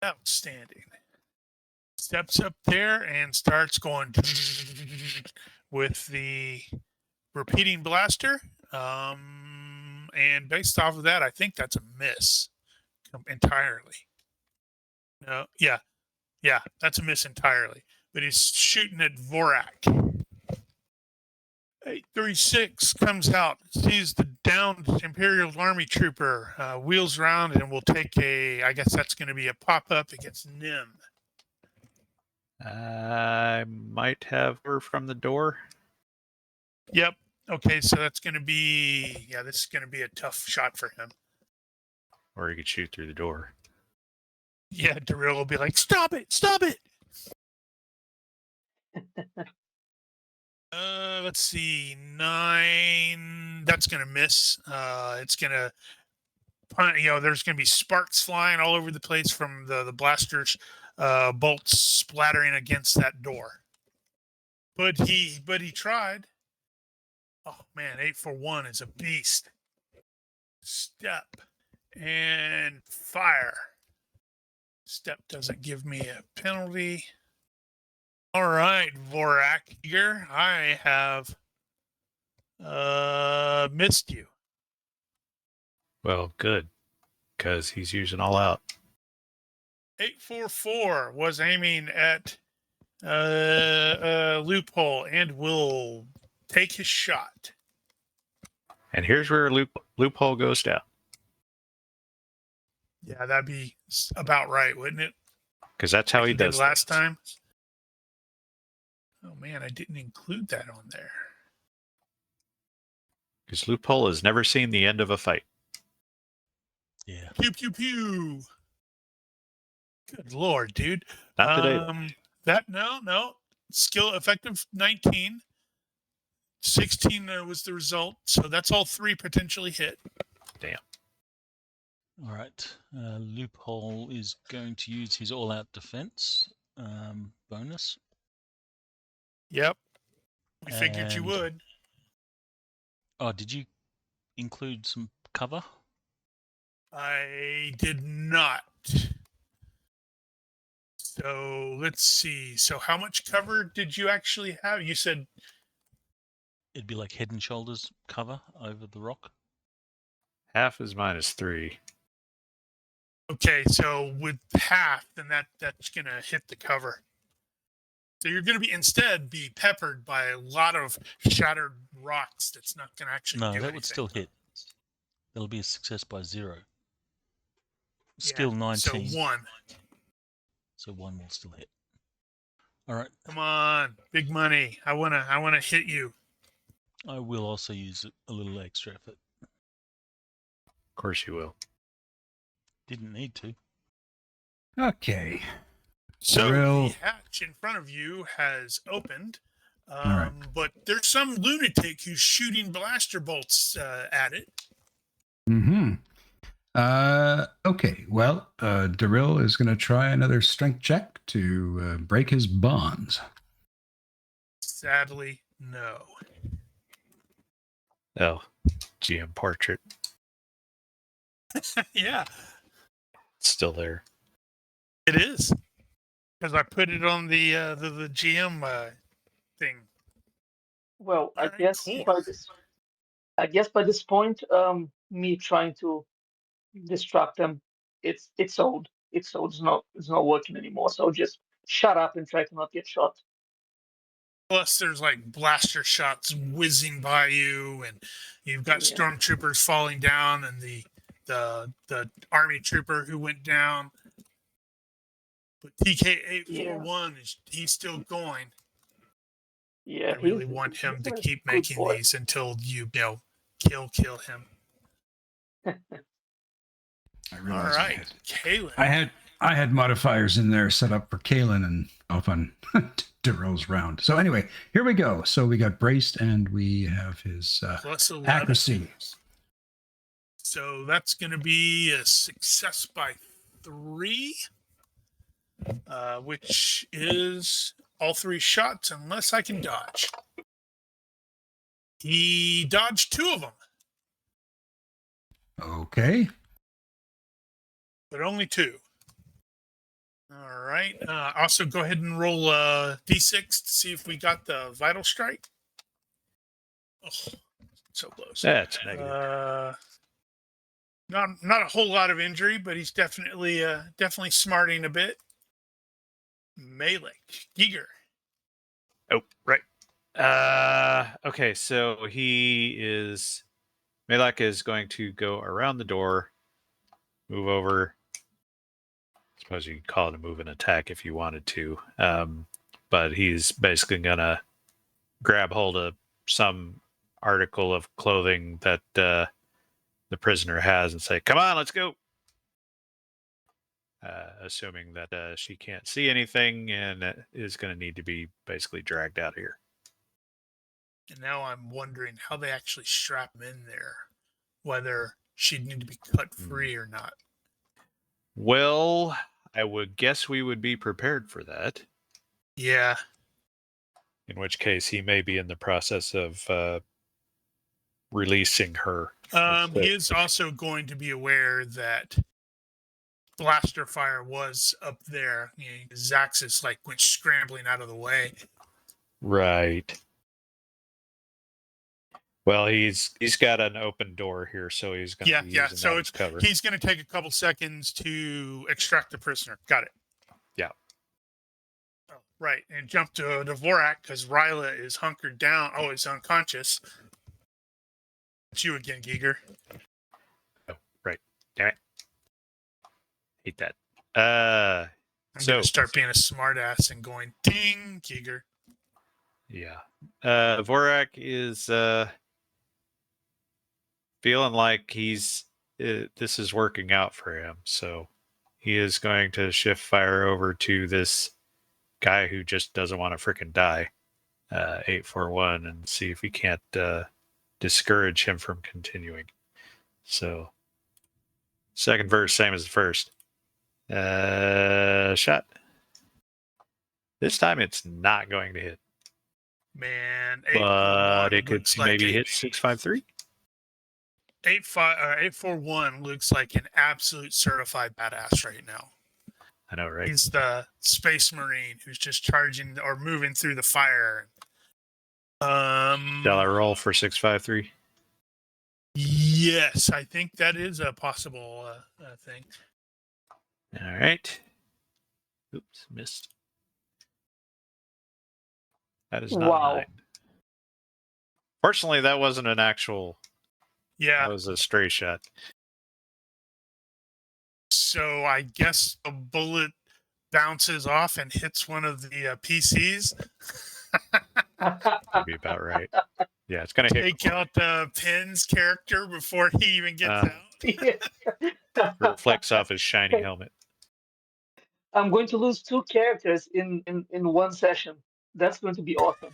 [SPEAKER 2] Outstanding. Steps up there and starts going with the repeating blaster. And based off of that, I think that's a miss entirely. No, yeah, that's a miss entirely. But he's shooting at Vorak. 836 comes out, sees the downed Imperial Army trooper, wheels around, and will take I guess that's going to be a pop-up against Nim.
[SPEAKER 3] I might have her from the door.
[SPEAKER 2] Yep. Okay, so that's going to be, this is going to be a tough shot for him.
[SPEAKER 3] Or you could shoot through the door.
[SPEAKER 2] Yeah, Darrell will be like, stop it, stop it. Let's see, 9. That's gonna miss. It's gonna, there's gonna be sparks flying all over the place from the blasters, bolts splattering against that door. But he tried. Oh man, 841 is a beast. Step and fire. Step doesn't give me a penalty. All right, Vorak here. I have missed you.
[SPEAKER 3] Well, good, because he's using all out.
[SPEAKER 2] 844 was aiming at Loophole and will take his shot.
[SPEAKER 3] And here's where Loophole goes down.
[SPEAKER 2] Yeah, that'd be about right, wouldn't it?
[SPEAKER 3] Because that's how he
[SPEAKER 2] did
[SPEAKER 3] does
[SPEAKER 2] last
[SPEAKER 3] things.
[SPEAKER 2] time. Oh man, I didn't include that on there.
[SPEAKER 3] Because Loophole has never seen the end of a fight.
[SPEAKER 1] Yeah.
[SPEAKER 2] Pew pew pew. Good lord, dude.
[SPEAKER 3] Not today.
[SPEAKER 2] No. Skill effective 19. 16 was the result, so that's all 3 potentially hit.
[SPEAKER 3] Damn.
[SPEAKER 1] All right. Loophole is going to use his all-out defense bonus.
[SPEAKER 2] Yep. We figured you
[SPEAKER 1] And-
[SPEAKER 2] would.
[SPEAKER 1] Oh, did you include some cover?
[SPEAKER 2] I did not. So let's see. So how much cover did you actually have? You said
[SPEAKER 1] It'd be like head and shoulders cover over the rock.
[SPEAKER 3] Half is -3.
[SPEAKER 2] okay. So with half, then that's gonna hit the cover. So you're gonna instead be peppered by a lot of shattered rocks. That's not gonna actually
[SPEAKER 1] No,
[SPEAKER 2] do
[SPEAKER 1] that
[SPEAKER 2] anything.
[SPEAKER 1] would still hit. That'll be a success by 0.
[SPEAKER 2] Yeah,
[SPEAKER 1] Skill 19.
[SPEAKER 2] So 1.
[SPEAKER 1] So 1 will still hit. All right.
[SPEAKER 2] Come on, big money. I wanna hit you.
[SPEAKER 1] I will also use a little extra effort.
[SPEAKER 3] Of course you will.
[SPEAKER 1] Didn't need to.
[SPEAKER 5] Okay.
[SPEAKER 2] So
[SPEAKER 5] Drill.
[SPEAKER 2] the hatch in front of you has opened,
[SPEAKER 5] right.
[SPEAKER 2] but there's some lunatic who's shooting blaster bolts at it.
[SPEAKER 5] Mm-hmm. Okay. Well, Darrell is going to try another strength check to break his bonds.
[SPEAKER 2] Sadly, no.
[SPEAKER 3] Oh, GM portrait.
[SPEAKER 2] Yeah,
[SPEAKER 3] It's still there.
[SPEAKER 2] it is. Because I put it on the GM thing.
[SPEAKER 4] Well,
[SPEAKER 2] All right, cool.
[SPEAKER 4] I guess by this point, me trying to distract them, it's old. It's old. It's not working anymore. So just shut up and try to not get shot.
[SPEAKER 2] Plus, there's like blaster shots whizzing by you, and you've got
[SPEAKER 4] Yeah.
[SPEAKER 2] stormtroopers falling down, and the army trooper who went down. But TK841 he's still going.
[SPEAKER 4] Yeah,
[SPEAKER 2] I really want him
[SPEAKER 4] he's
[SPEAKER 2] to
[SPEAKER 4] a
[SPEAKER 2] keep
[SPEAKER 4] good
[SPEAKER 2] making
[SPEAKER 4] boy.
[SPEAKER 2] these until you kill him.
[SPEAKER 5] I
[SPEAKER 2] All
[SPEAKER 5] realize
[SPEAKER 2] right, Kalen.
[SPEAKER 5] I had modifiers in there set up for Kalen and off on Darrell's round. So anyway, here we go. So we got braced and we have his
[SPEAKER 2] Plus 11.
[SPEAKER 5] accuracy.
[SPEAKER 2] So that's going to be a success by 3, which is all 3 shots unless I can dodge. He dodged 2 of them,
[SPEAKER 5] Okay.
[SPEAKER 2] but only 2. All right. Also, go ahead and roll D6 to see if we got the vital strike. Oh, so close.
[SPEAKER 3] That's negative.
[SPEAKER 2] Not a whole lot of injury, but he's definitely smarting a bit. Melee. Giger.
[SPEAKER 3] Oh, right. Okay, so Malak is going to go around the door, move over. I suppose you could call it a move and attack if you wanted to. But he's basically gonna grab hold of some article of clothing that the prisoner has and say, "Come on, let's go." Assuming that she can't see anything and is going to need to be basically dragged out of here.
[SPEAKER 2] And now I'm wondering how they actually strap him in there, whether she'd need to be cut free or not.
[SPEAKER 3] Well, I would guess we would be prepared for that.
[SPEAKER 2] Yeah.
[SPEAKER 3] In which case, he may be in the process of releasing her.
[SPEAKER 2] He is also going to be aware that blaster fire was up there. Zaxxas went scrambling out of the way.
[SPEAKER 3] Right. Well, he's got an open door here, so he's going to be using
[SPEAKER 2] so
[SPEAKER 3] that as cover.
[SPEAKER 2] He's going to take a couple seconds to extract the prisoner. Got it.
[SPEAKER 3] Yeah.
[SPEAKER 2] Oh, right, and jump to Dvorak because Ryla is hunkered down. Oh, he's unconscious. It's you again, Giger.
[SPEAKER 3] Oh, right. Damn it. Hate that.
[SPEAKER 2] I'm going to start being a smartass and going, ding, Giger.
[SPEAKER 3] Yeah. Vorak is feeling like this is working out for him. So he is going to shift fire over to this guy who just doesn't want to freaking die, 841, and see if he can't discourage him from continuing. So second verse, same as the first. Shot. This time it's not going to hit.
[SPEAKER 2] Man,
[SPEAKER 3] But it could maybe hit 653.
[SPEAKER 2] 841 looks like an absolute certified badass right now.
[SPEAKER 3] I know, right?
[SPEAKER 2] He's the space marine who's just charging or moving through the fire.
[SPEAKER 3] Shall I roll for 653?
[SPEAKER 2] Yes, I think that is a possible thing.
[SPEAKER 3] All right. Oops, missed. That is not
[SPEAKER 4] Wow.
[SPEAKER 3] 9. Fortunately, that wasn't an actual.
[SPEAKER 2] Yeah.
[SPEAKER 3] That was a stray shot.
[SPEAKER 2] So I guess a bullet bounces off and hits one of the PCs.
[SPEAKER 3] That'd be about right. Yeah, it's going to hit.
[SPEAKER 2] Take out Penn's character before he even gets out.
[SPEAKER 3] Reflects off his shiny helmet.
[SPEAKER 4] I'm going to lose 2 characters in one session. That's going to be awesome.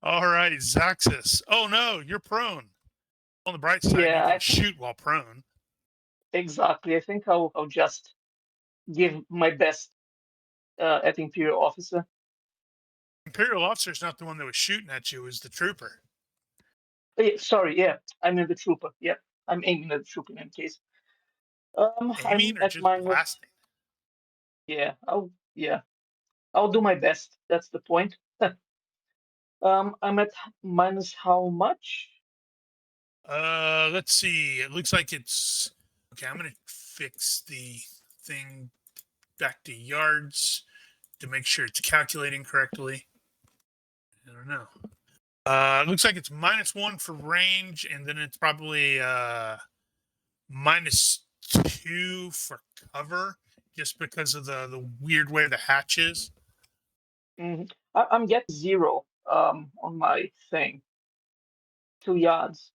[SPEAKER 2] All right, Zaxxas. Oh no, you're prone. On the bright side, you can shoot while prone.
[SPEAKER 4] Exactly. I think I'll just give my best at Imperial Officer.
[SPEAKER 2] Imperial Officer's not the one that was shooting at you, it was the trooper.
[SPEAKER 4] Sorry, I mean the trooper. Yeah, I'm aiming at the trooper in any case.
[SPEAKER 2] Aiming
[SPEAKER 4] I'm
[SPEAKER 2] or
[SPEAKER 4] at
[SPEAKER 2] just
[SPEAKER 4] minus.
[SPEAKER 2] blasting?
[SPEAKER 4] I'll do my best. That's the point. I'm at minus how much?
[SPEAKER 2] Let's see. It looks like it's okay. I'm gonna fix the thing back to yards to make sure it's calculating correctly. I don't know. It looks like it's -1 for range, and then it's probably -2 for cover, just because of the weird way the hatch is.
[SPEAKER 4] Mm-hmm. I'm getting 0 on my thing. 2 yards.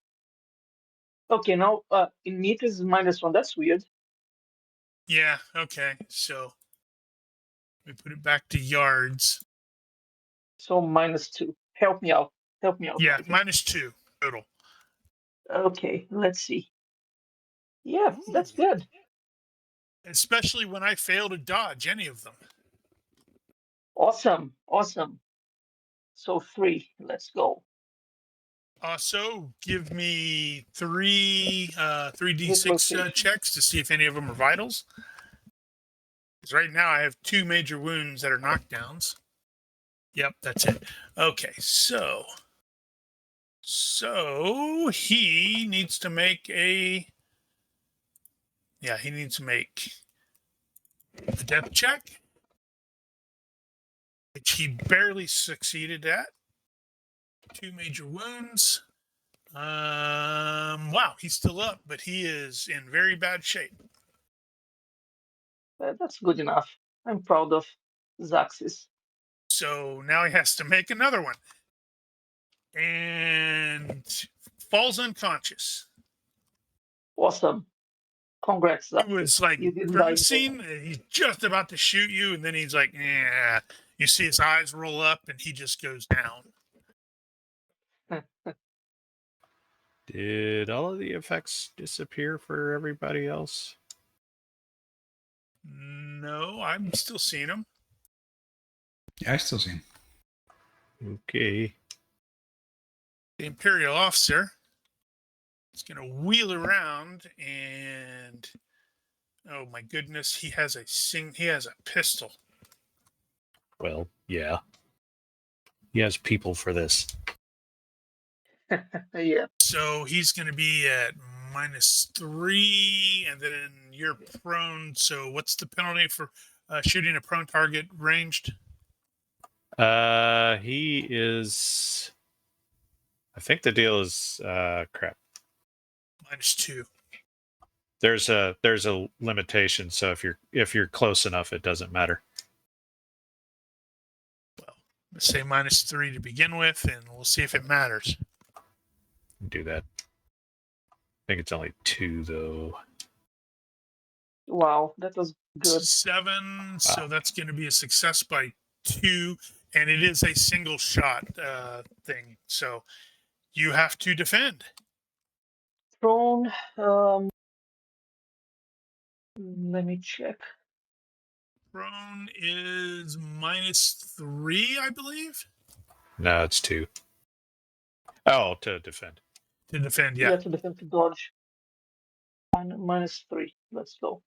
[SPEAKER 4] Okay, now in meters is -1. That's weird.
[SPEAKER 2] Yeah. Okay. So we put it back to yards.
[SPEAKER 4] So -2. Help me out.
[SPEAKER 2] Yeah, -2 total.
[SPEAKER 4] Okay, let's see. Yeah, that's good.
[SPEAKER 2] Especially when I fail to dodge any of them.
[SPEAKER 4] Awesome. So 3. Let's go.
[SPEAKER 2] Also, give me 3d6 checks to see if any of them are vitals. Because right now I have 2 major wounds that are knockdowns. Yep, that's it. Okay, so he needs to make a depth check. which he barely succeeded at. 2 major wounds. Wow, he's still up, but he is in very bad shape.
[SPEAKER 4] That's good enough. I'm proud of Zaxis.
[SPEAKER 2] So now he has to make another one. And falls unconscious.
[SPEAKER 4] Awesome. Congrats,
[SPEAKER 2] He
[SPEAKER 4] Zaxis.
[SPEAKER 2] was like
[SPEAKER 4] You didn't die.
[SPEAKER 2] grimacing. He's just about to shoot you, and then he's like, yeah. You see his eyes roll up, and he just goes down.
[SPEAKER 3] Did all of the effects disappear for everybody else?
[SPEAKER 2] No, I'm still seeing him.
[SPEAKER 5] Yeah, I still see him.
[SPEAKER 3] Okay.
[SPEAKER 2] The Imperial officer is going to wheel around, and oh my goodness, he has a pistol.
[SPEAKER 3] Well, yeah. He has people for this.
[SPEAKER 4] Yeah.
[SPEAKER 2] So he's going to be at -3, and then you're prone. So what's the penalty for shooting a prone target ranged?
[SPEAKER 3] He is. I think the deal is crap.
[SPEAKER 2] -2.
[SPEAKER 3] There's a limitation, so if you're close enough, it doesn't matter.
[SPEAKER 2] Well, let's say -3 to begin with, and we'll see if it matters.
[SPEAKER 3] Do that. I think it's only 2 though.
[SPEAKER 4] Wow, that was good.
[SPEAKER 2] 7, so that's going to be a success by 2, and it is a single shot thing. So you have to defend.
[SPEAKER 4] Prone. Let me check.
[SPEAKER 2] Prone is -3, I believe.
[SPEAKER 3] No, it's 2. Oh, to defend.
[SPEAKER 2] To defend,
[SPEAKER 4] Yeah,
[SPEAKER 2] yeah.
[SPEAKER 4] to defend, to dodge. -3. Let's go.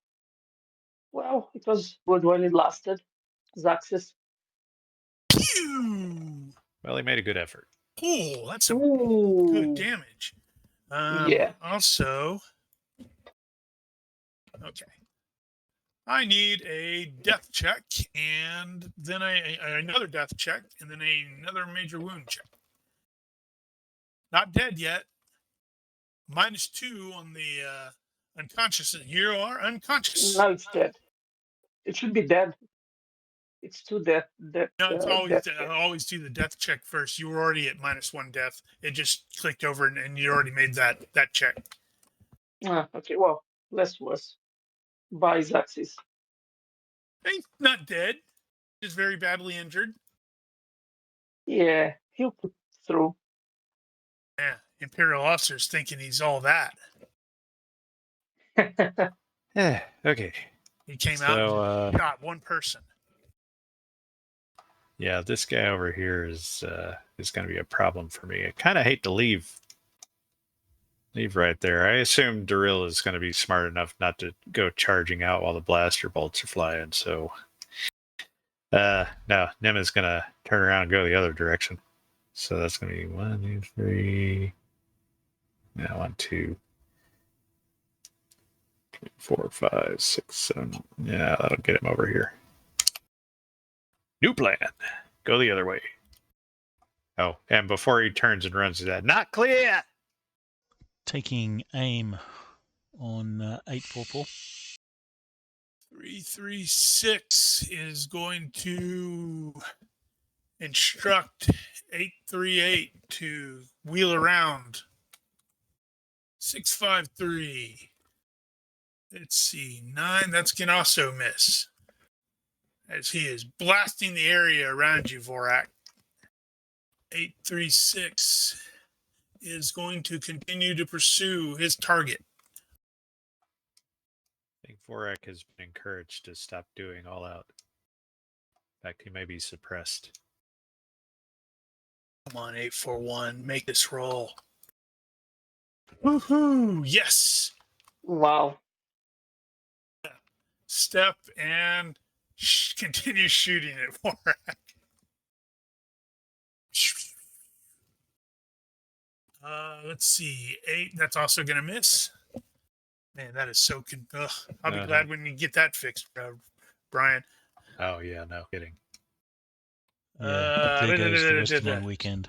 [SPEAKER 4] Well, it was good while it lasted. Zaxis.
[SPEAKER 2] Pew!
[SPEAKER 3] Well, he made a good effort.
[SPEAKER 2] Oh, that's some good
[SPEAKER 4] Ooh.
[SPEAKER 2] damage.
[SPEAKER 4] Yeah.
[SPEAKER 2] Also, okay. I need a death check, and then another death check, and then another major wound check. Not dead yet. -2 on the unconscious. You are unconscious.
[SPEAKER 4] Now it's dead. It should be dead. It's too death.
[SPEAKER 2] No, it's
[SPEAKER 4] Death check.
[SPEAKER 2] always do the death check first. You were already at -1 death. It just clicked over, and you already made that check.
[SPEAKER 4] Okay, well, less worse. Bye, Zaxis.
[SPEAKER 2] He's not dead. Just very badly injured.
[SPEAKER 4] Yeah, he'll put through.
[SPEAKER 2] Yeah, Imperial officer's thinking he's all that.
[SPEAKER 3] Yeah. Okay.
[SPEAKER 2] He came
[SPEAKER 3] So,
[SPEAKER 2] out and shot one person.
[SPEAKER 3] Yeah, this guy over here is going to be a problem for me. I kind of hate to leave right there. I assume Darryl is going to be smart enough not to go charging out while the blaster bolts are flying. So, no, Nim is going to turn around and go the other direction. So that's going to be 1, 2, 3. Now 1, 2, 3, 4, 5, 6, 7. Yeah, that'll get him over here. New plan. Go the other way. Oh, and before he turns and runs to that, not clear.
[SPEAKER 1] Taking aim on 844.
[SPEAKER 2] 336 is going to instruct 838 to wheel around. 653. Let's see, 9. That's going to also miss, as he is blasting the area around you, Vorak. 836 is going to continue to pursue his target.
[SPEAKER 3] I think Vorak has been encouraged to stop doing all out. In fact, he may be suppressed.
[SPEAKER 2] Come on, 841, make this roll. Woohoo! Yes!
[SPEAKER 4] Wow.
[SPEAKER 2] Step and continue shooting at Vorak. Let's see, 8. That's also going to miss. Man, that is so. I'll be glad when you get that fixed, Brian.
[SPEAKER 3] Oh yeah, no kidding.
[SPEAKER 1] Yeah, up there goes the rest of my
[SPEAKER 2] 844
[SPEAKER 1] weekend.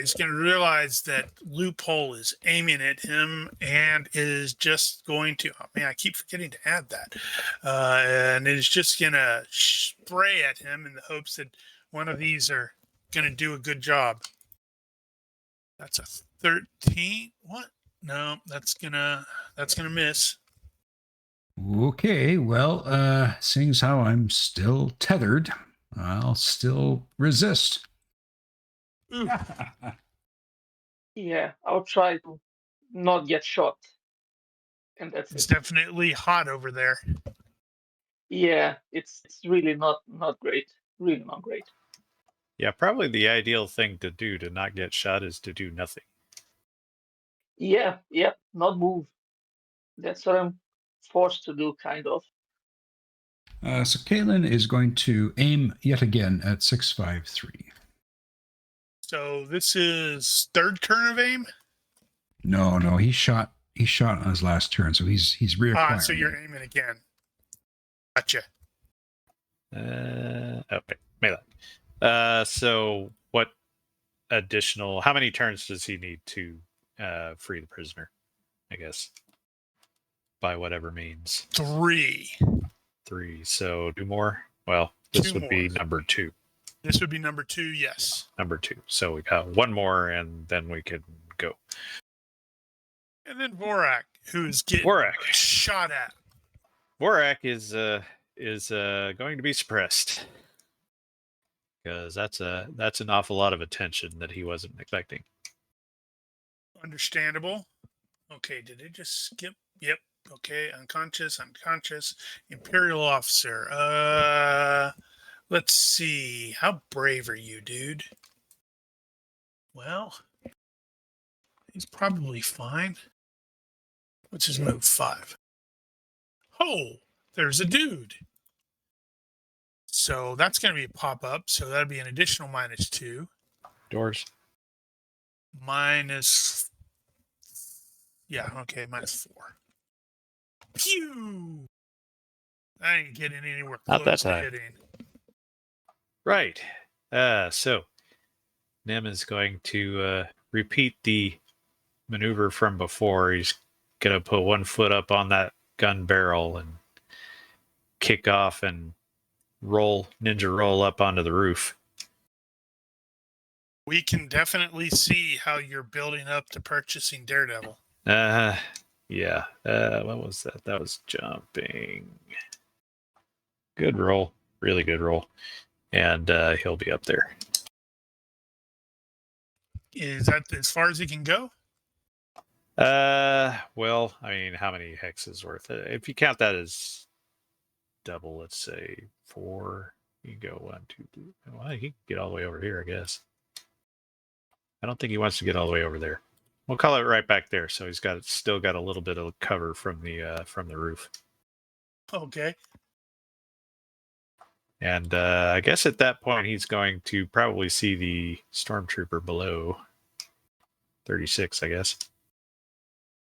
[SPEAKER 2] is going to realize that Loophole is aiming at him and is just going to, oh man, I keep forgetting to add that. And is just going to spray at him in the hopes that one of these are going to do a good job. That's a 13. What? No, that's gonna miss.
[SPEAKER 5] Okay, well, seeing as how I'm still tethered, I'll still resist.
[SPEAKER 2] Ooh,
[SPEAKER 4] Yeah, I'll try to not get shot, and that's
[SPEAKER 2] it's
[SPEAKER 4] it.
[SPEAKER 2] definitely hot over there.
[SPEAKER 4] Yeah, it's really not great. Really not great.
[SPEAKER 3] Yeah, probably the ideal thing to do to not get shot is to do nothing.
[SPEAKER 4] Yeah, not move. That's what I'm forced to do, kind of.
[SPEAKER 5] So Caitlin is going to aim yet again at 653.
[SPEAKER 2] So this is third turn of aim.
[SPEAKER 5] No, he shot on his last turn, so he's reacquiring.
[SPEAKER 2] So you're aiming again. Gotcha.
[SPEAKER 3] Okay, melee. So what additional? How many turns does he need to free the prisoner? I guess by whatever means.
[SPEAKER 2] 3.
[SPEAKER 3] 3. So do more. Well, this
[SPEAKER 2] 2
[SPEAKER 3] would be
[SPEAKER 2] more.
[SPEAKER 3] number 2.
[SPEAKER 2] This would be number 2. Yes.
[SPEAKER 3] Number 2. So we got one more, and then we can go.
[SPEAKER 2] And then Vorak, who is getting shot at.
[SPEAKER 3] Vorak is going to be suppressed because that's an awful lot of attention that he wasn't expecting.
[SPEAKER 2] Understandable. Okay, did it just skip? Yep. Okay, unconscious. Imperial officer. Let's see. How brave are you, dude? Well, he's probably fine. What's his move? 5. Oh, there's a dude. So that's going to be a pop-up. So that'd be an additional -2.
[SPEAKER 3] Doors.
[SPEAKER 2] Minus... Yeah, okay, -4. Pew! I ain't getting anywhere
[SPEAKER 3] Not that
[SPEAKER 2] close to
[SPEAKER 3] time.
[SPEAKER 2] hitting.
[SPEAKER 3] Right. So Nem is going to repeat the maneuver from before. He's going to put one foot up on that gun barrel and kick off and ninja roll up onto the roof.
[SPEAKER 2] We can definitely see how you're building up to purchasing Daredevil.
[SPEAKER 3] Yeah. What was that? That was jumping. Good roll. Really good roll. And he'll be up there.
[SPEAKER 2] Is that as far as he can go?
[SPEAKER 3] Well, I mean, how many hexes worth? If you count that as double, let's say 4. You can go 1, 2, 3. Well, he can get all the way over here, I guess. I don't think he wants to get all the way over there. We'll call it right back there, so he's still got a little bit of cover from the roof.
[SPEAKER 2] Okay.
[SPEAKER 3] And I guess at that point he's going to probably see the stormtrooper below. 36, I guess.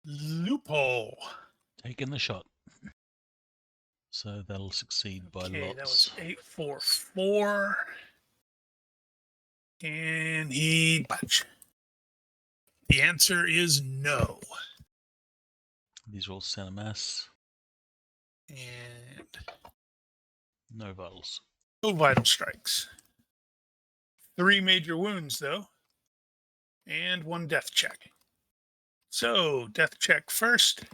[SPEAKER 2] Loophole.
[SPEAKER 1] Taking the shot. So that'll succeed by
[SPEAKER 2] Okay,
[SPEAKER 1] lots.
[SPEAKER 2] that was 844. Can he budge? The answer is no.
[SPEAKER 1] These are all center mass.
[SPEAKER 2] And
[SPEAKER 1] No vitals.
[SPEAKER 2] no vital strikes. 3 major wounds, though. And 1 death check. So, death check first.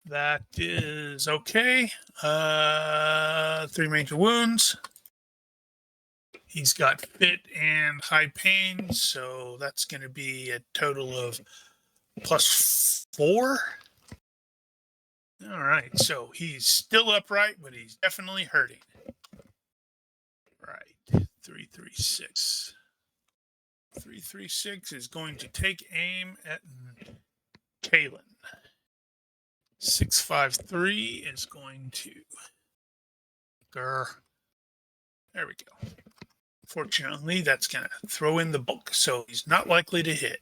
[SPEAKER 2] That is okay. 3 major wounds. He's got fit and high pain, so that's going to be a total of +4. All right, so he's still upright, but he's definitely hurting. Right, 336. 336 is going to take aim at Kalen. 653 is going to... There we go. Fortunately, that's going to throw in the bulk, so he's not likely to hit.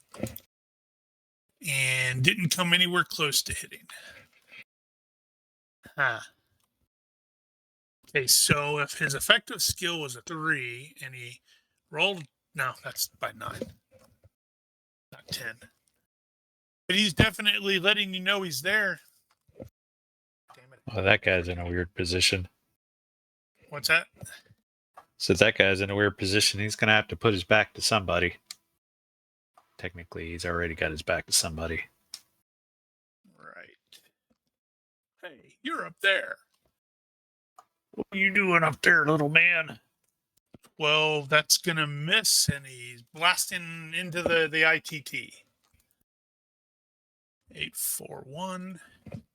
[SPEAKER 2] And didn't come anywhere close to hitting. Okay, so if his effective skill was a 3 and he rolled, no, that's by 9, not 10. But he's definitely letting you know he's there. Damn it.
[SPEAKER 3] Oh, that guy's in a weird position.
[SPEAKER 2] What's that?
[SPEAKER 3] So that guy's in a weird position. He's going to have to put his back to somebody. Technically, he's already got his back to somebody.
[SPEAKER 2] Right. Hey, you're up there.
[SPEAKER 3] What are you doing up there, little man?
[SPEAKER 2] Well, that's going to miss, and he's blasting into the ITT. 841.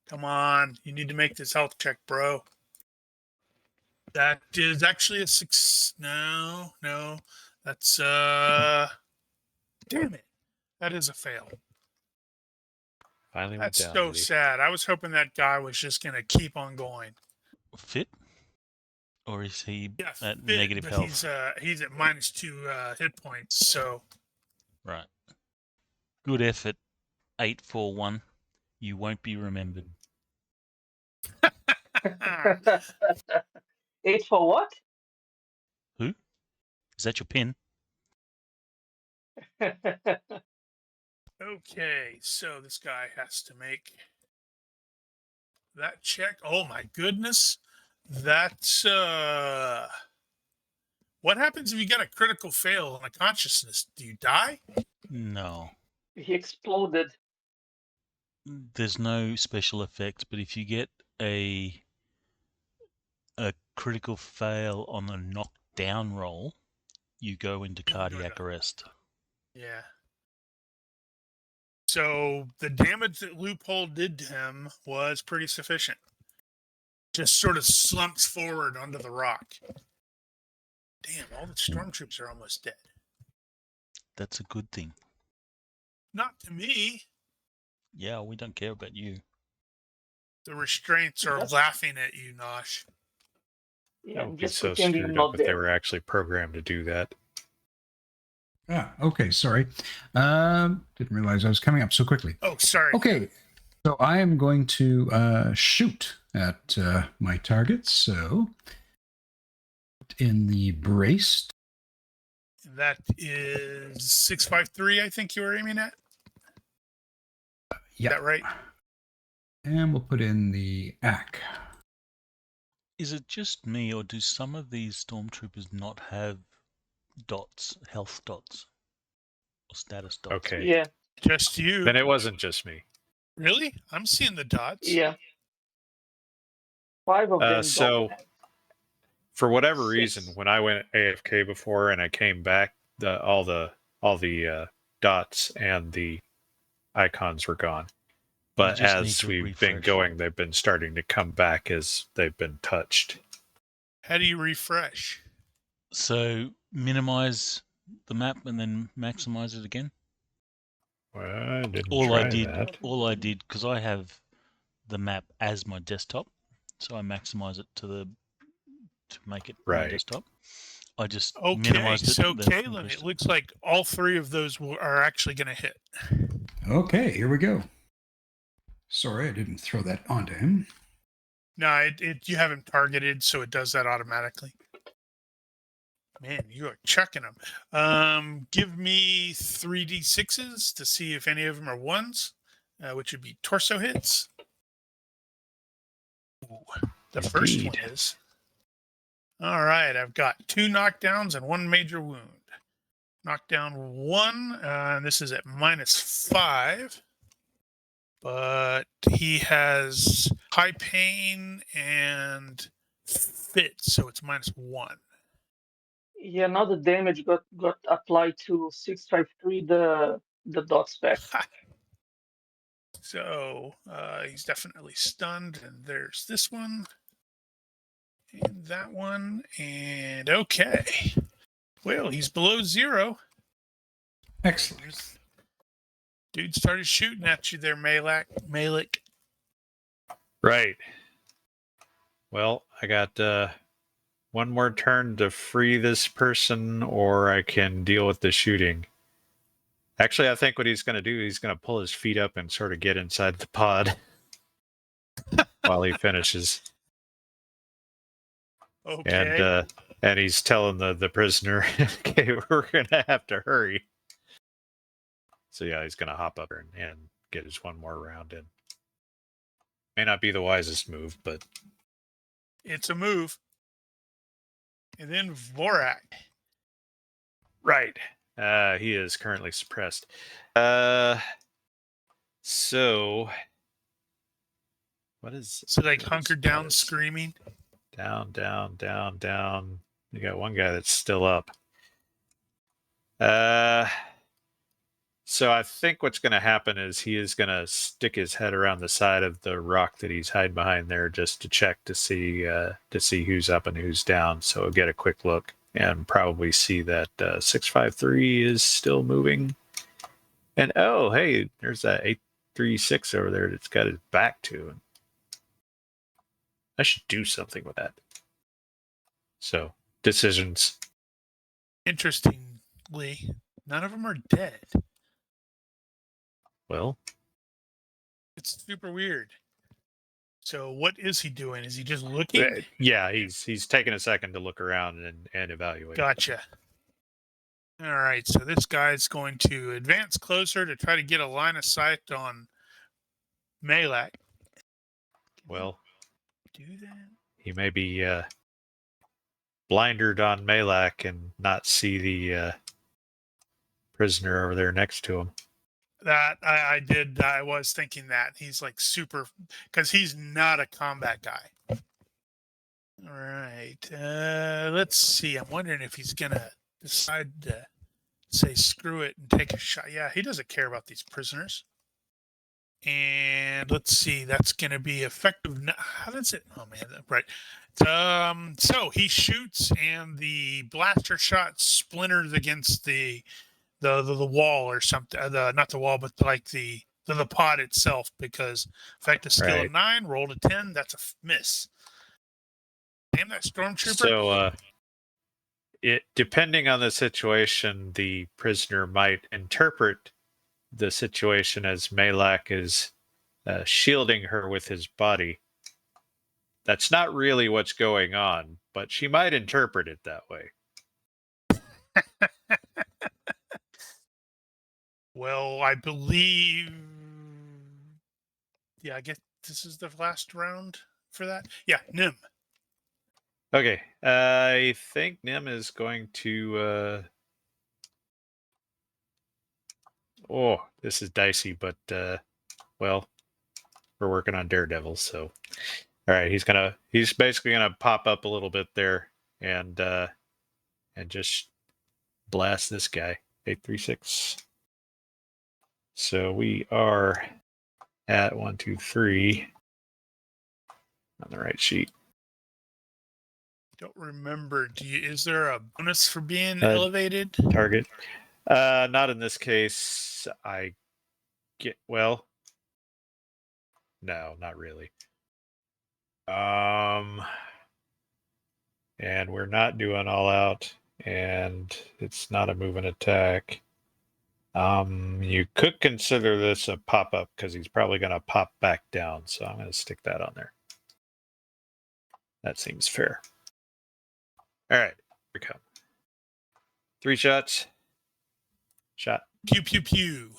[SPEAKER 2] Come on. You need to make this health check, bro. That is actually a 6. No. That's, damn it. That is a fail.
[SPEAKER 3] Finally went
[SPEAKER 2] That's
[SPEAKER 3] down.
[SPEAKER 2] so
[SPEAKER 3] did he?
[SPEAKER 2] sad. I was hoping that guy was just going to keep on going.
[SPEAKER 1] Fit? Or is he
[SPEAKER 2] Yeah,
[SPEAKER 1] at
[SPEAKER 2] fit,
[SPEAKER 1] negative
[SPEAKER 2] but
[SPEAKER 1] health?
[SPEAKER 2] he's at -2 hit points, so
[SPEAKER 1] Right. Good effort, 841. You won't be remembered.
[SPEAKER 4] 8 for what?
[SPEAKER 1] Who? Is that your pin?
[SPEAKER 2] okay, so this guy has to make that check. Oh my goodness. That's what happens if you get a critical fail on a consciousness? Do you die?
[SPEAKER 1] No.
[SPEAKER 4] He exploded.
[SPEAKER 1] There's no special effects, but if you get a critical fail on a knockdown roll, you go into cardiac arrest.
[SPEAKER 2] Yeah. So the damage that Loophole did to him was pretty sufficient. Just sort of slumps forward onto the rock. Damn, all the stormtroopers are almost dead.
[SPEAKER 1] That's a good thing.
[SPEAKER 2] Not to me.
[SPEAKER 1] Yeah, we don't care about you.
[SPEAKER 2] The restraints are laughing at you, Nosh.
[SPEAKER 4] Yeah,
[SPEAKER 3] That
[SPEAKER 4] I'm
[SPEAKER 3] would be
[SPEAKER 4] just
[SPEAKER 3] so
[SPEAKER 4] pretending
[SPEAKER 3] screwed
[SPEAKER 4] I'm
[SPEAKER 3] up
[SPEAKER 4] not
[SPEAKER 3] if they
[SPEAKER 4] there.
[SPEAKER 3] were actually programmed to do that.
[SPEAKER 5] Okay, sorry. Didn't realize I was coming up so quickly.
[SPEAKER 2] Oh, sorry.
[SPEAKER 5] Okay, so I am going to shoot at my target. So in the braced.
[SPEAKER 2] That is 653, I think you were aiming at.
[SPEAKER 5] Yeah.
[SPEAKER 2] Is that right?
[SPEAKER 5] And we'll put in the AC.
[SPEAKER 1] Is it just me, or do some of these stormtroopers not have dots, health dots, or status dots?
[SPEAKER 3] Okay.
[SPEAKER 4] Yeah,
[SPEAKER 2] Just you.
[SPEAKER 3] Then it wasn't just me.
[SPEAKER 2] Really? I'm seeing the dots.
[SPEAKER 4] yeah. 5 of them
[SPEAKER 3] So,
[SPEAKER 4] don't have.
[SPEAKER 3] for whatever
[SPEAKER 4] 6.
[SPEAKER 3] reason, when I went AFK before and I came back, all the dots and the icons were gone. But
[SPEAKER 1] just need
[SPEAKER 3] as
[SPEAKER 1] to
[SPEAKER 3] we've been
[SPEAKER 1] refresh.
[SPEAKER 3] going, they've been starting to come back as they've been touched.
[SPEAKER 2] How do you refresh?
[SPEAKER 1] So minimize the map and then maximize it again.
[SPEAKER 3] Well, I didn't
[SPEAKER 1] All
[SPEAKER 3] try
[SPEAKER 1] I did,
[SPEAKER 3] that.
[SPEAKER 1] because I have the map as my desktop, so I maximize it to make it my
[SPEAKER 3] Right.
[SPEAKER 1] desktop. I just
[SPEAKER 2] Okay,
[SPEAKER 1] minimized it.
[SPEAKER 2] so
[SPEAKER 1] then
[SPEAKER 2] Kalen,
[SPEAKER 1] increased
[SPEAKER 2] it looks like all 3 of those are actually going to hit.
[SPEAKER 5] Okay, here we go. Sorry, I didn't throw that onto him.
[SPEAKER 2] No, you have him targeted, so it does that automatically. Man, you are chucking them. Give me 3d6s to see if any of them are 1s, which would be torso hits. Ooh, the first one
[SPEAKER 3] Indeed.
[SPEAKER 2] is. All right, I've got 2 knockdowns and 1 major wound. Knockdown 1, and this is at -5. But he has high pain and fit, so it's -1.
[SPEAKER 4] Yeah, now the damage got applied to 653, the dots back.
[SPEAKER 2] So he's definitely stunned, and there's this one, and that one, and okay. Well, he's below 0.
[SPEAKER 5] Excellent.
[SPEAKER 2] Dude started shooting at you there, Malik.
[SPEAKER 3] Right. Well, I got one more turn to free this person, or I can deal with the shooting. Actually, I think what he's going to do, he's going to pull his feet up and sort of get inside the pod while he finishes.
[SPEAKER 2] Okay.
[SPEAKER 3] And he's telling the prisoner, okay, we're gonna have to hurry. So yeah, he's gonna hop up and get his one more round in. May not be the wisest move, but
[SPEAKER 2] It's a move. And then Vorak.
[SPEAKER 3] right. He is currently suppressed. So what is
[SPEAKER 2] So like
[SPEAKER 3] what is
[SPEAKER 2] hunkered down,
[SPEAKER 3] status?
[SPEAKER 2] screaming.
[SPEAKER 3] Down, down, down, down. You got one guy that's still up. So I think what's going to happen is he is going to stick his head around the side of the rock that he's hiding behind there just to check to see who's up and who's down. So he'll get a quick look and probably see that 653 is still moving. And oh, hey, there's that 836 over there that's got his back to him. I should do something with that. So decisions.
[SPEAKER 2] Interestingly, none of them are dead.
[SPEAKER 3] Well,
[SPEAKER 2] It's super weird. So what is he doing? Is he just looking?
[SPEAKER 3] yeah, he's taking a second to look around and evaluate.
[SPEAKER 2] Gotcha. All right, so this guy's going to advance closer to try to get a line of sight on Malak.
[SPEAKER 3] Well,
[SPEAKER 2] Do that?
[SPEAKER 3] he may be blindered on Malak and not see the prisoner over there next to him.
[SPEAKER 2] That I did. I was thinking that he's like super, because he's not a combat guy. All right. Let's see. I'm wondering if he's gonna decide to say screw it and take a shot. Yeah, he doesn't care about these prisoners. And let's see. That's gonna be effective. How does it? Oh man, right. So he shoots, and the blaster shot splinters against the wall or something. Not the wall, but like the pod itself, because effective skill of 9, rolled a 10. That's a miss. Damn that stormtrooper.
[SPEAKER 3] So it depending on the situation, the prisoner might interpret the situation as Malak is shielding her with his body. That's not really what's going on, but she might interpret it that way.
[SPEAKER 2] Well, I believe. Yeah, I guess this is the last round for that. Yeah, Nim.
[SPEAKER 3] Okay, I think Nim is going to. Oh, this is dicey, but well, we're working on Daredevil, so all right, he's basically gonna pop up a little bit there and just blast this guy. 836. So we are at 1, 2, 3 on the right sheet.
[SPEAKER 2] Don't remember. Is there a bonus for being elevated?
[SPEAKER 3] Target. Not in this case. No, not really. And we're not doing all out, and it's not a move and attack. You could consider this a pop-up because he's probably going to pop back down, so I'm going to stick that on there. That seems fair. All right, here we come. 3 shots. Shot.
[SPEAKER 2] Pew, pew, pew.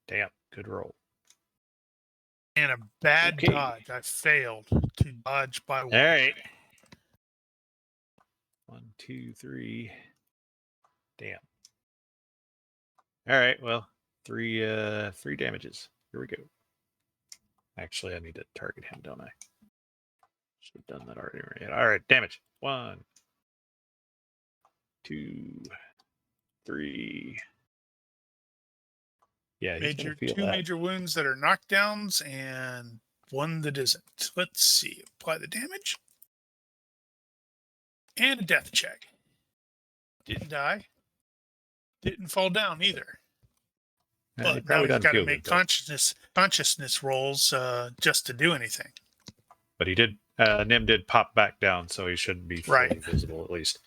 [SPEAKER 3] Damn, good roll.
[SPEAKER 2] And a bad dodge. I failed to dodge by 1.
[SPEAKER 3] All right. 1, 2, 3. Damn. All right, well, 3 damages. Here we go. Actually, I need to target him, don't I? Should have done that already. All right, damage. 1, 2, 3. Yeah, he's gonna feel
[SPEAKER 2] 2
[SPEAKER 3] that.
[SPEAKER 2] major wounds that are knockdowns and 1 that isn't. Let's see. Apply the damage. And a death check. Didn't die. Didn't fall down either. But now he's got to make consciousness rolls just to do anything.
[SPEAKER 3] But he did. Nim did pop back down, so he shouldn't be fully visible at least.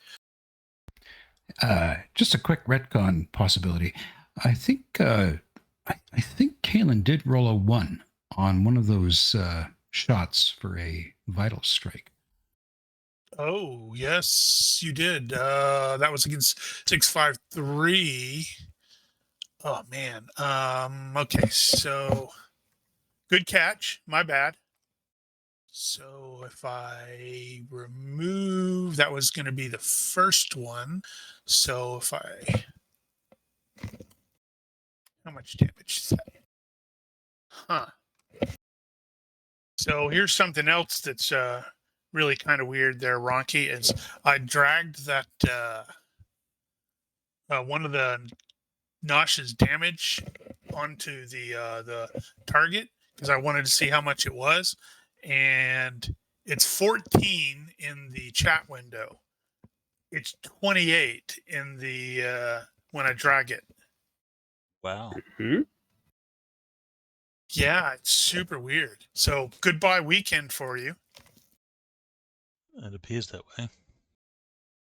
[SPEAKER 5] Just a quick retcon possibility. I think Kalen did roll a 1 on one of those shots for a vital strike.
[SPEAKER 2] Oh, yes, you did. That was against 653. Oh man. Okay, so good catch. My bad. So if I remove, that was going to be the first one. So if I, how much damage is that? Huh. So here's something else that's really kind of weird there, Ronky, is I dragged that one of the Nosh's damage onto the target because I wanted to see how much it was, and it's 14 in the chat window. It's 28 in the when I drag it.
[SPEAKER 1] Wow.
[SPEAKER 3] Mm-hmm.
[SPEAKER 2] Yeah, it's super weird. So goodbye weekend for you.
[SPEAKER 1] It appears that way.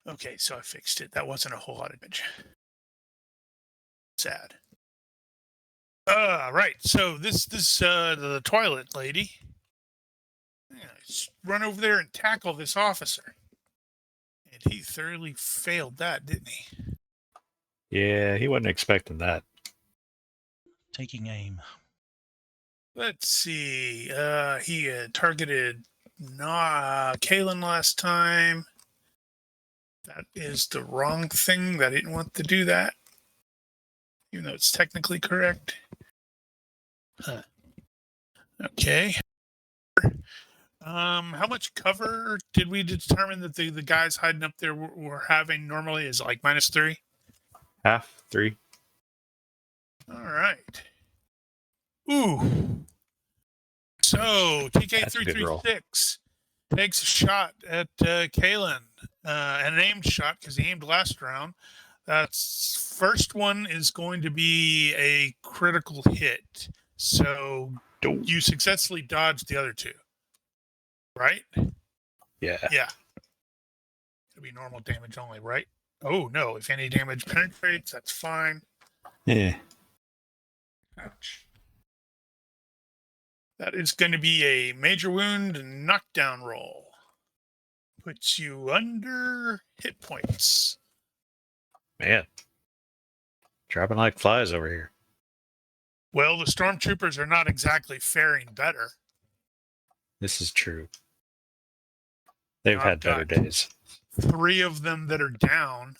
[SPEAKER 2] Okay, so I fixed it. That wasn't a whole lot of damage. Sad. Right. So this the toilet lady. Yeah, just run over there and tackle this officer. And he thoroughly failed that, didn't he?
[SPEAKER 3] Yeah, he wasn't expecting that.
[SPEAKER 1] Taking aim.
[SPEAKER 2] Let's see. He had targeted Kalen last time. That is the wrong thing. I didn't want to do that, even though it's technically correct. Huh. Okay. How much cover did we determine that the guys hiding up there were having normally is like -3?
[SPEAKER 3] Half, 3.
[SPEAKER 2] All right. Ooh. So
[SPEAKER 3] That's a good roll.
[SPEAKER 2] TK336 takes a shot at Kalen, an aimed shot because he aimed last round. That's first one is going to be a critical hit. So you successfully dodged the other two, right?
[SPEAKER 3] Yeah.
[SPEAKER 2] Yeah. It'll be normal damage only, right? Oh no! If any damage penetrates, that's fine.
[SPEAKER 3] Yeah.
[SPEAKER 5] Ouch.
[SPEAKER 2] That is going to be a major wound and knockdown roll. Puts you under hit points.
[SPEAKER 3] Man. Dropping like flies over here.
[SPEAKER 2] Well, the stormtroopers are not exactly faring better.
[SPEAKER 3] This is true. They've
[SPEAKER 2] I've
[SPEAKER 3] had better
[SPEAKER 2] got
[SPEAKER 3] days.
[SPEAKER 2] 3 of them that are down.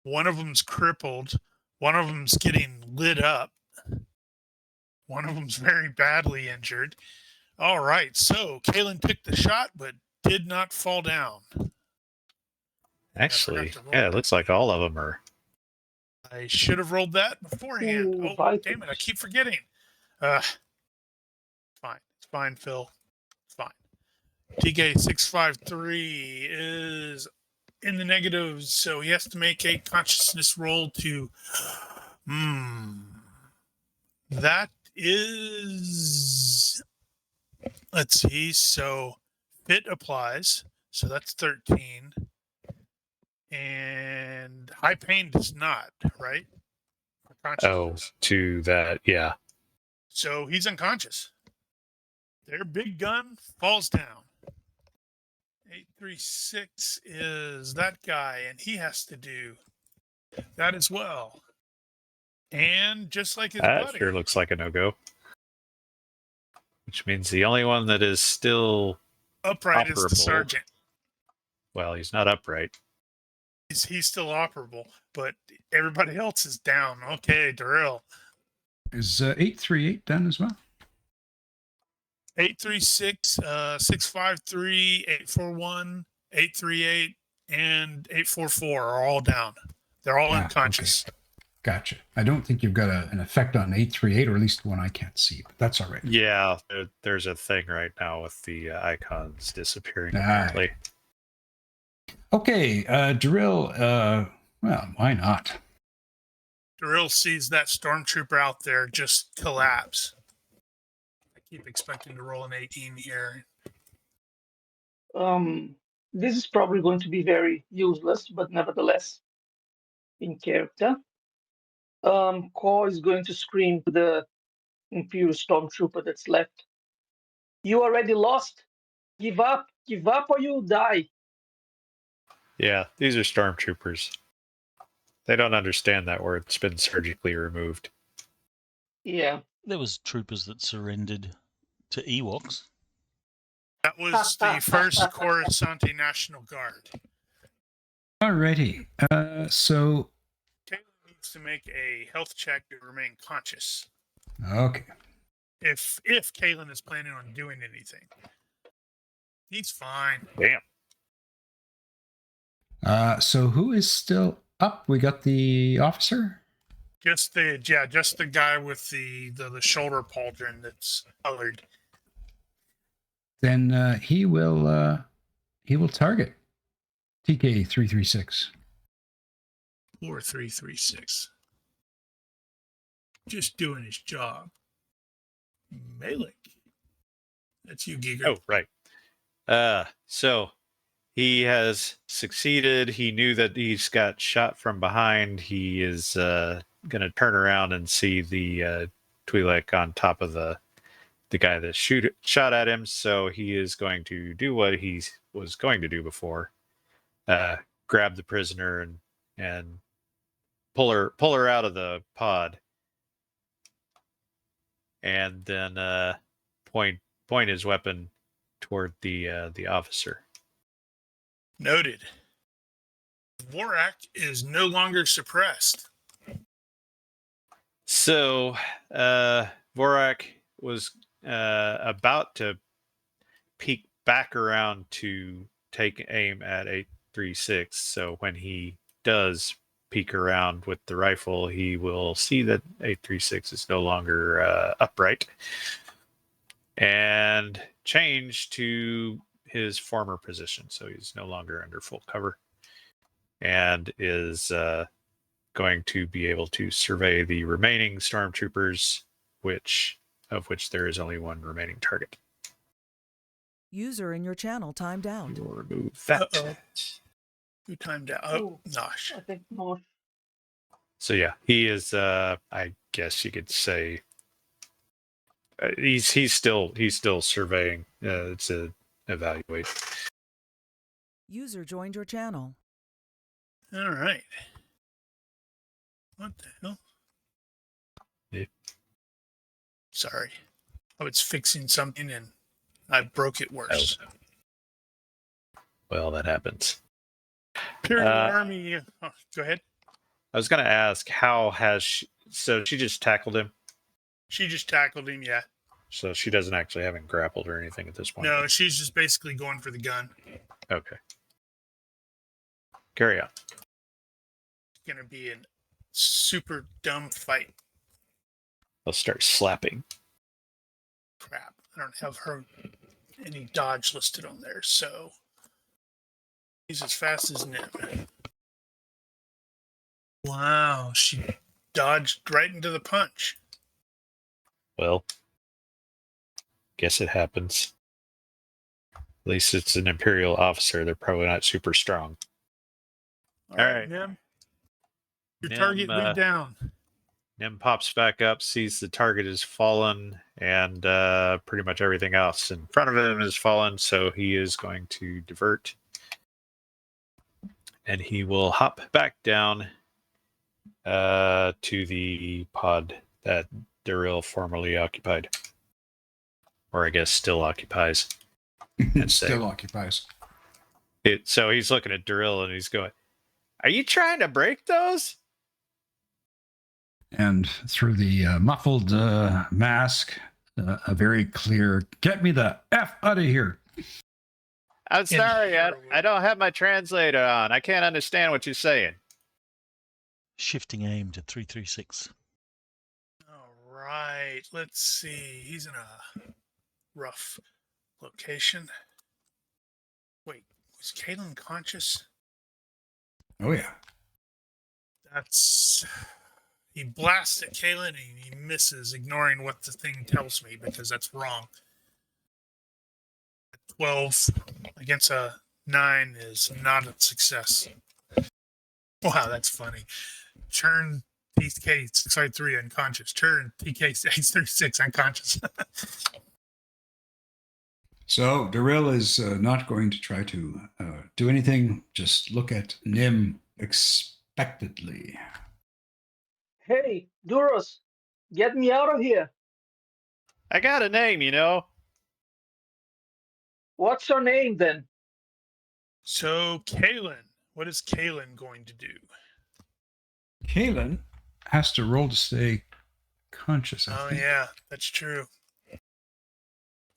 [SPEAKER 2] One of them's crippled. One of them's getting lit up. One of them's very badly injured. All right, so Kalen took the shot, but did not fall down.
[SPEAKER 3] Actually, yeah, it looks like all of them are.
[SPEAKER 2] I should have rolled that beforehand.
[SPEAKER 4] Ooh,
[SPEAKER 2] Oh, damn it, I keep forgetting. Fine. It's fine, Phil. It's fine. TK653 is in the negatives, so he has to make a consciousness roll to... That is... Let's see, so fit applies, so that's 13. And high pain does not, right?
[SPEAKER 3] Oh, to that, yeah.
[SPEAKER 2] So he's unconscious. Their big gun falls down. 836 is that guy, and he has to do that as well. And just like his
[SPEAKER 3] That
[SPEAKER 2] buddy.
[SPEAKER 3] sure looks like a no-go. Which means the only one that is still
[SPEAKER 2] upright is the
[SPEAKER 3] operable.
[SPEAKER 2] sergeant.
[SPEAKER 3] Well, he's not upright.
[SPEAKER 2] He's still operable, but everybody else is down. Okay, Darrell.
[SPEAKER 5] Is 838 done as well?
[SPEAKER 2] 836, 653, 841, 838, and 844 are all down. They're all unconscious.
[SPEAKER 5] Okay. Gotcha. I don't think you've got an effect on 838, or at least one I can't see, but that's all right.
[SPEAKER 3] Yeah, there's a thing right now with the icons disappearing.
[SPEAKER 5] Apparently. Okay, Darrell, well, why not?
[SPEAKER 2] Darrell sees that stormtrooper out there just collapse. I keep expecting to roll an 18 here.
[SPEAKER 4] This is probably going to be very useless, but nevertheless, in character. Core is going to scream to the Imperial Stormtrooper that's left. You already lost. Give up. Give up or you'll die.
[SPEAKER 3] Yeah, these are stormtroopers. They don't understand that word's been surgically removed.
[SPEAKER 4] Yeah.
[SPEAKER 1] There was troopers that surrendered to Ewoks.
[SPEAKER 2] That was the 1st Coruscant National Guard.
[SPEAKER 5] Alrighty. So,
[SPEAKER 2] Kayla needs to make a health check to remain conscious.
[SPEAKER 5] okay.
[SPEAKER 2] If Kalen is planning on doing anything. He's fine.
[SPEAKER 3] Damn.
[SPEAKER 5] So who is still up? We got the officer.
[SPEAKER 2] Just the guy with the shoulder pauldron that's colored.
[SPEAKER 5] Then he will target TK 336.
[SPEAKER 2] 4336. Just doing his job. Malik. That's you, Giger.
[SPEAKER 3] Oh, right. So he has succeeded. He knew that he's got shot from behind. He is going to turn around and see the Twi'lek on top of the guy that shot at him. So he is going to do what he was going to do before: grab the prisoner and pull her out of the pod, and then point his weapon toward the officer.
[SPEAKER 2] Noted. Vorak is no longer suppressed.
[SPEAKER 3] So Vorak was about to peek back around to take aim at 836. So when he does peek around with the rifle, he will see that 836 is no longer upright and change to his former position. So he's no longer under full cover and is going to be able to survey the remaining stormtroopers, of which there is only one remaining target.
[SPEAKER 6] User in your channel timed out.
[SPEAKER 3] We'll remove that.
[SPEAKER 2] Uh-oh. Who timed out? Oh, Nosh.
[SPEAKER 4] I think more.
[SPEAKER 3] So yeah, he is. I guess you could say he's still surveying. To evaluate.
[SPEAKER 6] User joined your channel.
[SPEAKER 2] All right. What the hell?
[SPEAKER 3] Yeah.
[SPEAKER 2] Sorry. I was fixing something and I broke it worse.
[SPEAKER 3] Oh. Well, that happens.
[SPEAKER 2] Imperial Army. Oh, go ahead.
[SPEAKER 3] I was going to ask, how has she... So she just tackled him?
[SPEAKER 2] She just tackled him, yeah.
[SPEAKER 3] So she doesn't actually have him grappled or anything at this point?
[SPEAKER 2] No, she's just basically going for the gun.
[SPEAKER 3] Okay. Carry on.
[SPEAKER 2] It's going to be a super dumb fight.
[SPEAKER 3] I'll start slapping.
[SPEAKER 2] Crap. I don't have her any dodge listed on there, so he's as fast as Nim. Wow, she dodged right into the punch.
[SPEAKER 3] Well, guess it happens. At least it's an Imperial officer. They're probably not super strong.
[SPEAKER 2] All right, Nim. Your target went down.
[SPEAKER 3] Nim pops back up, sees the target has fallen, and pretty much everything else in front of him has fallen, so he is going to divert. And he will hop back down to the pod that Darryl formerly occupied. Or I guess still occupies.
[SPEAKER 5] Still occupies.
[SPEAKER 3] So he's looking at Darryl and he's going, "Are you trying to break those?"
[SPEAKER 5] And through the muffled mask, a very clear, "Get me the F out of here."
[SPEAKER 3] I'm sorry, I don't have my translator on. I can't understand what you're saying.
[SPEAKER 1] Shifting aim to 336.
[SPEAKER 2] All right, let's see. He's in a rough location. Wait, was Kalen conscious?
[SPEAKER 5] Oh, yeah.
[SPEAKER 2] He blasts at Kalen and he misses, ignoring what the thing tells me because that's wrong. 12 against a 9 is not a success. Wow, that's funny. Turn TK 653 unconscious. Turn TK 836 unconscious.
[SPEAKER 5] So Darrell is not going to try to do anything. Just look at Nim expectantly.
[SPEAKER 4] Hey, Duros, get me out of here.
[SPEAKER 3] I got a name, you know.
[SPEAKER 4] What's your name then?
[SPEAKER 2] So, Kalen, what is Kalen going to do?
[SPEAKER 5] Kalen has to roll to stay conscious, I
[SPEAKER 2] Oh,
[SPEAKER 5] think.
[SPEAKER 2] yeah, that's true.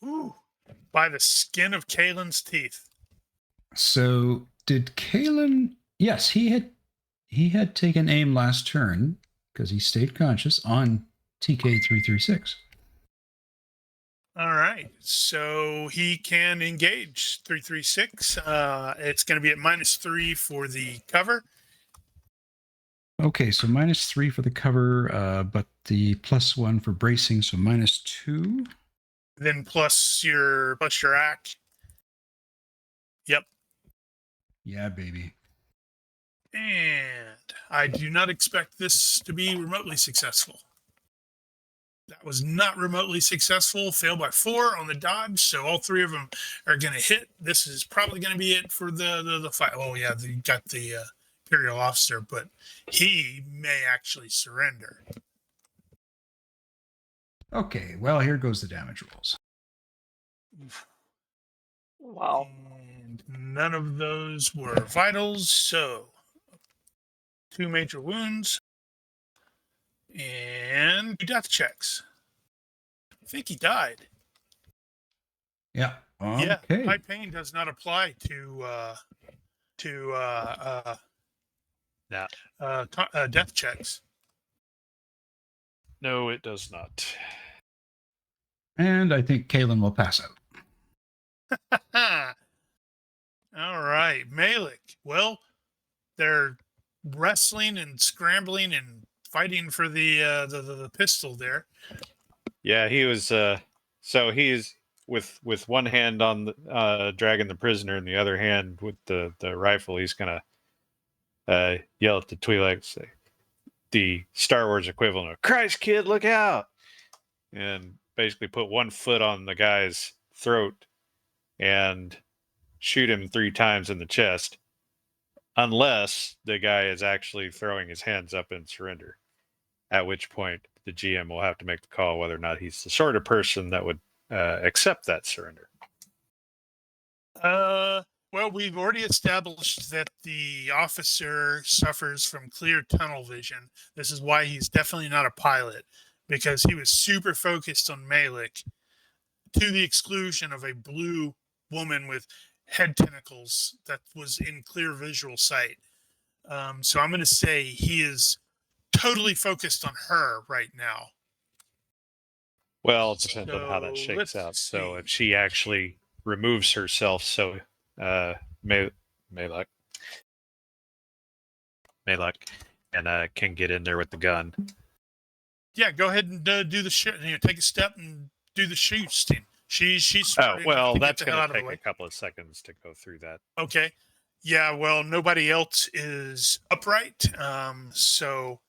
[SPEAKER 2] Ooh, by the skin of Kalen's teeth.
[SPEAKER 5] So did Kalen? Yes, he had taken aim last turn because he stayed conscious on TK336.
[SPEAKER 2] All right, so he can engage 336. It's going to be at -3 for the cover.
[SPEAKER 5] Okay, so -3 for the cover, but the +1 for bracing, so -2.
[SPEAKER 2] Then plus your act. Yep.
[SPEAKER 5] Yeah, baby.
[SPEAKER 2] And I do not expect this to be remotely successful. That was not remotely successful. Failed by 4 on the dodge, so all 3 of them are going to hit. This is probably going to be it for the fight. Oh yeah, you got the Imperial officer, but he may actually surrender.
[SPEAKER 5] Okay, well, here goes the damage rolls.
[SPEAKER 4] Wow.
[SPEAKER 2] And none of those were vitals, so 2 major wounds and 2 death checks. I think he died.
[SPEAKER 5] Yeah.
[SPEAKER 2] Yeah,
[SPEAKER 5] Okay.
[SPEAKER 2] high pain does not apply to death checks.
[SPEAKER 3] No, it does not.
[SPEAKER 5] And I think Kalen will pass out.
[SPEAKER 2] All right, Malik. Well, they're wrestling and scrambling and fighting for the pistol there.
[SPEAKER 3] Yeah, he was. So he's with one hand on the dragging the prisoner, and the other hand with the rifle. He's gonna yell at the Twi'lek, say the Star Wars equivalent of "Christ, kid, look out!" and basically put one foot on the guy's throat and shoot him 3 times in the chest, unless the guy is actually throwing his hands up in surrender. At which point, the GM will have to make the call whether or not he's the sort of person that would accept that surrender.
[SPEAKER 2] Well, we've already established that the officer suffers from clear tunnel vision. This is why he's definitely not a pilot, because he was super focused on Malik to the exclusion of a blue woman with head tentacles that was in clear visual sight. So I'm going to say he is totally focused on her right now.
[SPEAKER 3] Well, it depends on how that
[SPEAKER 2] So,
[SPEAKER 3] shakes
[SPEAKER 2] let's
[SPEAKER 3] out. So
[SPEAKER 2] see.
[SPEAKER 3] if she actually removes herself, so Malak and can get in there with the gun.
[SPEAKER 2] Yeah, go ahead and do the shit. Take a step and do the shooting. She's
[SPEAKER 3] Oh,
[SPEAKER 2] starting
[SPEAKER 3] well,
[SPEAKER 2] to get
[SPEAKER 3] that's
[SPEAKER 2] the hell
[SPEAKER 3] going
[SPEAKER 2] out
[SPEAKER 3] to
[SPEAKER 2] of the
[SPEAKER 3] take
[SPEAKER 2] way.
[SPEAKER 3] a couple of seconds to go through that.
[SPEAKER 2] Okay. Yeah, well, nobody else is upright, so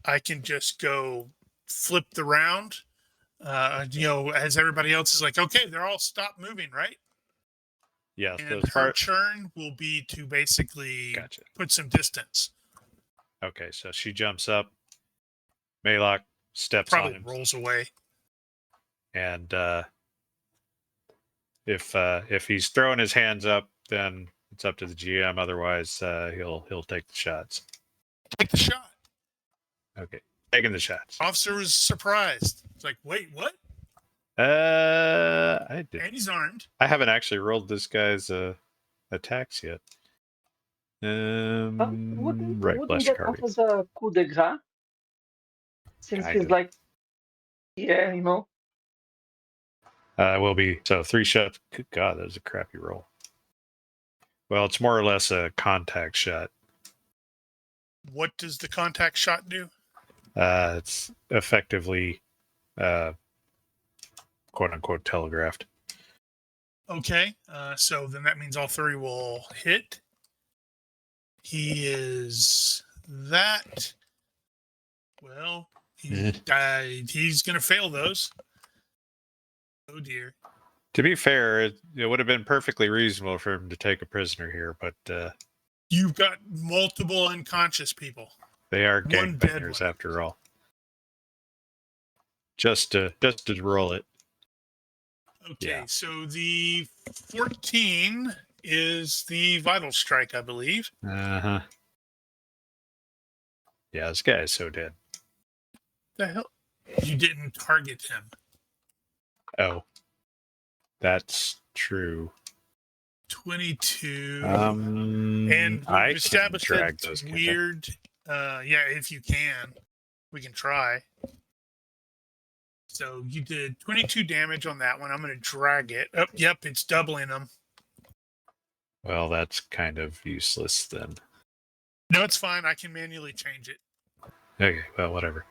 [SPEAKER 2] I can just go flip the round. As everybody else is like, okay, they're all stopped moving, right?
[SPEAKER 3] Yes,
[SPEAKER 2] And
[SPEAKER 3] those
[SPEAKER 2] her
[SPEAKER 3] part.
[SPEAKER 2] turn will be to basically
[SPEAKER 3] Gotcha.
[SPEAKER 2] put some distance.
[SPEAKER 3] Okay, so she jumps up. Malak steps
[SPEAKER 2] Probably
[SPEAKER 3] on him,
[SPEAKER 2] rolls away.
[SPEAKER 3] and if he's throwing his hands up, then it's up to the GM. Otherwise, he'll take the shots.
[SPEAKER 2] Take the shot.
[SPEAKER 3] Okay, taking the shots.
[SPEAKER 2] Officer was surprised. It's like, wait, what?
[SPEAKER 3] I did.
[SPEAKER 2] And he's armed.
[SPEAKER 3] I haven't actually rolled this guy's attacks yet.
[SPEAKER 4] Wouldn't
[SPEAKER 3] Right, bless
[SPEAKER 4] that
[SPEAKER 3] your heart.
[SPEAKER 4] count as a coup de grace? Since
[SPEAKER 3] Kind
[SPEAKER 4] he's
[SPEAKER 3] of.
[SPEAKER 4] like, yeah, you know.
[SPEAKER 3] Will be so 3 shots. Good God, that was a crappy roll. Well, it's more or less a contact shot.
[SPEAKER 2] What does the contact shot do?
[SPEAKER 3] It's effectively, quote unquote, telegraphed.
[SPEAKER 2] Okay, so then that means all 3 will hit. He is that. Well, he died. He's going to fail those. Oh dear.
[SPEAKER 3] To be fair, it would have been perfectly reasonable for him to take a prisoner here, but
[SPEAKER 2] You've got multiple unconscious people.
[SPEAKER 3] they are
[SPEAKER 2] One dead
[SPEAKER 3] gangbangers
[SPEAKER 2] one.
[SPEAKER 3] after all. Just to roll it.
[SPEAKER 2] Okay,
[SPEAKER 3] Yeah.
[SPEAKER 2] so the 14 is the vital strike, I believe.
[SPEAKER 3] Uh-huh. Yeah, this guy is so dead.
[SPEAKER 2] The hell? You didn't target him.
[SPEAKER 3] Oh. That's true.
[SPEAKER 2] 22.
[SPEAKER 3] And
[SPEAKER 2] we've
[SPEAKER 3] I can
[SPEAKER 2] established that
[SPEAKER 3] drag
[SPEAKER 2] it's
[SPEAKER 3] those, can't I?
[SPEAKER 2] weird. Yeah, if you can, we can try. So you did 22 damage on that one. I'm going to drag it. Oh, yep, it's doubling them.
[SPEAKER 3] Well, that's kind of useless then.
[SPEAKER 2] No, it's fine. I can manually change it.
[SPEAKER 3] Okay, well, whatever.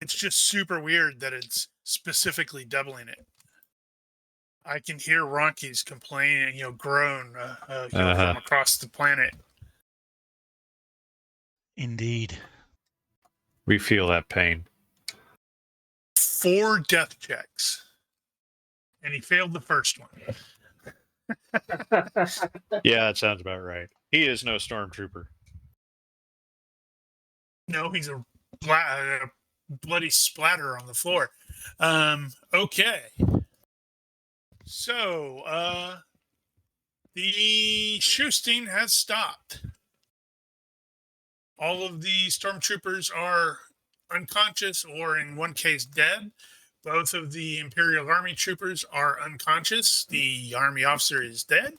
[SPEAKER 2] It's just super weird that it's specifically doubling it. I can hear Ronkies complain, groan from across the planet.
[SPEAKER 1] Indeed.
[SPEAKER 3] We feel that pain.
[SPEAKER 2] 4 death checks. And he failed the first one.
[SPEAKER 3] Yeah, that sounds about right. He is no stormtrooper.
[SPEAKER 2] No, he's a bloody splatter on the floor. Okay. So, the shoosting has stopped. All of the stormtroopers are unconscious or in one case dead. Both of the Imperial Army troopers are unconscious. The Army officer is dead.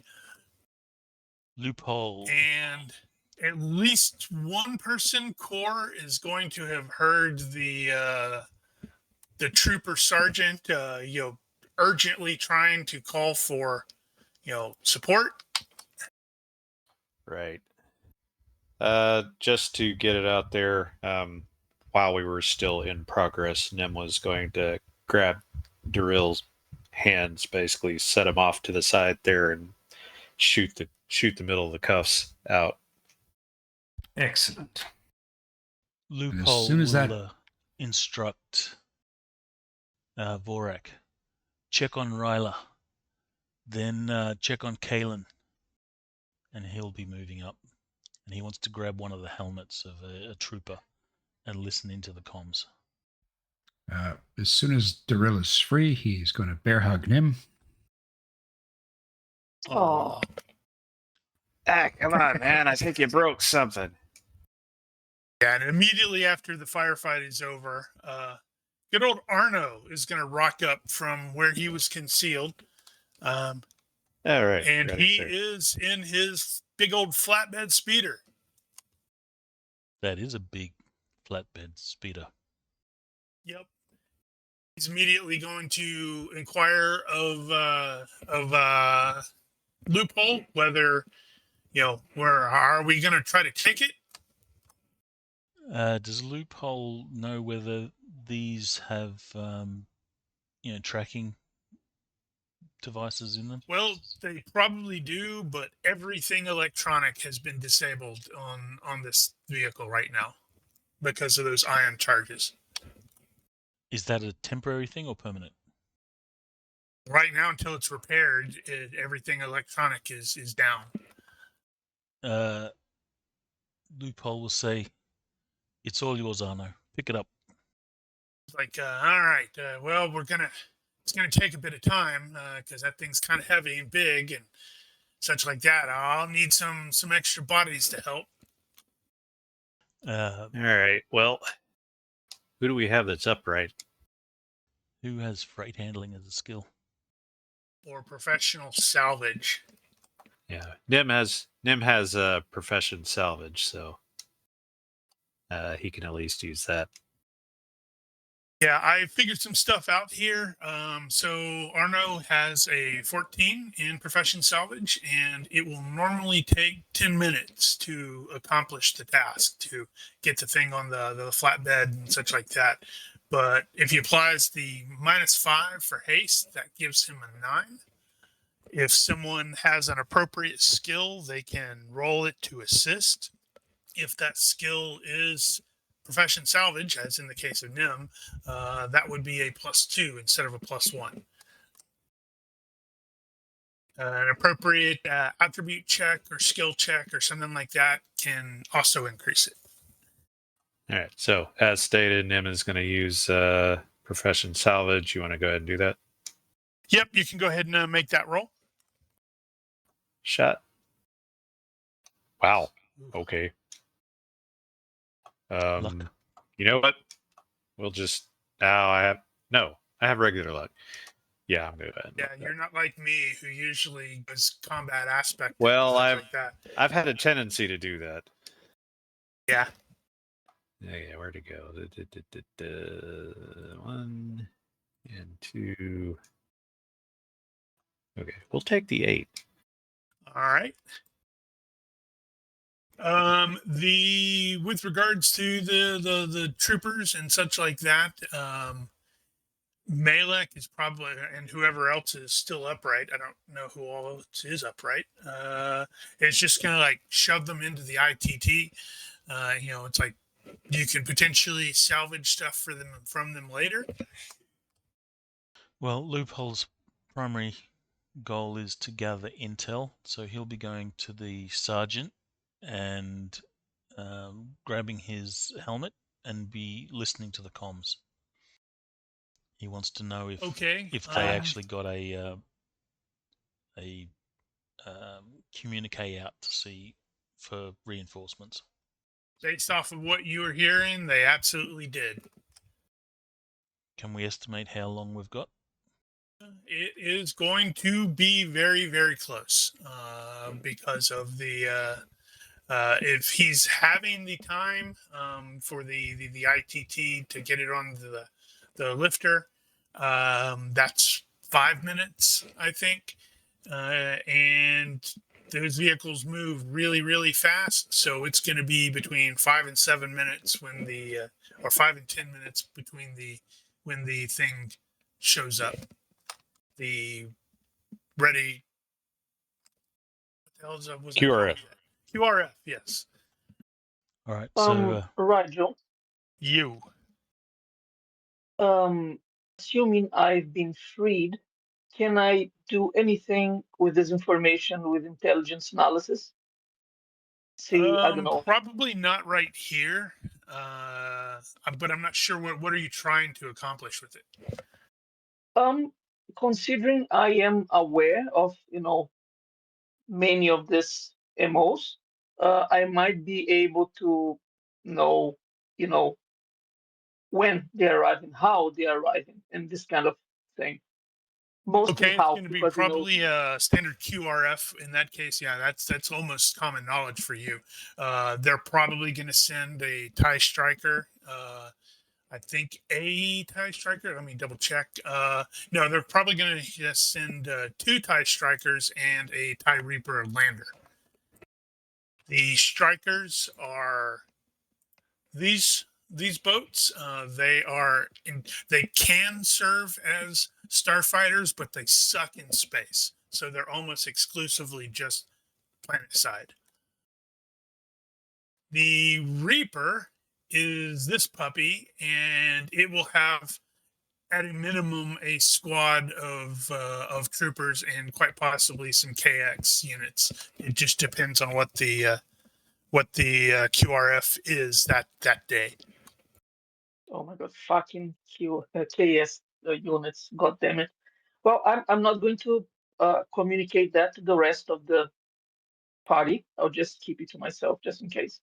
[SPEAKER 1] Loophole.
[SPEAKER 2] And at least one person core is going to have heard the trooper sergeant, urgently trying to call for, support.
[SPEAKER 3] Right. Just to get it out there, while we were still in progress, Nim was going to grab Daryl's hands, basically set him off to the side there, and shoot the middle of the cuffs out.
[SPEAKER 5] Excellent.
[SPEAKER 1] Loophole
[SPEAKER 5] soon as
[SPEAKER 1] will instruct Vorak. Check on Ryla. Then check on Kalen. And he'll be moving up. And he wants to grab one of the helmets of a trooper and listen into the comms.
[SPEAKER 5] As soon as Daryl is free, he's going to bear hug Nim.
[SPEAKER 4] Oh,
[SPEAKER 3] Ah, come on, man. I think you broke something.
[SPEAKER 2] Yeah, and immediately after the firefight is over, good old Arno is going to rock up from where he was concealed.
[SPEAKER 3] All right.
[SPEAKER 2] And
[SPEAKER 3] ready,
[SPEAKER 2] he
[SPEAKER 3] sir.
[SPEAKER 2] is in his big old flatbed speeder.
[SPEAKER 1] That is a big flatbed speeder.
[SPEAKER 2] Yep. He's immediately going to inquire of Loophole whether, where are we going to try to take it?
[SPEAKER 1] Does Loophole know whether these have, tracking devices in them?
[SPEAKER 2] Well, they probably do, but everything electronic has been disabled on this vehicle right now because of those ion charges.
[SPEAKER 1] Is that a temporary thing or permanent?
[SPEAKER 2] Right now, until it's repaired, everything electronic is down.
[SPEAKER 1] Loophole will say, "It's all yours, Arno. Pick it up."
[SPEAKER 2] It's like, all right, well, it's gonna take a bit of time because that thing's kind of heavy and big and such like that. I'll need some extra bodies to help.
[SPEAKER 3] All right. Well, who do we have that's upright?
[SPEAKER 1] Who has freight handling as a skill?
[SPEAKER 2] Or professional salvage.
[SPEAKER 3] Yeah, Nim has a profession salvage, so he can at least use that.
[SPEAKER 2] Yeah, I figured some stuff out here. So Arno has a 14 in profession salvage, and it will normally take 10 minutes to accomplish the task, to get the thing on the flatbed and such like that. But if he applies the -5 for haste, that gives him a 9. If someone has an appropriate skill, they can roll it to assist. If that skill is profession salvage, as in the case of Nim, that would be a +2 instead of a +1. An appropriate attribute check or skill check or something like that can also increase it.
[SPEAKER 3] All right. So, as stated, Nim is going to use profession salvage. You want to go ahead and do that?
[SPEAKER 2] Yep, you can go ahead and make that roll.
[SPEAKER 3] Shot. Wow. Okay.
[SPEAKER 1] Luck.
[SPEAKER 3] You know what? We'll just. I have regular luck. Yeah, I'm good.
[SPEAKER 2] Yeah, you're not like me who usually does combat aspect.
[SPEAKER 3] Well,
[SPEAKER 2] and things like that.
[SPEAKER 3] I've had a tendency to do that.
[SPEAKER 2] Yeah.
[SPEAKER 3] Yeah, where to go? 1 and 2. Okay, we'll take the 8.
[SPEAKER 2] All right. With regards to the troopers and such like that, Malek is probably, and whoever else is still upright. I don't know who all else is upright. It's just gonna like shove them into the ITT. It's like you can potentially salvage stuff from them later.
[SPEAKER 1] Well, Loophole's primary goal is to gather intel, so he'll be going to the sergeant and grabbing his helmet and be listening to the comms. He wants to know if they actually got a communique out to see for reinforcements.
[SPEAKER 2] Based off of what you were hearing, they absolutely did.
[SPEAKER 1] Can we estimate how long we've got?
[SPEAKER 2] It is going to be very, very close because of the if he's having the time for the ITT to get it on the lifter, that's 5 minutes, I think, and those vehicles move really, really fast, so it's going to be between 5 and 7 minutes when or 5 and 10 minutes when the thing shows up. The ready. What the hell was
[SPEAKER 3] QRF.
[SPEAKER 2] QRF, yes.
[SPEAKER 1] All right. So,
[SPEAKER 4] Rigel.
[SPEAKER 2] You.
[SPEAKER 4] Assuming I've been freed, can I do anything with this information with intelligence analysis? See, I don't know.
[SPEAKER 2] Probably not right here. But I'm not sure what are you trying to accomplish with it.
[SPEAKER 4] Considering I am aware of, many of these MOs, I might be able to know, when they're arriving, how they're arriving, and this kind of thing. Mostly
[SPEAKER 2] Okay,
[SPEAKER 4] how,
[SPEAKER 2] it's going to be
[SPEAKER 4] because
[SPEAKER 2] probably a standard QRF in that case. Yeah, that's almost common knowledge for you. They're probably going to send a TIE Striker. I think a TIE Striker. Let me double check. No, they're probably going to just send 2 TIE Strikers and a TIE Reaper lander. The Strikers are these boats. They can serve as starfighters, but they suck in space, so they're almost exclusively just planet side. The Reaper is this puppy, and it will have, at a minimum, a squad of troopers and quite possibly some KX units. It just depends on what the QRF is that day.
[SPEAKER 4] Oh my god, fucking KS units, god damn it. Well, I'm not going to communicate that to the rest of the party. I'll just keep it to myself just in case.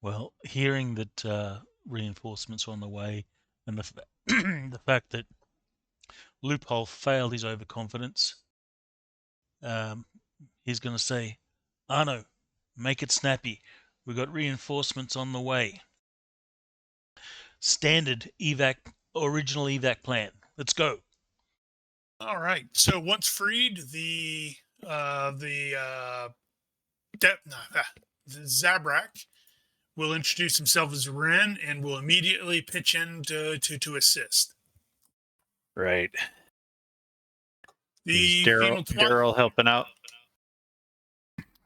[SPEAKER 1] well, hearing that reinforcements are on the way, and the fact that Loophole failed his overconfidence, he's going to say, Arno, make it snappy. We've got reinforcements on the way. Standard original evac plan. Let's go.
[SPEAKER 2] All right. So once freed, the Zabrak will introduce himself as Ren and will immediately pitch in to assist.
[SPEAKER 3] Right.
[SPEAKER 2] The
[SPEAKER 3] Is Daryl helping out?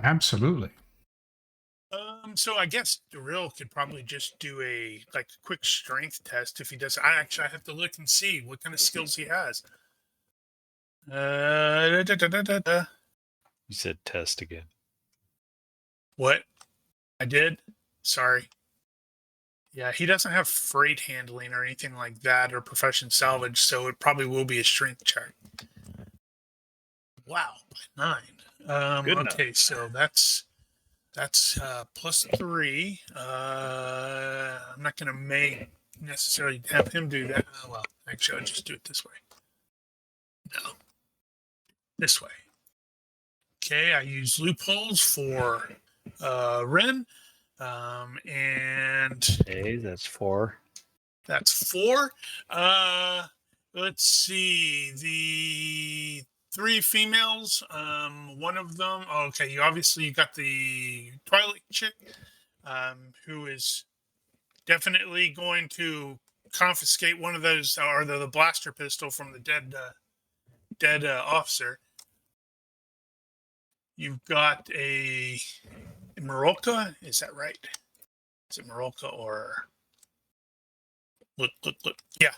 [SPEAKER 5] Absolutely.
[SPEAKER 2] So I guess Daryl could probably just do a quick strength test if he does. I have to look and see what kind of skills he has. Da.
[SPEAKER 3] You said test again.
[SPEAKER 2] What? I did? Sorry. Yeah, he doesn't have freight handling or anything like that or profession salvage, so it probably will be a strength check. Wow, 9.
[SPEAKER 3] Good enough.
[SPEAKER 2] Okay, so that's +3. I'm not going to necessarily have him do that. Oh, well, actually, I'll just do it this way. No, this way. Okay, I use loopholes for Ren, and
[SPEAKER 3] Okay, that's 4.
[SPEAKER 2] that's 4. Let's see. The 3 females. One of them. Okay, you got the Twilight chick, who is definitely going to confiscate one of those, or the blaster pistol from the dead officer. You've got a Maroka. Is that right? Is it Maroka or look? Yeah,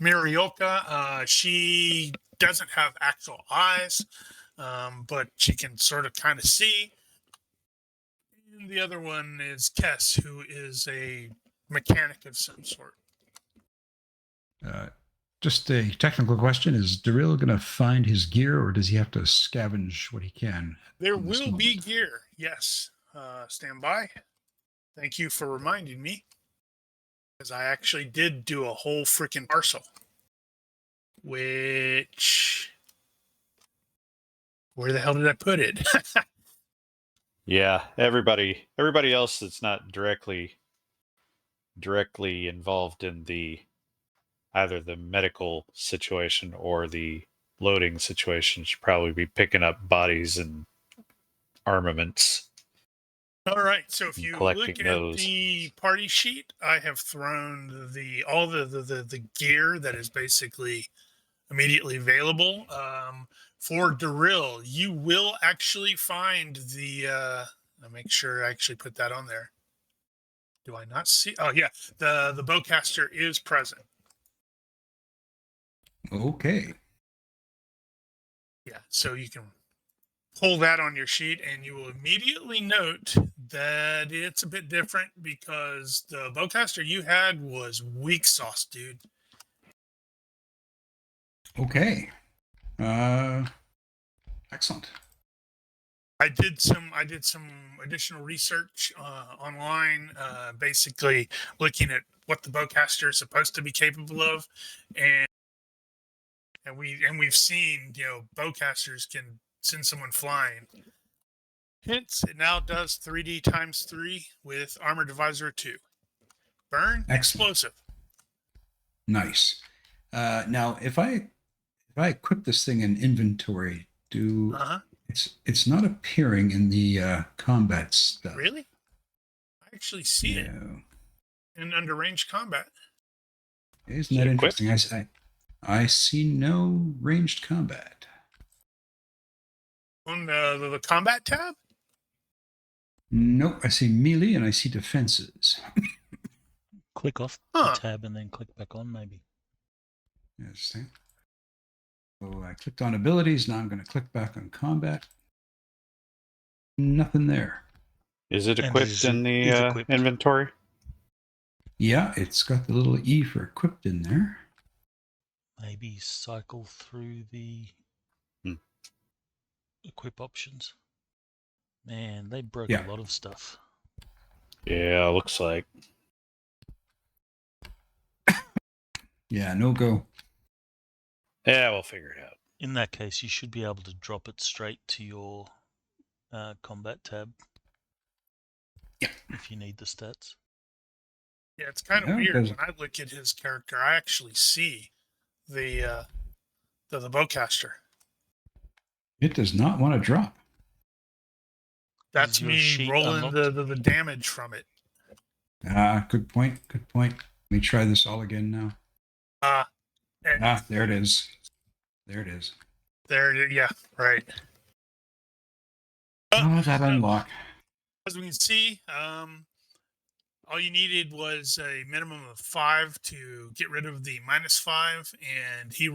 [SPEAKER 2] Mirioka. She doesn't have actual eyes, but she can sort of kind of see. And the other one is Kess, who is a mechanic of some sort.
[SPEAKER 5] Just a technical question: is Daryl going to find his gear, or does he have to scavenge what he can?
[SPEAKER 2] There
[SPEAKER 5] in this
[SPEAKER 2] will be
[SPEAKER 5] moment?
[SPEAKER 2] gear. Yes. Stand by. Thank you for reminding me, because I actually did do a whole freaking parcel. Which, where the hell did I put it?
[SPEAKER 3] Yeah, everybody else that's not directly involved in the either the medical situation or the loading situation should probably be picking up bodies and armaments.
[SPEAKER 2] All right. So if you
[SPEAKER 3] Collecting
[SPEAKER 2] look at
[SPEAKER 3] those.
[SPEAKER 2] the party sheet, I have thrown all the gear that is basically immediately available. For Daryl, you will actually find the. I'll make sure I actually put that on there. Do I not see? Oh yeah, the bowcaster is present.
[SPEAKER 5] Okay.
[SPEAKER 2] Yeah, so you can pull that on your sheet, and you will immediately note that it's a bit different because the bowcaster you had was weak sauce, dude.
[SPEAKER 5] Okay. Excellent.
[SPEAKER 2] I did some additional research online, basically looking at what the bowcaster is supposed to be capable of, and we've seen bowcasters can send someone flying. Hence, it now does 3D times 3 with armor divisor 2. Burn,
[SPEAKER 5] Excellent.
[SPEAKER 2] explosive.
[SPEAKER 5] Nice. Now, if I equip this thing in inventory, it's not appearing in the combat stuff.
[SPEAKER 2] Really? I actually see it in under range combat.
[SPEAKER 5] Isn't that interesting? I see no ranged combat.
[SPEAKER 2] On the combat tab?
[SPEAKER 5] Nope, I see melee and I see defenses.
[SPEAKER 1] Click off the tab and then click back on, maybe.
[SPEAKER 5] Yes. So I clicked on abilities. Now I'm going to click back on combat. Nothing there.
[SPEAKER 3] Is it equipped in the inventory?
[SPEAKER 5] Yeah, it's got the little E for equipped in there.
[SPEAKER 1] Maybe cycle through the equip options. Man, they broke a lot of stuff.
[SPEAKER 3] Yeah, looks like.
[SPEAKER 5] Yeah, no go.
[SPEAKER 3] Yeah, we'll figure it out.
[SPEAKER 1] In that case, you should be able to drop it straight to your combat tab.
[SPEAKER 5] Yeah.
[SPEAKER 1] If you need the stats.
[SPEAKER 2] Yeah, it's kind of weird. When I look at his character, I actually see the bowcaster.
[SPEAKER 5] It does not want to drop.
[SPEAKER 2] That's me rolling the damage from it.
[SPEAKER 5] Good point. Good point. Let me try this all again now. There it is. There it is.
[SPEAKER 2] Yeah, right.
[SPEAKER 5] That unlock.
[SPEAKER 2] As we can see, all you needed was a minimum of 5 to get rid of the -5, and he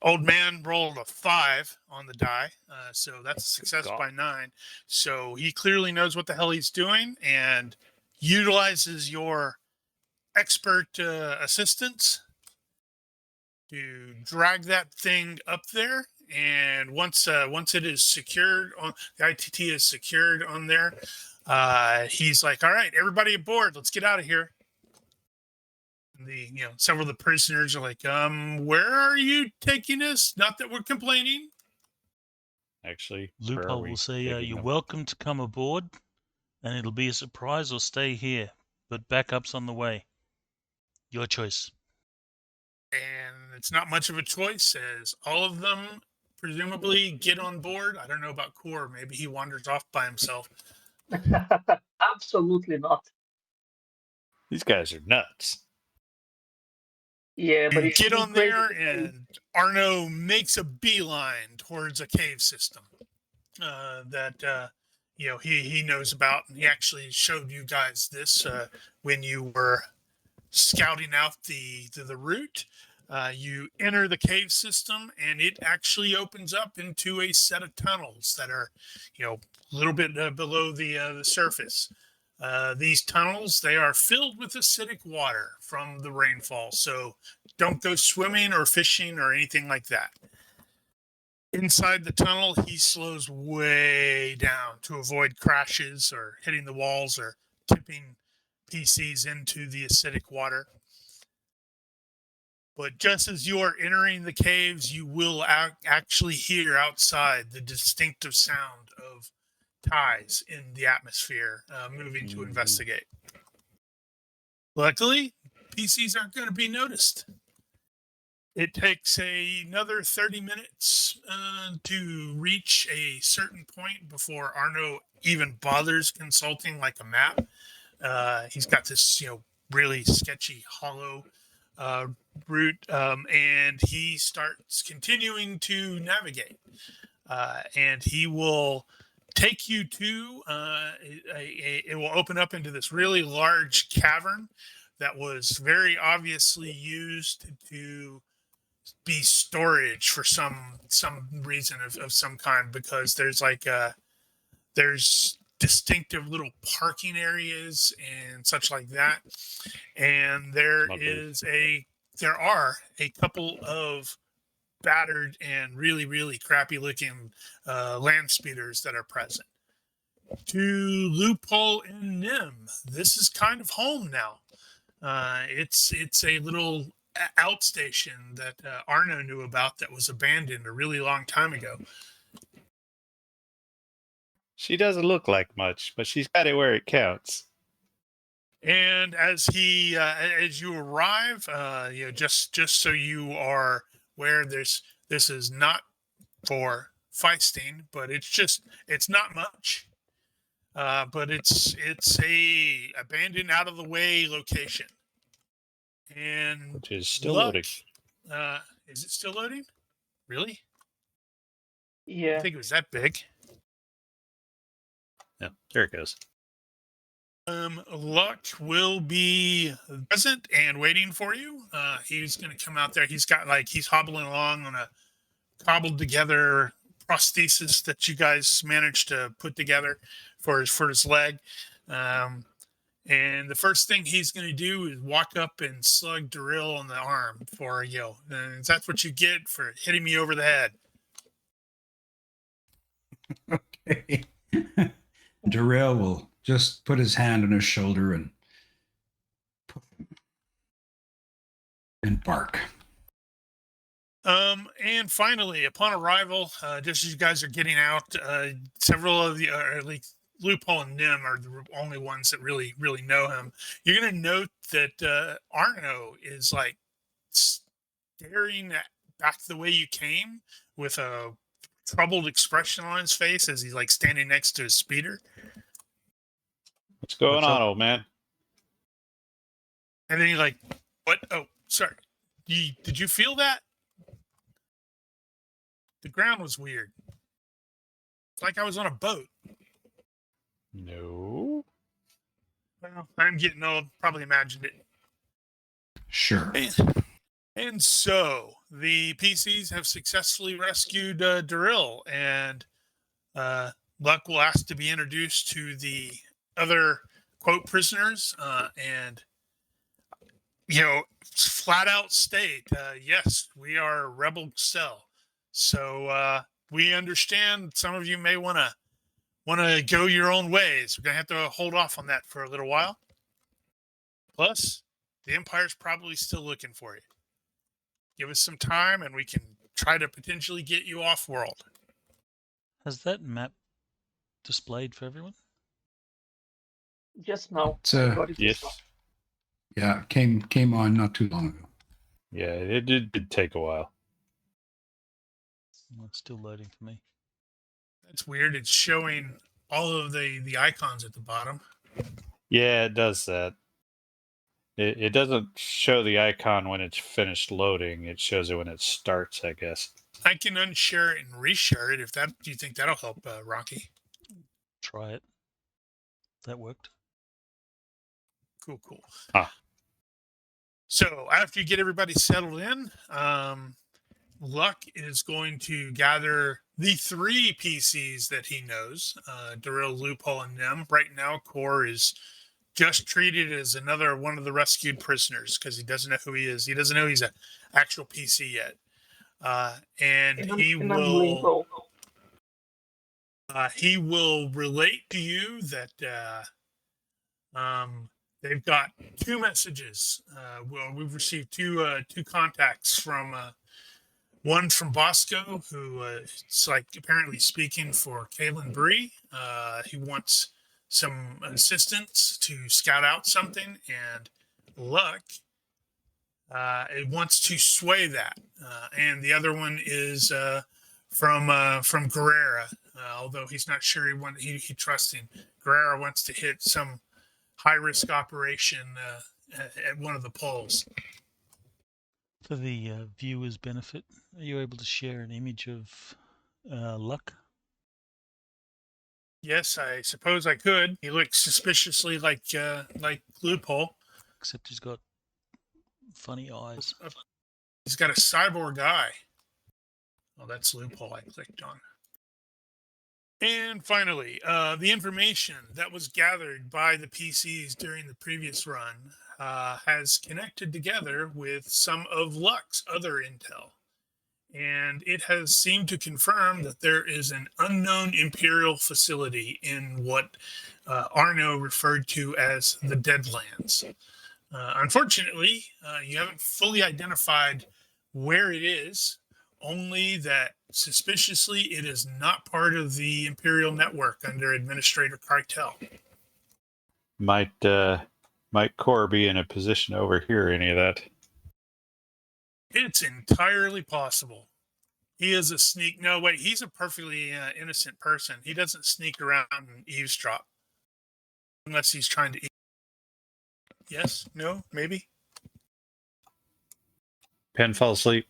[SPEAKER 2] Old man rolled a 5 on the die, so that's a success
[SPEAKER 3] God.
[SPEAKER 2] by 9. So he clearly knows what the hell he's doing and utilizes your expert assistance to drag that thing up there. And once it is secured on the ITT is secured on there, he's like, "All right, everybody aboard. Let's get out of here." Several of the prisoners are like, where are you taking us? Not that we're complaining.
[SPEAKER 3] Actually, where are
[SPEAKER 1] Loophole
[SPEAKER 3] we
[SPEAKER 1] will say,
[SPEAKER 3] taking
[SPEAKER 1] "You're
[SPEAKER 3] them?
[SPEAKER 1] welcome to come aboard, and it'll be a surprise or stay here, but backup's on the way. Your choice."
[SPEAKER 2] And it's not much of a choice, as all of them presumably get on board. I don't know about Core. Maybe he wanders off by himself.
[SPEAKER 4] Absolutely not.
[SPEAKER 3] These guys are nuts.
[SPEAKER 4] Yeah, but
[SPEAKER 2] You
[SPEAKER 4] it's
[SPEAKER 2] get
[SPEAKER 4] too
[SPEAKER 2] on
[SPEAKER 4] crazy
[SPEAKER 2] there,
[SPEAKER 4] to say.
[SPEAKER 2] and Arno makes a beeline towards a cave system that he knows about, and he actually showed you guys this when you were scouting out the route. You enter the cave system, and it actually opens up into a set of tunnels that are, a little bit below the surface. These tunnels, they are filled with acidic water from the rainfall, so don't go swimming or fishing or anything like that. Inside the tunnel, he slows way down to avoid crashes or hitting the walls or tipping PCs into the acidic water. But just as you are entering the caves, you will actually hear outside the distinctive sound of ties in the atmosphere moving to investigate. Luckily, PCs aren't going to be noticed. It takes another 30 minutes to reach a certain point before Arno even bothers consulting like a map. He's got this, really sketchy hollow route, and he starts continuing to navigate. And he will take you to it will open up into this really large cavern that was very obviously used to be storage for some reason of some kind, because there's distinctive little parking areas and such like that, and there are a couple of battered and really, really crappy looking land speeders that are present. To Loophole and Nim, this is kind of home now. It's a little outstation that Arno knew about that was abandoned a really long time ago.
[SPEAKER 3] She doesn't look like much, but she's got it where it counts.
[SPEAKER 2] And as you arrive, just so you are aware, this is not for feisting, but it's not much. But it's a abandoned, out of the way location. And
[SPEAKER 3] Which is still loading.
[SPEAKER 2] Is it still loading? Really? I
[SPEAKER 4] Yeah.
[SPEAKER 2] think it was that big.
[SPEAKER 3] Yeah, there it goes.
[SPEAKER 2] Luck will be present and waiting for you. He's going to come out there. He's hobbling along on a cobbled together prosthesis that you guys managed to put together for his leg. And the first thing he's going to do is walk up and slug Darrell on the arm for you. And that's what you get for hitting me over the head.
[SPEAKER 5] Okay. Darrell will just put his hand on his shoulder and bark.
[SPEAKER 2] And finally, upon arrival, just as you guys are getting out, several of or at least Loophole and Nim are the only ones that really, really know him. You're going to note that Arno is like staring back the way you came with a troubled expression on his face as he's like standing next to his speeder.
[SPEAKER 3] What's going
[SPEAKER 1] What's
[SPEAKER 3] on,
[SPEAKER 1] up?
[SPEAKER 3] old man?
[SPEAKER 2] And then he's like, "What? Oh, sorry. Did you feel that? The ground was weird. It's like I was on a boat."
[SPEAKER 3] No.
[SPEAKER 2] Well, I'm getting old. Probably imagined it.
[SPEAKER 5] Sure.
[SPEAKER 2] And And so the PCs have successfully rescued Darryl, and Luck will ask to be introduced to the other quote prisoners, and flat out state, yes, we are a rebel cell. So we understand some of you may want to go your own ways. We're gonna have to hold off on that for a little while. Plus, the Empire's probably still looking for you. Give us some time, and we can try to potentially get you off world.
[SPEAKER 1] Has that map displayed for everyone?
[SPEAKER 4] Just now.
[SPEAKER 5] It's,
[SPEAKER 4] I got it just now.
[SPEAKER 3] Yes.
[SPEAKER 5] Yeah, came on not too long ago.
[SPEAKER 3] Yeah, it did take a while.
[SPEAKER 1] Well, it's still loading for me.
[SPEAKER 2] That's weird. It's showing all of the icons at the bottom.
[SPEAKER 3] Yeah, it does that. It doesn't show the icon when it's finished loading. It shows it when it starts, I guess.
[SPEAKER 2] I can unshare it and reshare it if that. Do you think that'll help, Rocky?
[SPEAKER 1] Try it. That worked.
[SPEAKER 2] Cool.
[SPEAKER 3] Ah.
[SPEAKER 2] So after you get everybody settled in, Luck is going to gather the 3 PCs that he knows, Darryl, Loophole, and Nem. Right now, Core is just treated as another one of the rescued prisoners because he doesn't know who he is. He doesn't know he's an actual PC yet. He will relate to you that they've got 2 messages. We've received two contacts from one from Bosco, who is apparently speaking for Kalen Bree. He wants some assistance to scout out something, and Luck it wants to sway that. And the other one is from Guerrera, although he's not sure he trusts him. Guerrera wants to hit some high-risk operation at one of the poles.
[SPEAKER 1] For the viewer's benefit, are you able to share an image of Luck?
[SPEAKER 2] Yes, I suppose I could. He looks suspiciously like Loophole.
[SPEAKER 1] Except he's got funny eyes.
[SPEAKER 2] He's got a cyborg eye. Oh, that's Loophole I clicked on. And finally, the information that was gathered by the PCs during the previous run has connected together with some of Luck's other intel. And it has seemed to confirm that there is an unknown Imperial facility in what Arno referred to as the Deadlands. Unfortunately, you haven't fully identified where it is, only that suspiciously it is not part of the Imperial network under Administrator Cartel.
[SPEAKER 3] Might Core be in a position to overhear any of that?
[SPEAKER 2] It's entirely possible. He is a sneak. No, wait, he's a perfectly innocent person. He doesn't sneak around and eavesdrop. Unless he's trying to... Yes? No? Maybe?
[SPEAKER 3] Penn fell asleep.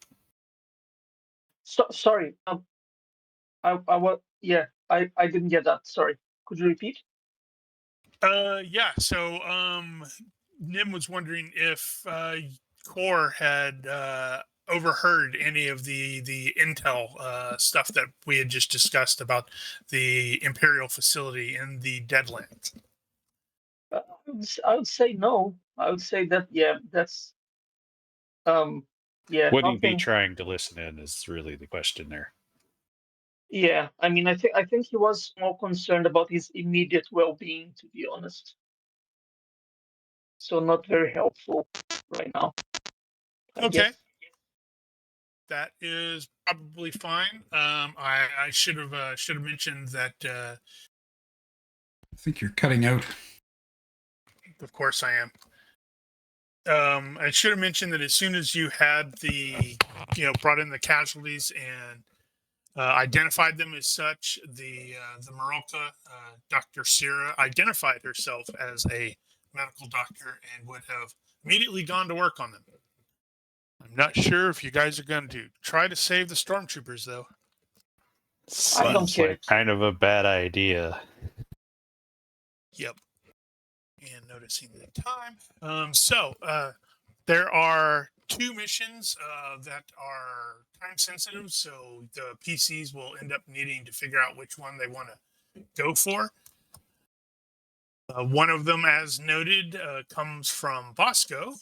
[SPEAKER 4] Sorry. I didn't get that. Sorry. Could you repeat?
[SPEAKER 2] Yeah. So, Nim was wondering if Core had overheard any of the intel stuff that we had just discussed about the Imperial facility in the Deadlands.
[SPEAKER 4] I would say no. I would say that that's
[SPEAKER 3] Would he be
[SPEAKER 4] nothing.
[SPEAKER 3] trying to listen in is really the question there.
[SPEAKER 4] Yeah, I mean, I think he was more concerned about his immediate well-being, to be honest. So not very helpful right now. I
[SPEAKER 2] Okay.
[SPEAKER 4] guess.
[SPEAKER 2] That is probably fine. I should have mentioned that.
[SPEAKER 5] I think you're cutting out.
[SPEAKER 2] Of course, I am. I should have mentioned that as soon as you had brought in the casualties and identified them as such, the Marolka, Dr. Sira, identified herself as a medical doctor and would have immediately gone to work on them. I'm not sure if you guys are going to try to save the stormtroopers, though.
[SPEAKER 4] I don't
[SPEAKER 3] Seems
[SPEAKER 4] care.
[SPEAKER 3] like kind of a bad idea.
[SPEAKER 2] Yep. And noticing the time. So there are 2 missions that are time sensitive, so the PCs will end up needing to figure out which one they want to go for. One of them, as noted, comes from Bosco,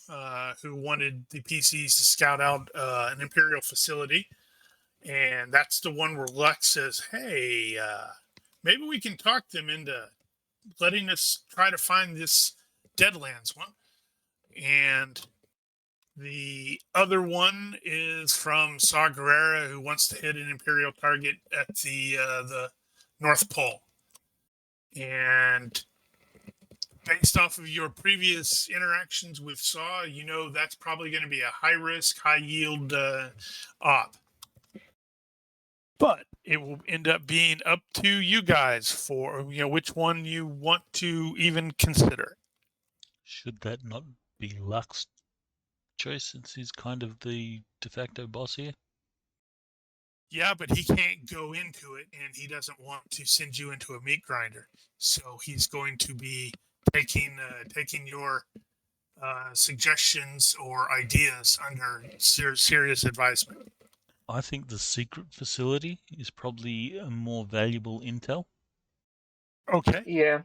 [SPEAKER 2] who wanted the PCs to scout out an Imperial facility. And that's the one where Lux says, hey, maybe we can talk them into letting us try to find this Deadlands one. And the other one is from Saw Gerrera, who wants to hit an Imperial target at the North Pole. And based off of your previous interactions with Saw, you know that's probably going to be a high risk, high yield op. But it will end up being up to you guys for which one you want to even consider.
[SPEAKER 1] Should that not be Luck's choice since he's kind of the de facto boss here?
[SPEAKER 2] Yeah, but he can't go into it, and he doesn't want to send you into a meat grinder. So he's going to be taking your suggestions or ideas under serious advisement.
[SPEAKER 1] I think the secret facility is probably a more valuable intel.
[SPEAKER 2] Okay.
[SPEAKER 4] Yeah.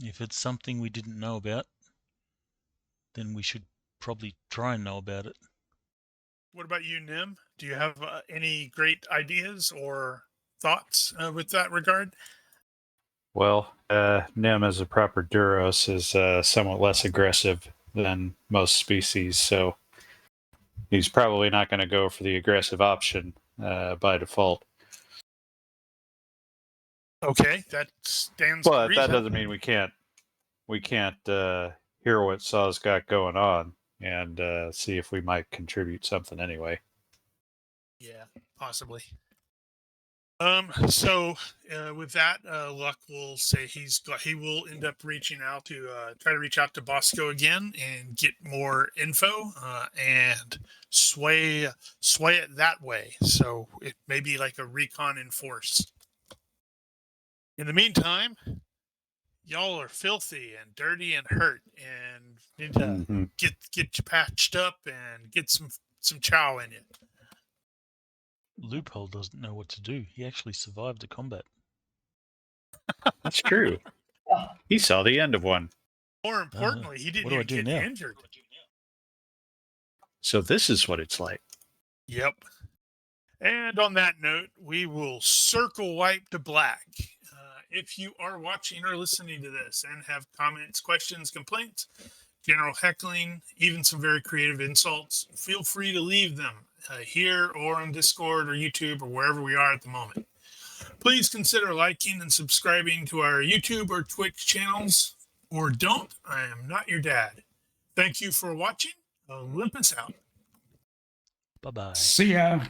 [SPEAKER 1] If it's something we didn't know about, then we should probably try and know about it.
[SPEAKER 2] What about you, Nim? Do you have any great ideas or thoughts with that regard?
[SPEAKER 3] Well, Nim as a proper Duros is somewhat less aggressive than most species, so he's probably not going to go for the aggressive option by default.
[SPEAKER 2] Okay, that stands to
[SPEAKER 3] But
[SPEAKER 2] reason.
[SPEAKER 3] that doesn't mean we can't hear what Saw's got going on and see if we might contribute something anyway.
[SPEAKER 2] Yeah, possibly. So with that, Luck will say he will end up reaching out to try to reach out to Bosco again and get more info and sway it that way. So it may be like a recon in force. In the meantime, y'all are filthy and dirty and hurt and need to get you patched up and get some chow in you.
[SPEAKER 1] Loophole doesn't know what to do. He actually survived the combat.
[SPEAKER 3] That's true. He saw the end of one.
[SPEAKER 2] More importantly, he didn't
[SPEAKER 1] what do I
[SPEAKER 2] even
[SPEAKER 1] do
[SPEAKER 2] get
[SPEAKER 1] now?
[SPEAKER 2] injured.
[SPEAKER 3] So this is what it's like.
[SPEAKER 2] Yep. And on that note, we will circle wipe to black. If you are watching or listening to this and have comments, questions, complaints, general heckling, even some very creative insults, feel free to leave them here or on Discord or YouTube or wherever we are at the moment. Please consider liking and subscribing to our YouTube or Twitch channels, or don't. I am not your dad. Thank you for watching. Olympus out.
[SPEAKER 1] Bye-bye.
[SPEAKER 5] See ya.